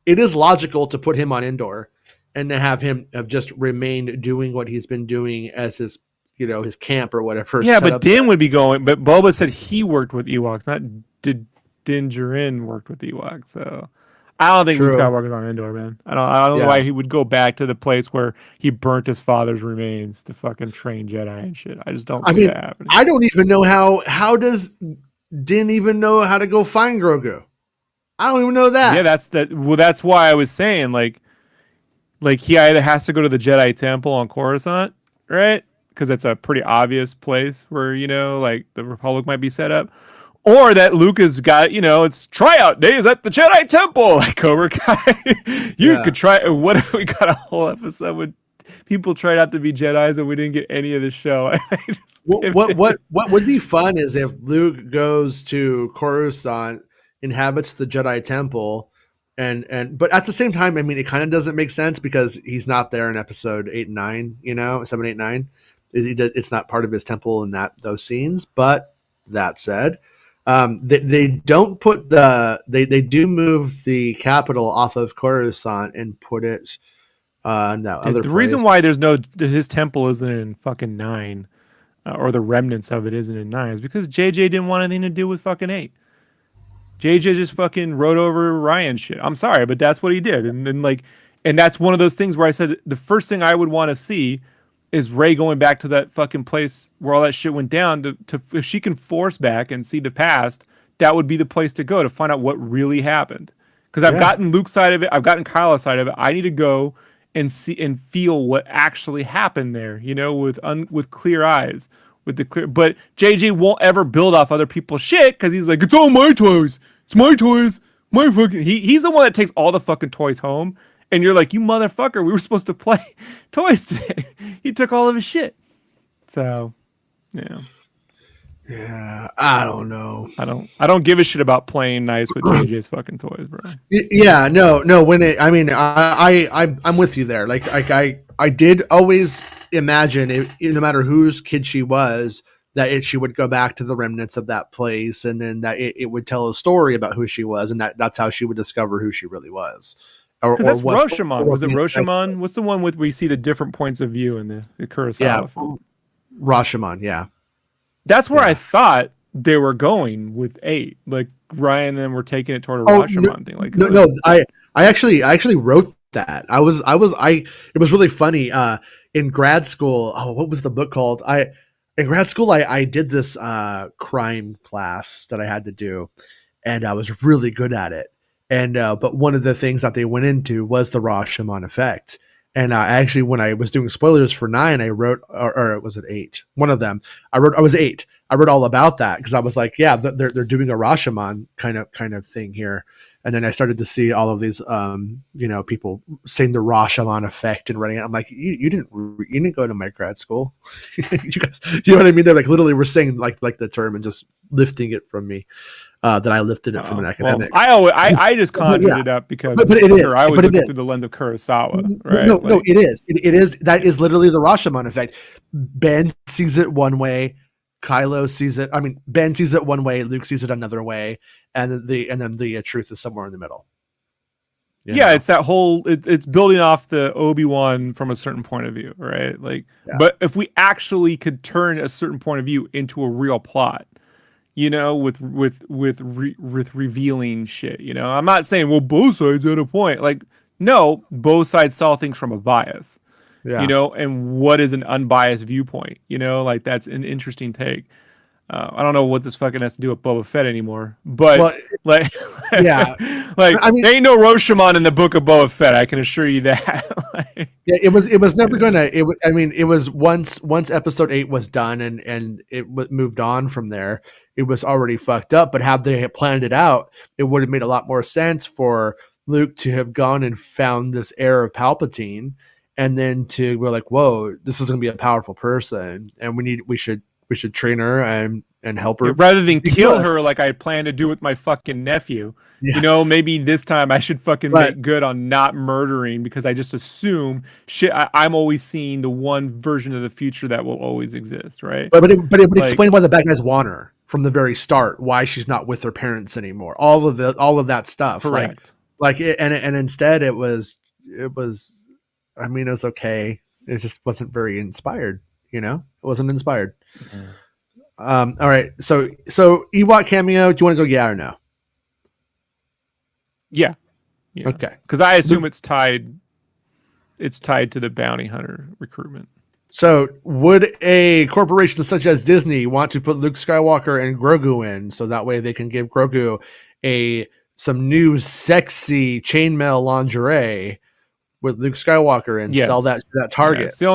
it is logical to put him on Endor and to have him have just remained doing what he's been doing as his his camp or whatever. Yeah, but Din would be going. But Boba said he worked with Ewoks, not Din Djarin worked with Ewoks. So I don't think Luke Skywalker's on Endor, man. I don't know why he would go back to the place where he burnt his father's remains to fucking train Jedi and shit. I just don't see that happening. I don't even know how does Din even know how to go find Grogu? I don't even know that. Yeah, that's why I was saying like he either has to go to the Jedi Temple on Coruscant, right? Because that's a pretty obvious place where like the Republic might be set up. Or that Luke has got, it's tryout days at the Jedi Temple, like Cobra Kai. You could try. What if we got a whole episode with people tried out to be Jedis and we didn't get any of the show? What would be fun is if Luke goes to Coruscant, inhabits the Jedi Temple, but at the same time, I mean, it kind of doesn't make sense because he's not there in episode 8 and 9. 7, 8, 9. It's not part of his temple in those scenes. But that said. They don't put they do move the capital off of Coruscant and put it other place. The reason why his temple isn't in fucking 9 or the remnants of it isn't in 9 is because JJ didn't want anything to do with fucking 8. JJ just fucking wrote over Ryan shit. I'm sorry, but that's what he did. And that's one of those things where I said the first thing I would want to see is Rey going back to that fucking place where all that shit went down to if she can force back and see the past, that would be the place to go to find out what really happened. Because I've gotten Luke's side of it, I've gotten Kylo's side of it. I need to go and see and feel what actually happened there, with clear eyes, but JJ won't ever build off other people's shit because he's like, it's all my toys. It's my toys. My fucking he's the one that takes all the fucking toys home. And you're like, you motherfucker, we were supposed to play toys today. He took all of his shit. So, yeah. Yeah, I don't know. I don't give a shit about playing nice with JJ's fucking toys, bro. Yeah, no. I'm with you there. Like I did always imagine no matter whose kid she was, that she would go back to the remnants of that place, and then that it would tell a story about who she was, and that's how she would discover who she really was. Because that's Rashomon. Was it Rashomon? What's the one with we see the different points of view in the Kurosawa? Yeah, Rashomon. Yeah, that's where I thought they were going with 8. Like Ryan and them were taking it toward a Rashomon thing. Like no, I actually wrote that. It was really funny. In grad school, what was the book called? In grad school, I did this crime class that I had to do, and I was really good at it. And but one of the things that they went into was the Rashomon effect. And actually, when I was doing spoilers for 9, I wrote, or was it 8? One of them. I was 8. I wrote all about that because I was like, yeah, they're doing a Rashomon kind of thing here. And then I started to see all of these, people saying the Rashomon effect and writing it. I'm like, you didn't go to my grad school. You guys, you know what I mean? They're like literally we're saying like the term and just lifting it from me. That I lifted it from an academic. Well, I just conjured it up because but it is. I was looking through the lens of Kurosawa, right? No, it is. It is. That is literally the Rashomon effect. Ben sees it one way. Kylo sees it. I mean, Ben sees it one way. Luke sees it another way, and then the truth is somewhere in the middle. It's that whole. It's building off the Obi-Wan from a certain point of view, right? Like, but if we actually could turn a certain point of view into a real plot, with revealing shit. I'm not saying both sides had a point. Like, no, both sides saw things from a bias. And what is an unbiased viewpoint? Like that's an interesting take. I don't know what this fucking has to do with Boba Fett anymore, but there ain't no Rashomon in the book of Boba Fett. I can assure you that. It was never gonna. It was once episode 8 was done and it moved on from there. It was already fucked up. But had they planned it out, it would have made a lot more sense for Luke to have gone and found this heir of Palpatine. And then we're like, whoa, this is going to be a powerful person, and we should train her and help her rather than kill her like I planned to do with my fucking nephew. Maybe this time I should fucking make good on not murdering because I just assume shit. I'm always seeing the one version of the future that will always exist, right? But it would explain why the bad guys want her from the very start, why she's not with her parents anymore, all of that stuff. Correct. And instead it was. I mean, it was okay. It just wasn't very inspired, It wasn't inspired. Mm-hmm. All right. So Ewok cameo, do you want to go yeah or no? Yeah. Okay. Because I assume it's tied to the bounty hunter recruitment. So would a corporation such as Disney want to put Luke Skywalker and Grogu in so that way they can give Grogu some new sexy chainmail lingerie with Luke Skywalker and sell that at Target? It's the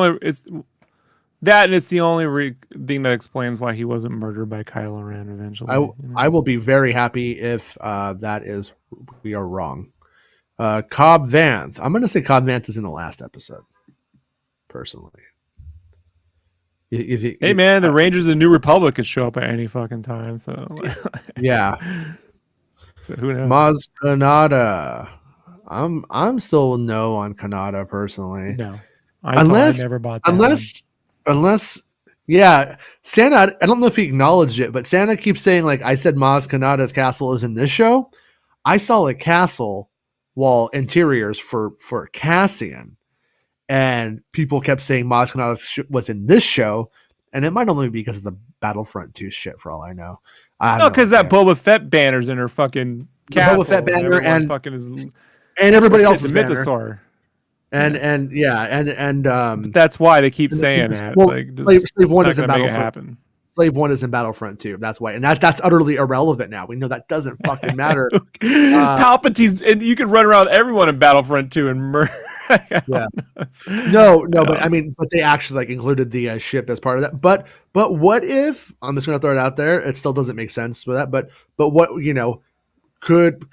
only thing that explains why he wasn't murdered by Kylo Ren eventually. I will be very happy if we are wrong. Cobb Vanth. I'm going to say Cobb Vanth is in the last episode. Personally, hey man, the Rangers of the New Republic could show up at any fucking time. So yeah. So who knows? Maz Kanata. I'm still no on Kanata personally. No, I never bought that. Unless, Santa. I don't know if he acknowledged it, but Santa keeps saying like I said, Maz Kanata's castle is in this show. I saw a castle wall interiors for Cassian, and people kept saying Maz Kanata was in this show, and it might only be because of the Battlefront 2 shit. For all I know, because that Boba Fett banner's in her fucking castle. Boba Fett banner and fucking is. And everybody else's mythosaur. And that's why they keep saying that. Well, like, Slave 1 is in Battlefront. Slave 1 is in Battlefront 2. That's why. And that's utterly irrelevant now. We know that doesn't fucking matter. Palpatine's, and you can run around everyone in Battlefront 2 and murder. No, but they actually included the ship as part of that. But what if, I'm just going to throw it out there. It still doesn't make sense with that. But what, could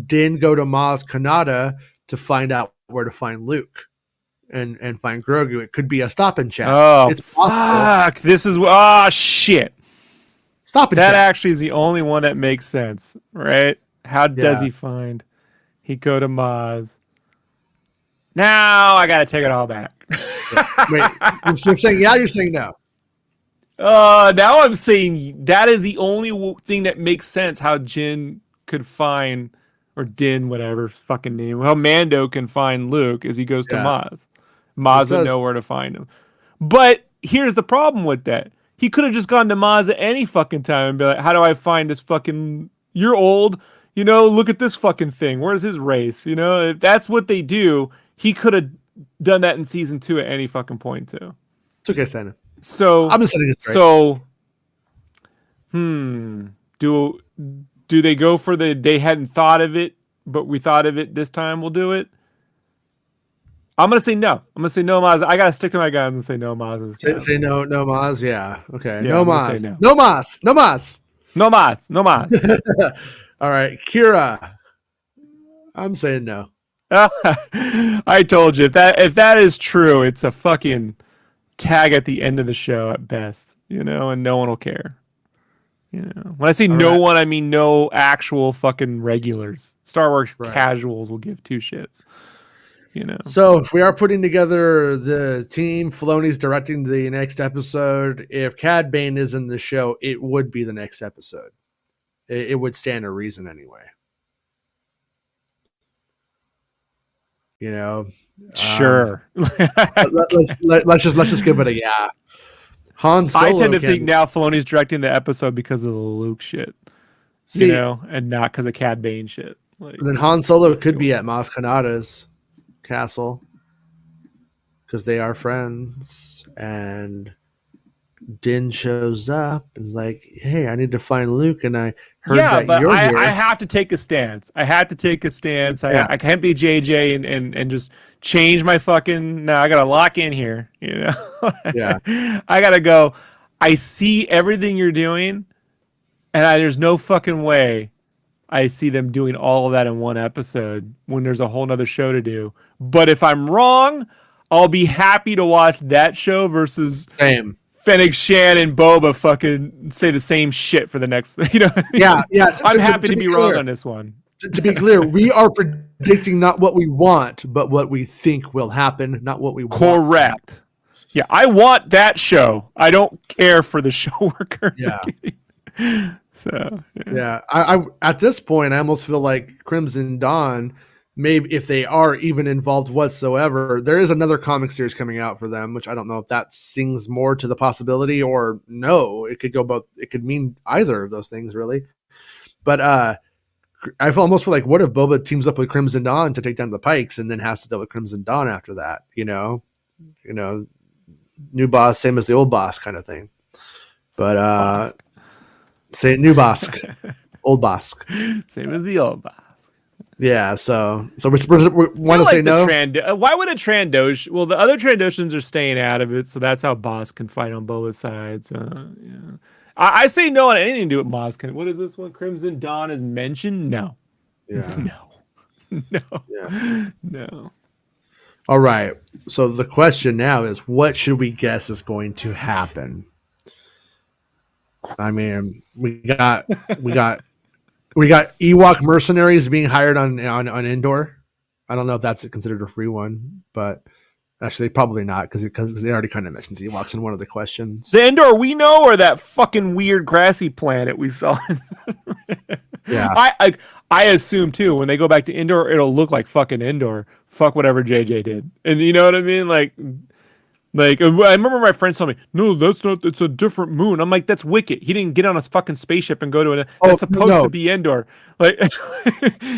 Din go to Maz Kanata to find out where to find Luke and find Grogu? It could be a stop and chat. Oh, it's fuck! This is shit. Stop and chat. That actually is the only one that makes sense, right? How does he find? He go to Maz. Now I gotta take it all back. Wait, you're saying yeah? You're saying no? Now I'm saying that is the only thing that makes sense. How Jin could find, or Din, whatever fucking name, how Mando can find Luke as he goes to Maz. Maz would know where to find him. But here's the problem with that. He could have just gone to Maz at any fucking time and be like, how do I find this fucking, you're old, look at this fucking thing. Where's his race? If that's what they do, he could have done that in season 2 at any fucking point too. It's okay, Santa. So, I'm just saying it straight. So, do they go for they hadn't thought of it, but we thought of it this time, we'll do it? I'm going to say no. I'm going to say no, Maz. I got to stick to my guns and say no, Maz. Say no, Maz. Yeah. Okay. Yeah, no, Maz. No, Maz. No, Maz. No, Maz. No, Maz. All right. Kira. I'm saying no. I told you if that is true, it's a fucking tag at the end of the show at best, and no one will care. When I say All no right. one, I mean no actual fucking regulars. Star Wars Right. casuals will give two shits. So if we are putting together the team, Filoni's directing the next episode. If Cad Bane is in the show, it would be the next episode. It would stand a reason anyway. Sure. Let's just give it a yeah. Han Solo. I tend to think now Filoni's directing the episode because of the Luke shit, and not because of Cad Bane shit. Then Han Solo could be at Maz Kanata's castle because they are friends, and Din shows up and is like, "Hey, I need to find Luke," and I heard that you're here. I have to take a stance. I can't be JJ and just change my fucking. No, I gotta lock in here. Yeah. I gotta go. I see everything you're doing, and there's no fucking way I see them doing all of that in one episode when there's a whole nother show to do. But if I'm wrong, I'll be happy to watch that show versus Fennec Shan and Boba fucking say the same shit for the next. Yeah. I'm happy to be wrong on this one. To be clear, we are predicting not what we want, but what we think will happen, not what we want. Correct. Yeah, I want that show. I don't care for the show we're currently getting. So yeah. I at this point I almost feel like Crimson Dawn, maybe if they are even involved whatsoever, there is another comic series coming out for them, which I don't know if that sings more to the possibility or no. It could go both. It could mean either of those things really. But I almost feel like, what if Boba teams up with Crimson Dawn to take down the Pikes and then has to deal with Crimson Dawn after that? New boss, same as the old boss kind of thing. But say new boss, old boss, same as the old boss. Yeah, so we want to say no. Why would a Trandoshan? Well, the other Trandoshans are staying out of it, so that's how Boss can fight on Boba's side. So yeah, I say no on anything to do with Boss. What is this one? Crimson Dawn is mentioned? No. Yeah. No. Yeah. No. All right. So the question now is, what should we guess is going to happen? I mean, we got Ewok mercenaries being hired on Endor. I don't know if that's considered a free one, but actually probably not because they already kind of mentions Ewoks in one of the questions. The Endor we know, or that fucking weird grassy planet we saw. Yeah, I assume too when they go back to Endor, it'll look like fucking Endor. Fuck whatever JJ did, and you know what I mean, like. I remember my friends telling me, no, that's not, it's a different moon. I'm like, that's Wicket. He didn't get on a fucking spaceship and go to that's supposed to be Endor. Like,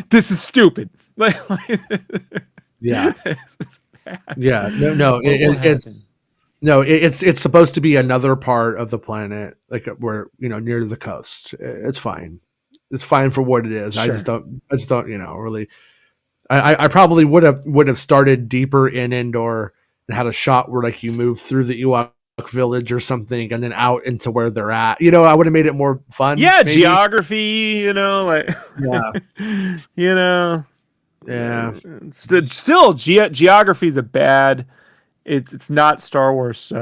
this is stupid. Like yeah. Yeah. It's supposed to be another part of the planet, like where, near the coast. It's fine. It's fine for what it is. Sure. I just don't, really, I probably would have started deeper in Endor and had a shot where like you move through the Ewok village or something and then out into where they're at. I would have made it more fun. Yeah, maybe. Geography, like yeah. Yeah. Still geography is a bad. It's not Star Wars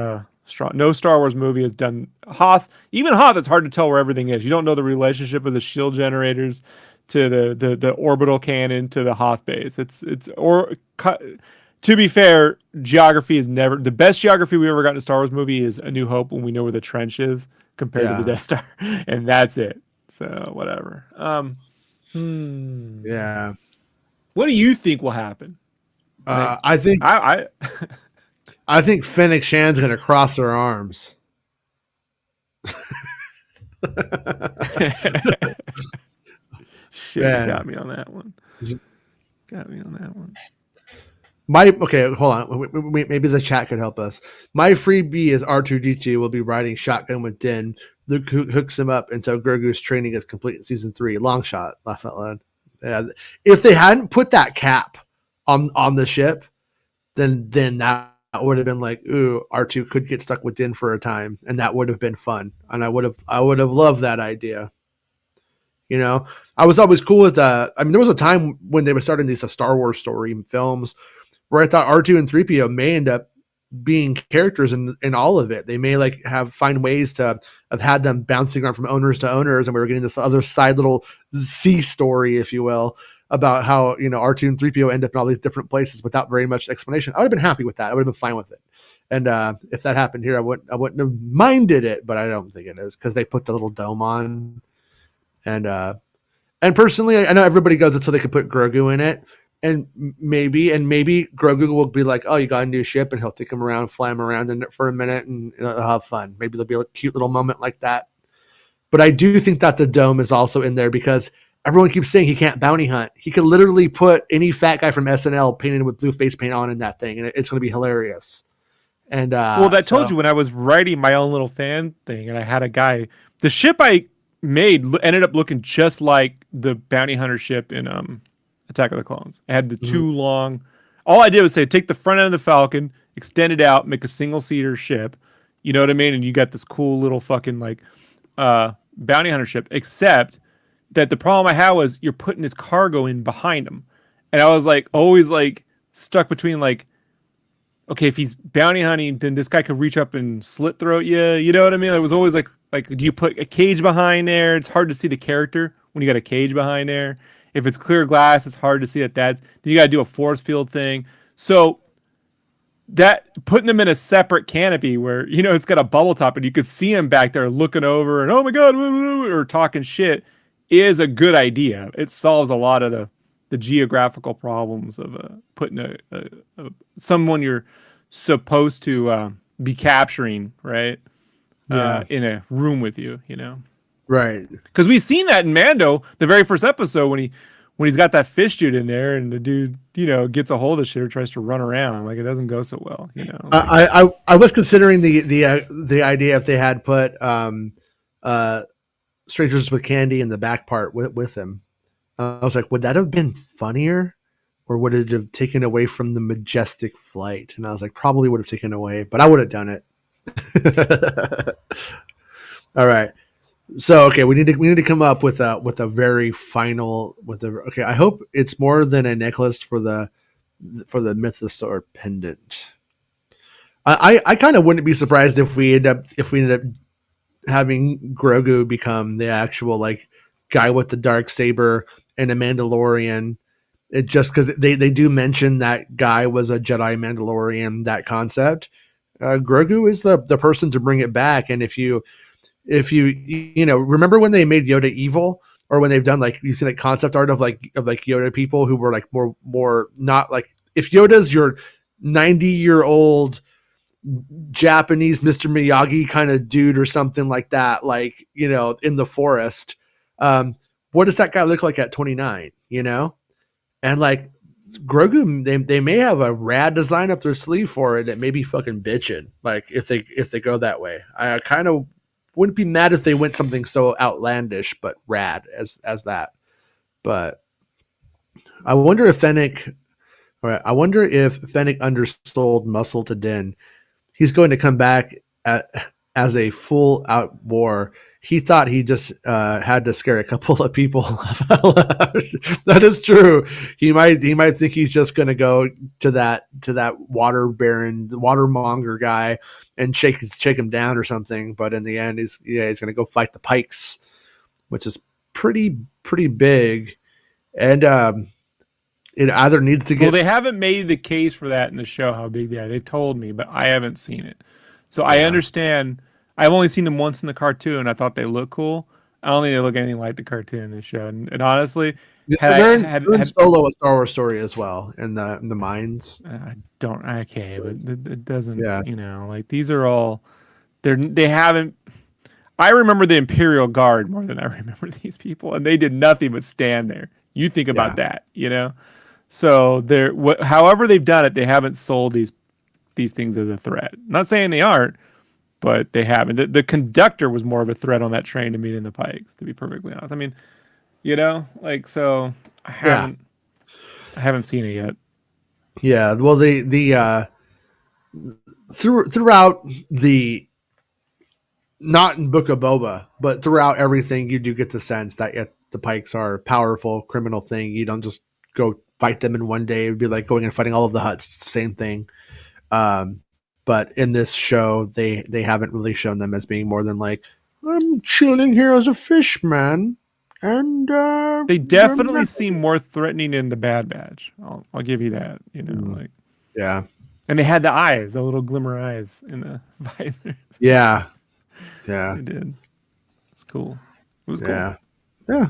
strong. No Star Wars movie has done Hoth. Even Hoth, it's hard to tell where everything is. You don't know the relationship of the shield generators to the orbital cannon to the Hoth base. To be fair, geography is never the best geography we ever got in a Star Wars movie is A New Hope when we know where the trench is compared to the Death Star, and that's it. So whatever. Yeah. What do you think will happen? I think I think Fennec Shan's gonna cross her arms. Shit, you got me on that one. Hold on. Maybe the chat could help us. My freebie is R2D2 will be riding shotgun with Din. Luke hooks him up until Grogu's training is complete in season 3. Long shot. Laugh out loud. Yeah. If they hadn't put that cap on the ship, then that would have been like, ooh, R2 could get stuck with Din for a time, and that would have been fun. And I would have loved that idea. You know, I was always cool with I mean, there was a time when they were starting these Star Wars story films where I thought R2 and 3PO may end up being characters in all of it. They may like find ways to have had them bouncing around from owners to owners, and we were getting this other side little C story, if you will, about how, you know, R2 and 3PO end up in all these different places without very much explanation. I would have been happy with that. I would have been fine with it. And if that happened here, I wouldn't have minded it, but I don't think it is, because they put the little dome on. And personally, I know everybody goes it so they could put Grogu in it. And maybe Grogu will be like, oh, you got a new ship, and he'll take him around, fly him around in it for a minute, and they'll have fun. Maybe there'll be a cute little moment like that. But I do think that the dome is also in there because everyone keeps saying he can't bounty hunt. He could literally put any fat guy from SNL painted with blue face paint on in that thing, and it's going to be hilarious. And well, that told you when I was writing my own little fan thing, and I had a guy. The ship I made ended up looking just like the bounty hunter ship in Attack of the Clones. I had the two long. All I did was say, take the front end of the Falcon, extend it out, make a single seater ship. You know what I mean? And you got this cool little fucking like bounty hunter ship. Except that the problem I had was you're putting his cargo in behind him, and I was like always like stuck between like, okay, if he's bounty hunting, then this guy could reach up and slit throat you. You know what I mean? It was always like do you put a cage behind there? It's hard to see the character when you got a cage behind there. If it's clear glass, it's hard to see that. Then you got to do a force field thing. So that putting them in a separate canopy where, you know, it's got a bubble top and you could see him back there looking over and, oh my God, or talking shit is a good idea. It solves a lot of the geographical problems of putting someone you're supposed to be capturing, right? In a room with you, you know? right. Because we've seen that in Mando, the very first episode when he's got that fish dude in there and the dude, you know, gets a hold of shit or tries to run around. Like, it doesn't go so well, you know? I was considering the idea if they had put Strangers with Candy in the back part with him. I was like, would that have been funnier, or would it have taken away from the majestic flight? And I was like, probably would have taken away, but I would have done it. All right. So okay, we need to come up with a very final okay. I hope it's more than a necklace for the Mythosaur pendant. I kind of wouldn't be surprised if we end up having Grogu become the actual like guy with the dark saber and a Mandalorian. It just because they do mention that guy was a Jedi Mandalorian, that concept. Grogu is the person to bring it back. And if you remember when they made Yoda evil, or when they've done like, you see like concept art of Yoda people who were like more not like, if Yoda's your 90-year-old Japanese Mr. Miyagi kind of dude or something like that, like, you know, in the forest, what does that guy look like at 29, you know? And like Grogu, they may have a rad design up their sleeve for it. It may be fucking bitching. Like if they go that way, I kind of wouldn't be mad if they went something so outlandish but rad as that. But I wonder if Fennec undersold muscle to Din. He's going to come back as a full out war. He thought he just had to scare a couple of people. That is true. He might think he's just going to go to that water baron, watermonger guy, and shake him down or something. But in the end, he's going to go fight the Pikes, which is pretty big. And it either needs to get. Well, they haven't made the case for that in the show, how big they are. They told me, but I haven't seen it. So yeah. I understand. I've only seen them once in the cartoon. I thought they look cool. I don't think they look anything like the cartoon in the show. And honestly, they're in Solo, a Star Wars story as well, in the mines. I don't. Okay, but it doesn't. Yeah. You know, like these are all. They haven't. I remember the Imperial Guard more than I remember these people, and they did nothing but stand there. You think about that, you know. So however they've done it, they haven't sold these things as a threat. I'm not saying they aren't, but they haven't. The conductor was more of a threat on that train to me than the Pikes, to be perfectly honest. I mean, you know, like, so I haven't seen it yet. Yeah, well, throughout not in Book of Boba, but throughout everything, you do get the sense that the Pikes are a powerful criminal thing. You don't just go fight them in one day. It would be like going and fighting all of the Hutts. It's the same thing. But in this show, they haven't really shown them as being more than like, I'm chilling here as a fish man. And they definitely seem more threatening in the Bad Batch. I'll give you that. You know, like yeah. And they had the eyes, the little glimmer eyes in the visors. Yeah. They did. It's cool. It was cool. Yeah.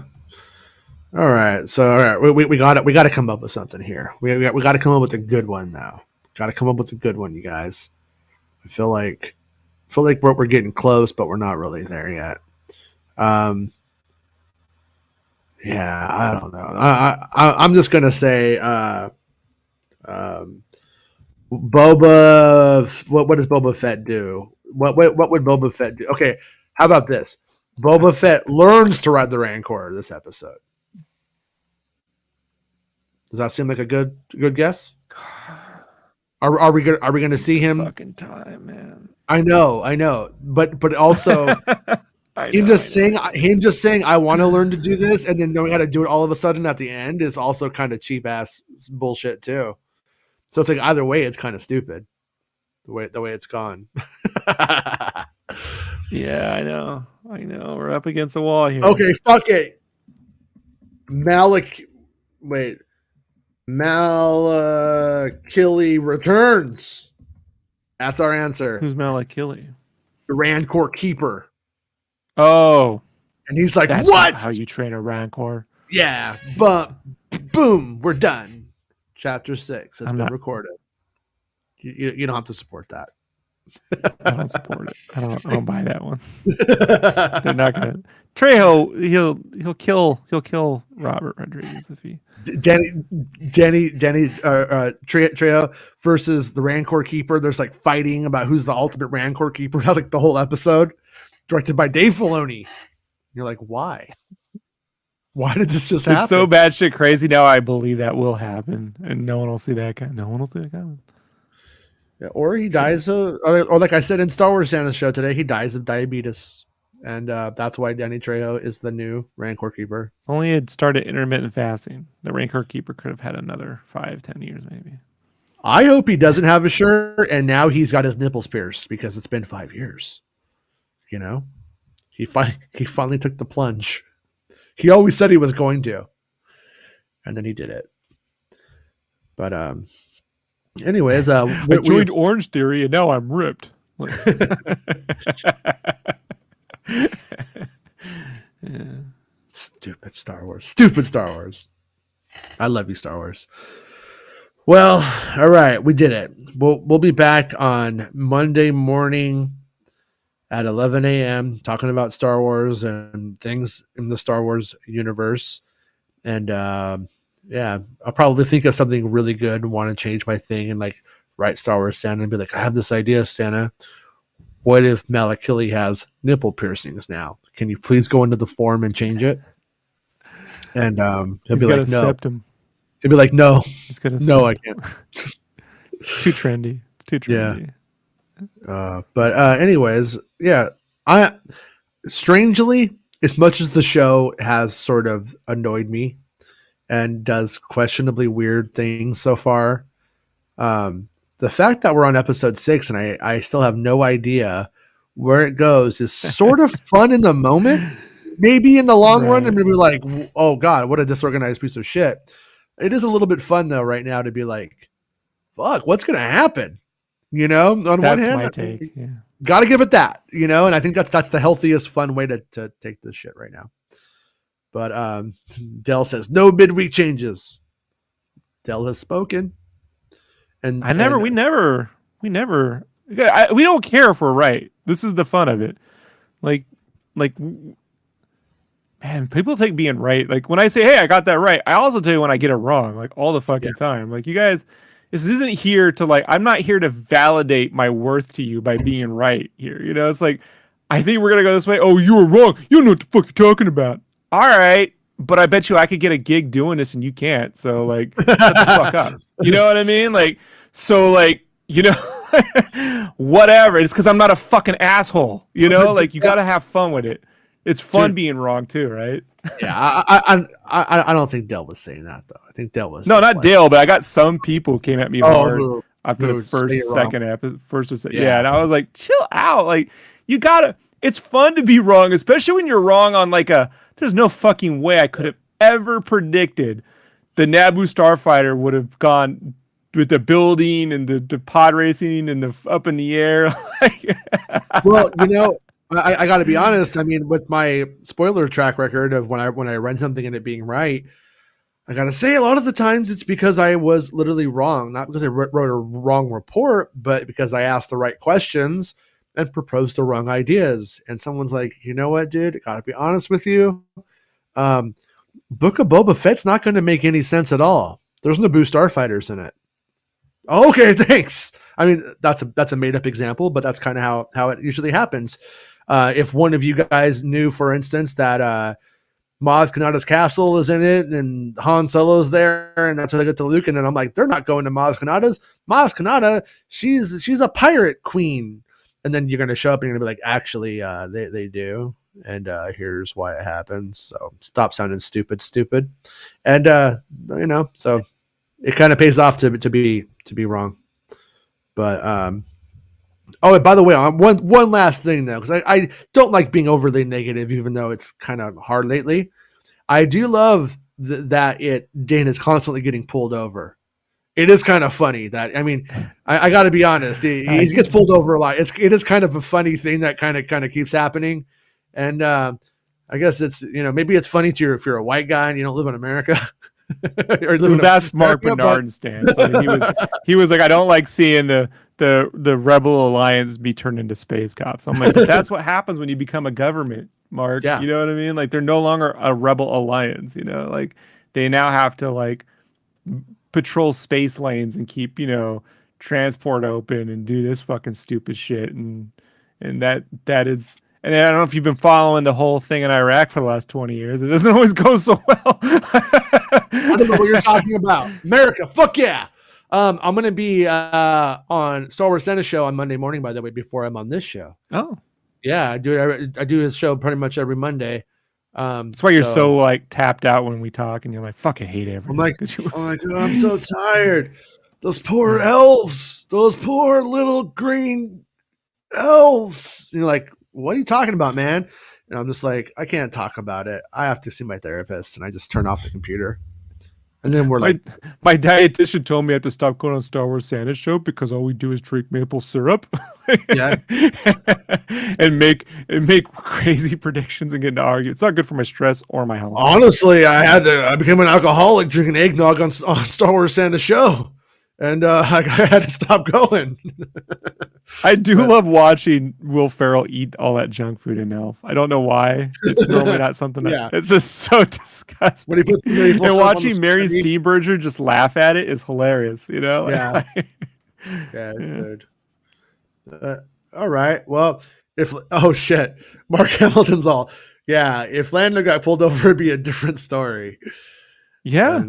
All right. So all right, we got it. We got to come up with something here. We got to come up with a good one now. Got to come up with a good one, you guys. I feel like we're getting close, but we're not really there yet. Yeah, I don't know. I'm just gonna say, Boba. What does Boba Fett do? What would Boba Fett do? Okay, how about this? Boba Fett learns to ride the Rancor this episode. Does that seem like a good guess? Are we gonna see him? Fucking time, man. I know, but also. Him just saying I want to learn to do this and then knowing how to do it all of a sudden at the end is also kind of cheap ass bullshit too. So it's like either way, it's kind of stupid. The way it's gone. Yeah, I know. We're up against the wall here. Okay, fuck it. Malakili returns. That's our answer. Who's Malakili? The Rancor Keeper. Oh, and he's like, that's "What? How you train a Rancor?" Yeah, but boom, we're done. Chapter 6 has been recorded. You don't have to support that. I don't support it. I don't buy that one. They're not gonna. Trejo, he'll kill Robert Rodriguez if he. Trejo versus the Rancor Keeper. There's like fighting about who's the ultimate Rancor Keeper. That's like the whole episode. Directed by Dave Filoni. You're like, why? Why did this just happen? It's so bad shit crazy now. I believe that will happen, and no one will see that. No one will see that coming. Yeah, or he dies of, or like I said in Star Wars Santa's show today, he dies of diabetes, and that's why Danny Trejo is the new Rancor Keeper. Only had started intermittent fasting. The Rancor Keeper could have had another 5-10 years, maybe. I hope he doesn't have a shirt, and now he's got his nipples pierced because it's been 5 years. You know, he finally took the plunge. He always said he was going to, and then he did it. But anyways, I joined Orange Theory, and now I'm ripped. Yeah. Stupid Star Wars. I love you, Star Wars. Well, all right, we did it. We'll be back on Monday morning at 11 a.m. talking about Star Wars and things in the Star Wars universe. And yeah, I'll probably think of something really good and want to change my thing and like write Star Wars Santa and be like, I have this idea, Santa. What if Malakili has nipple piercings now? Can you please go into the form and change it? And he'll be like, no. He'll be like, no. He's gonna no, I can't. Too trendy. It's too trendy. Yeah. But anyways, yeah, I strangely, as much as the show has sort of annoyed me and does questionably weird things so far, the fact that we're on episode 6 and I still have no idea where it goes is sort of fun in the moment. Maybe in the long run, and maybe like, oh God, what a disorganized piece of shit. It is a little bit fun though right now to be like, fuck, what's gonna happen? You know, on one hand, my take. Yeah. Gotta give it that, you know, and I think that's the healthiest, fun way to take this shit right now. But Dell says no midweek changes. Dell has spoken, and we never, we don't care if we're right. This is the fun of it. Like, man, people take being right. Like when I say, hey, I got that right, I also tell you when I get it wrong, like all the fucking time. Like you guys. This isn't here to like, I'm not here to validate my worth to you by being right here. You know, it's like, I think we're going to go this way. Oh, you were wrong. You don't know what the fuck you're talking about. All right. But I bet you I could get a gig doing this and you can't. So like, shut the fuck up. You know what I mean? Like, so like, you know, whatever. It's because I'm not a fucking asshole. You know, like you got to have fun with it. It's fun being wrong too, right? Yeah, I don't think Dale was saying that though. I think Dale was No, just not like, Dale, but I got some people came at me hard who after the say it first, wrong. second episode, first or second. Yeah. Yeah, and I was like, chill out. Like, you gotta. It's fun to be wrong, especially when you're wrong on like a. There's no fucking way I could have ever predicted the Naboo starfighter would have gone with the building and the pod racing and the up in the air. Well, I got to be honest. I mean, with my spoiler track record of when I read something and it being right, I got to say a lot of the times it's because I was literally wrong, not because I wrote a wrong report, but because I asked the right questions and proposed the wrong ideas. And someone's like, you know what, dude? I got to be honest with you. Book of Boba Fett's not going to make any sense at all. There's Naboo starfighters in it. Okay, thanks. I mean, that's a made up example, but that's kind of how it usually happens. If one of you guys knew, for instance, that Maz Kanata's castle is in it and Han Solo's there, and that's how they get to Luke, and then I'm like, they're not going to Maz Kanata's. Maz Kanata, she's a pirate queen, and then you're gonna show up and you're gonna be like, actually, they do, and here's why it happens. So stop sounding stupid, and so it kind of pays off to be wrong. But oh, and by the way, one last thing though, because I don't like being overly negative, even though it's kind of hard lately. I do love that Dane is constantly getting pulled over. It is kind of funny that, I mean, I got to be honest, he gets pulled over a lot. It is kind of a funny thing that kind of keeps happening, and I guess it's maybe it's funny to you if you're a white guy and you don't live in America. That's Mark Bernard's stance. I mean, he was like, I don't like seeing the Rebel Alliance be turned into space cops. I'm like, but that's what happens when you become a government, Mark. Yeah. You know what I mean? Like, they're no longer a Rebel Alliance. Like they now have to like patrol space lanes and keep transport open and do this fucking stupid shit and that is. And I don't know if you've been following the whole thing in Iraq for the last 20 years. It doesn't always go so well. I don't know what you're talking about. America, fuck yeah. I'm going to be on Star Wars Center show on Monday morning, by the way, before I'm on this show. Oh. Yeah, I do his show pretty much every Monday. That's why you're so like tapped out when we talk and you're like, fucking hate everything. I'm like, oh, I'm so tired. Those poor elves. Those poor little green elves. And you're like, what are you talking about, man? And I'm just like, I can't talk about it. I have to see my therapist. And I just turn off the computer. And then we're like, my dietitian told me I have to stop going on Star Wars Santa show because all we do is drink maple syrup. Yeah. and make crazy predictions and get into arguments. It's not good for my stress or my health. Honestly, I became an alcoholic drinking eggnog on Star Wars Santa show. And I had to stop going. I do love watching Will Ferrell eat all that junk food in Elf. I don't know why. It's normally not something it's just so disgusting. When he puts and watching Mary Steenburgen just laugh at it is hilarious, Yeah. Yeah, it's good. All right. Well, shit. Mark Hamilton's all, yeah, if Lando got pulled over, it'd be a different story. Yeah.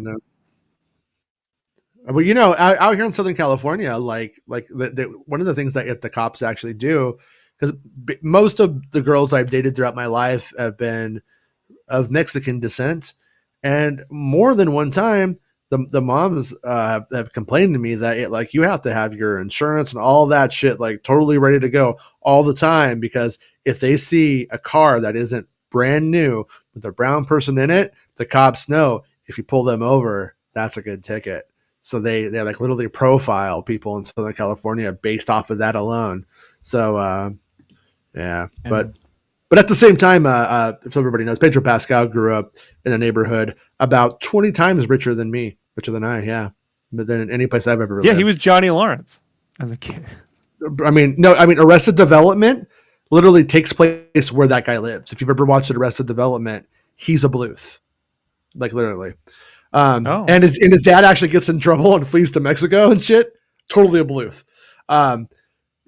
But out here in Southern California, like one of the things that the cops actually do, because most of the girls I've dated throughout my life have been of Mexican descent, and more than one time, the moms have complained to me that you have to have your insurance and all that shit like totally ready to go all the time, because if they see a car that isn't brand new with a brown person in it, the cops know if you pull them over, that's a good ticket. So they like literally profile people in Southern California based off of that alone. So yeah, but at the same time, if everybody knows, Pedro Pascal grew up in a neighborhood about 20 times richer than I. Yeah, but than any place I've ever lived. Yeah, he was Johnny Lawrence as a kid. I mean, Arrested Development literally takes place where that guy lives. If you've ever watched Arrested Development, he's a Bluth, like literally. And his dad actually gets in trouble and flees to Mexico and shit. Totally a Bluth.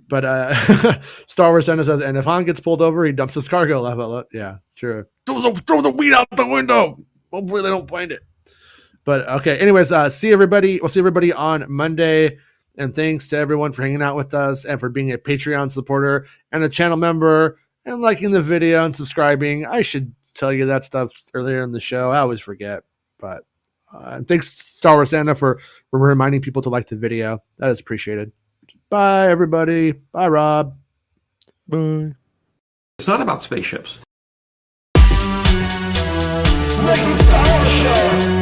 But Star Wars Center says, and if Han gets pulled over, he dumps his cargo level. Yeah, true. Throw the weed out the window. Hopefully they don't find it. But okay. Anyways, see everybody. We'll see everybody on Monday. And thanks to everyone for hanging out with us and for being a Patreon supporter and a channel member and liking the video and subscribing. I should tell you that stuff earlier in the show. I always forget. But thanks, Star Wars Santa, for reminding people to like the video. That is appreciated. Bye, everybody. Bye, Rob. Bye. It's not about spaceships. Making Star Wars Show.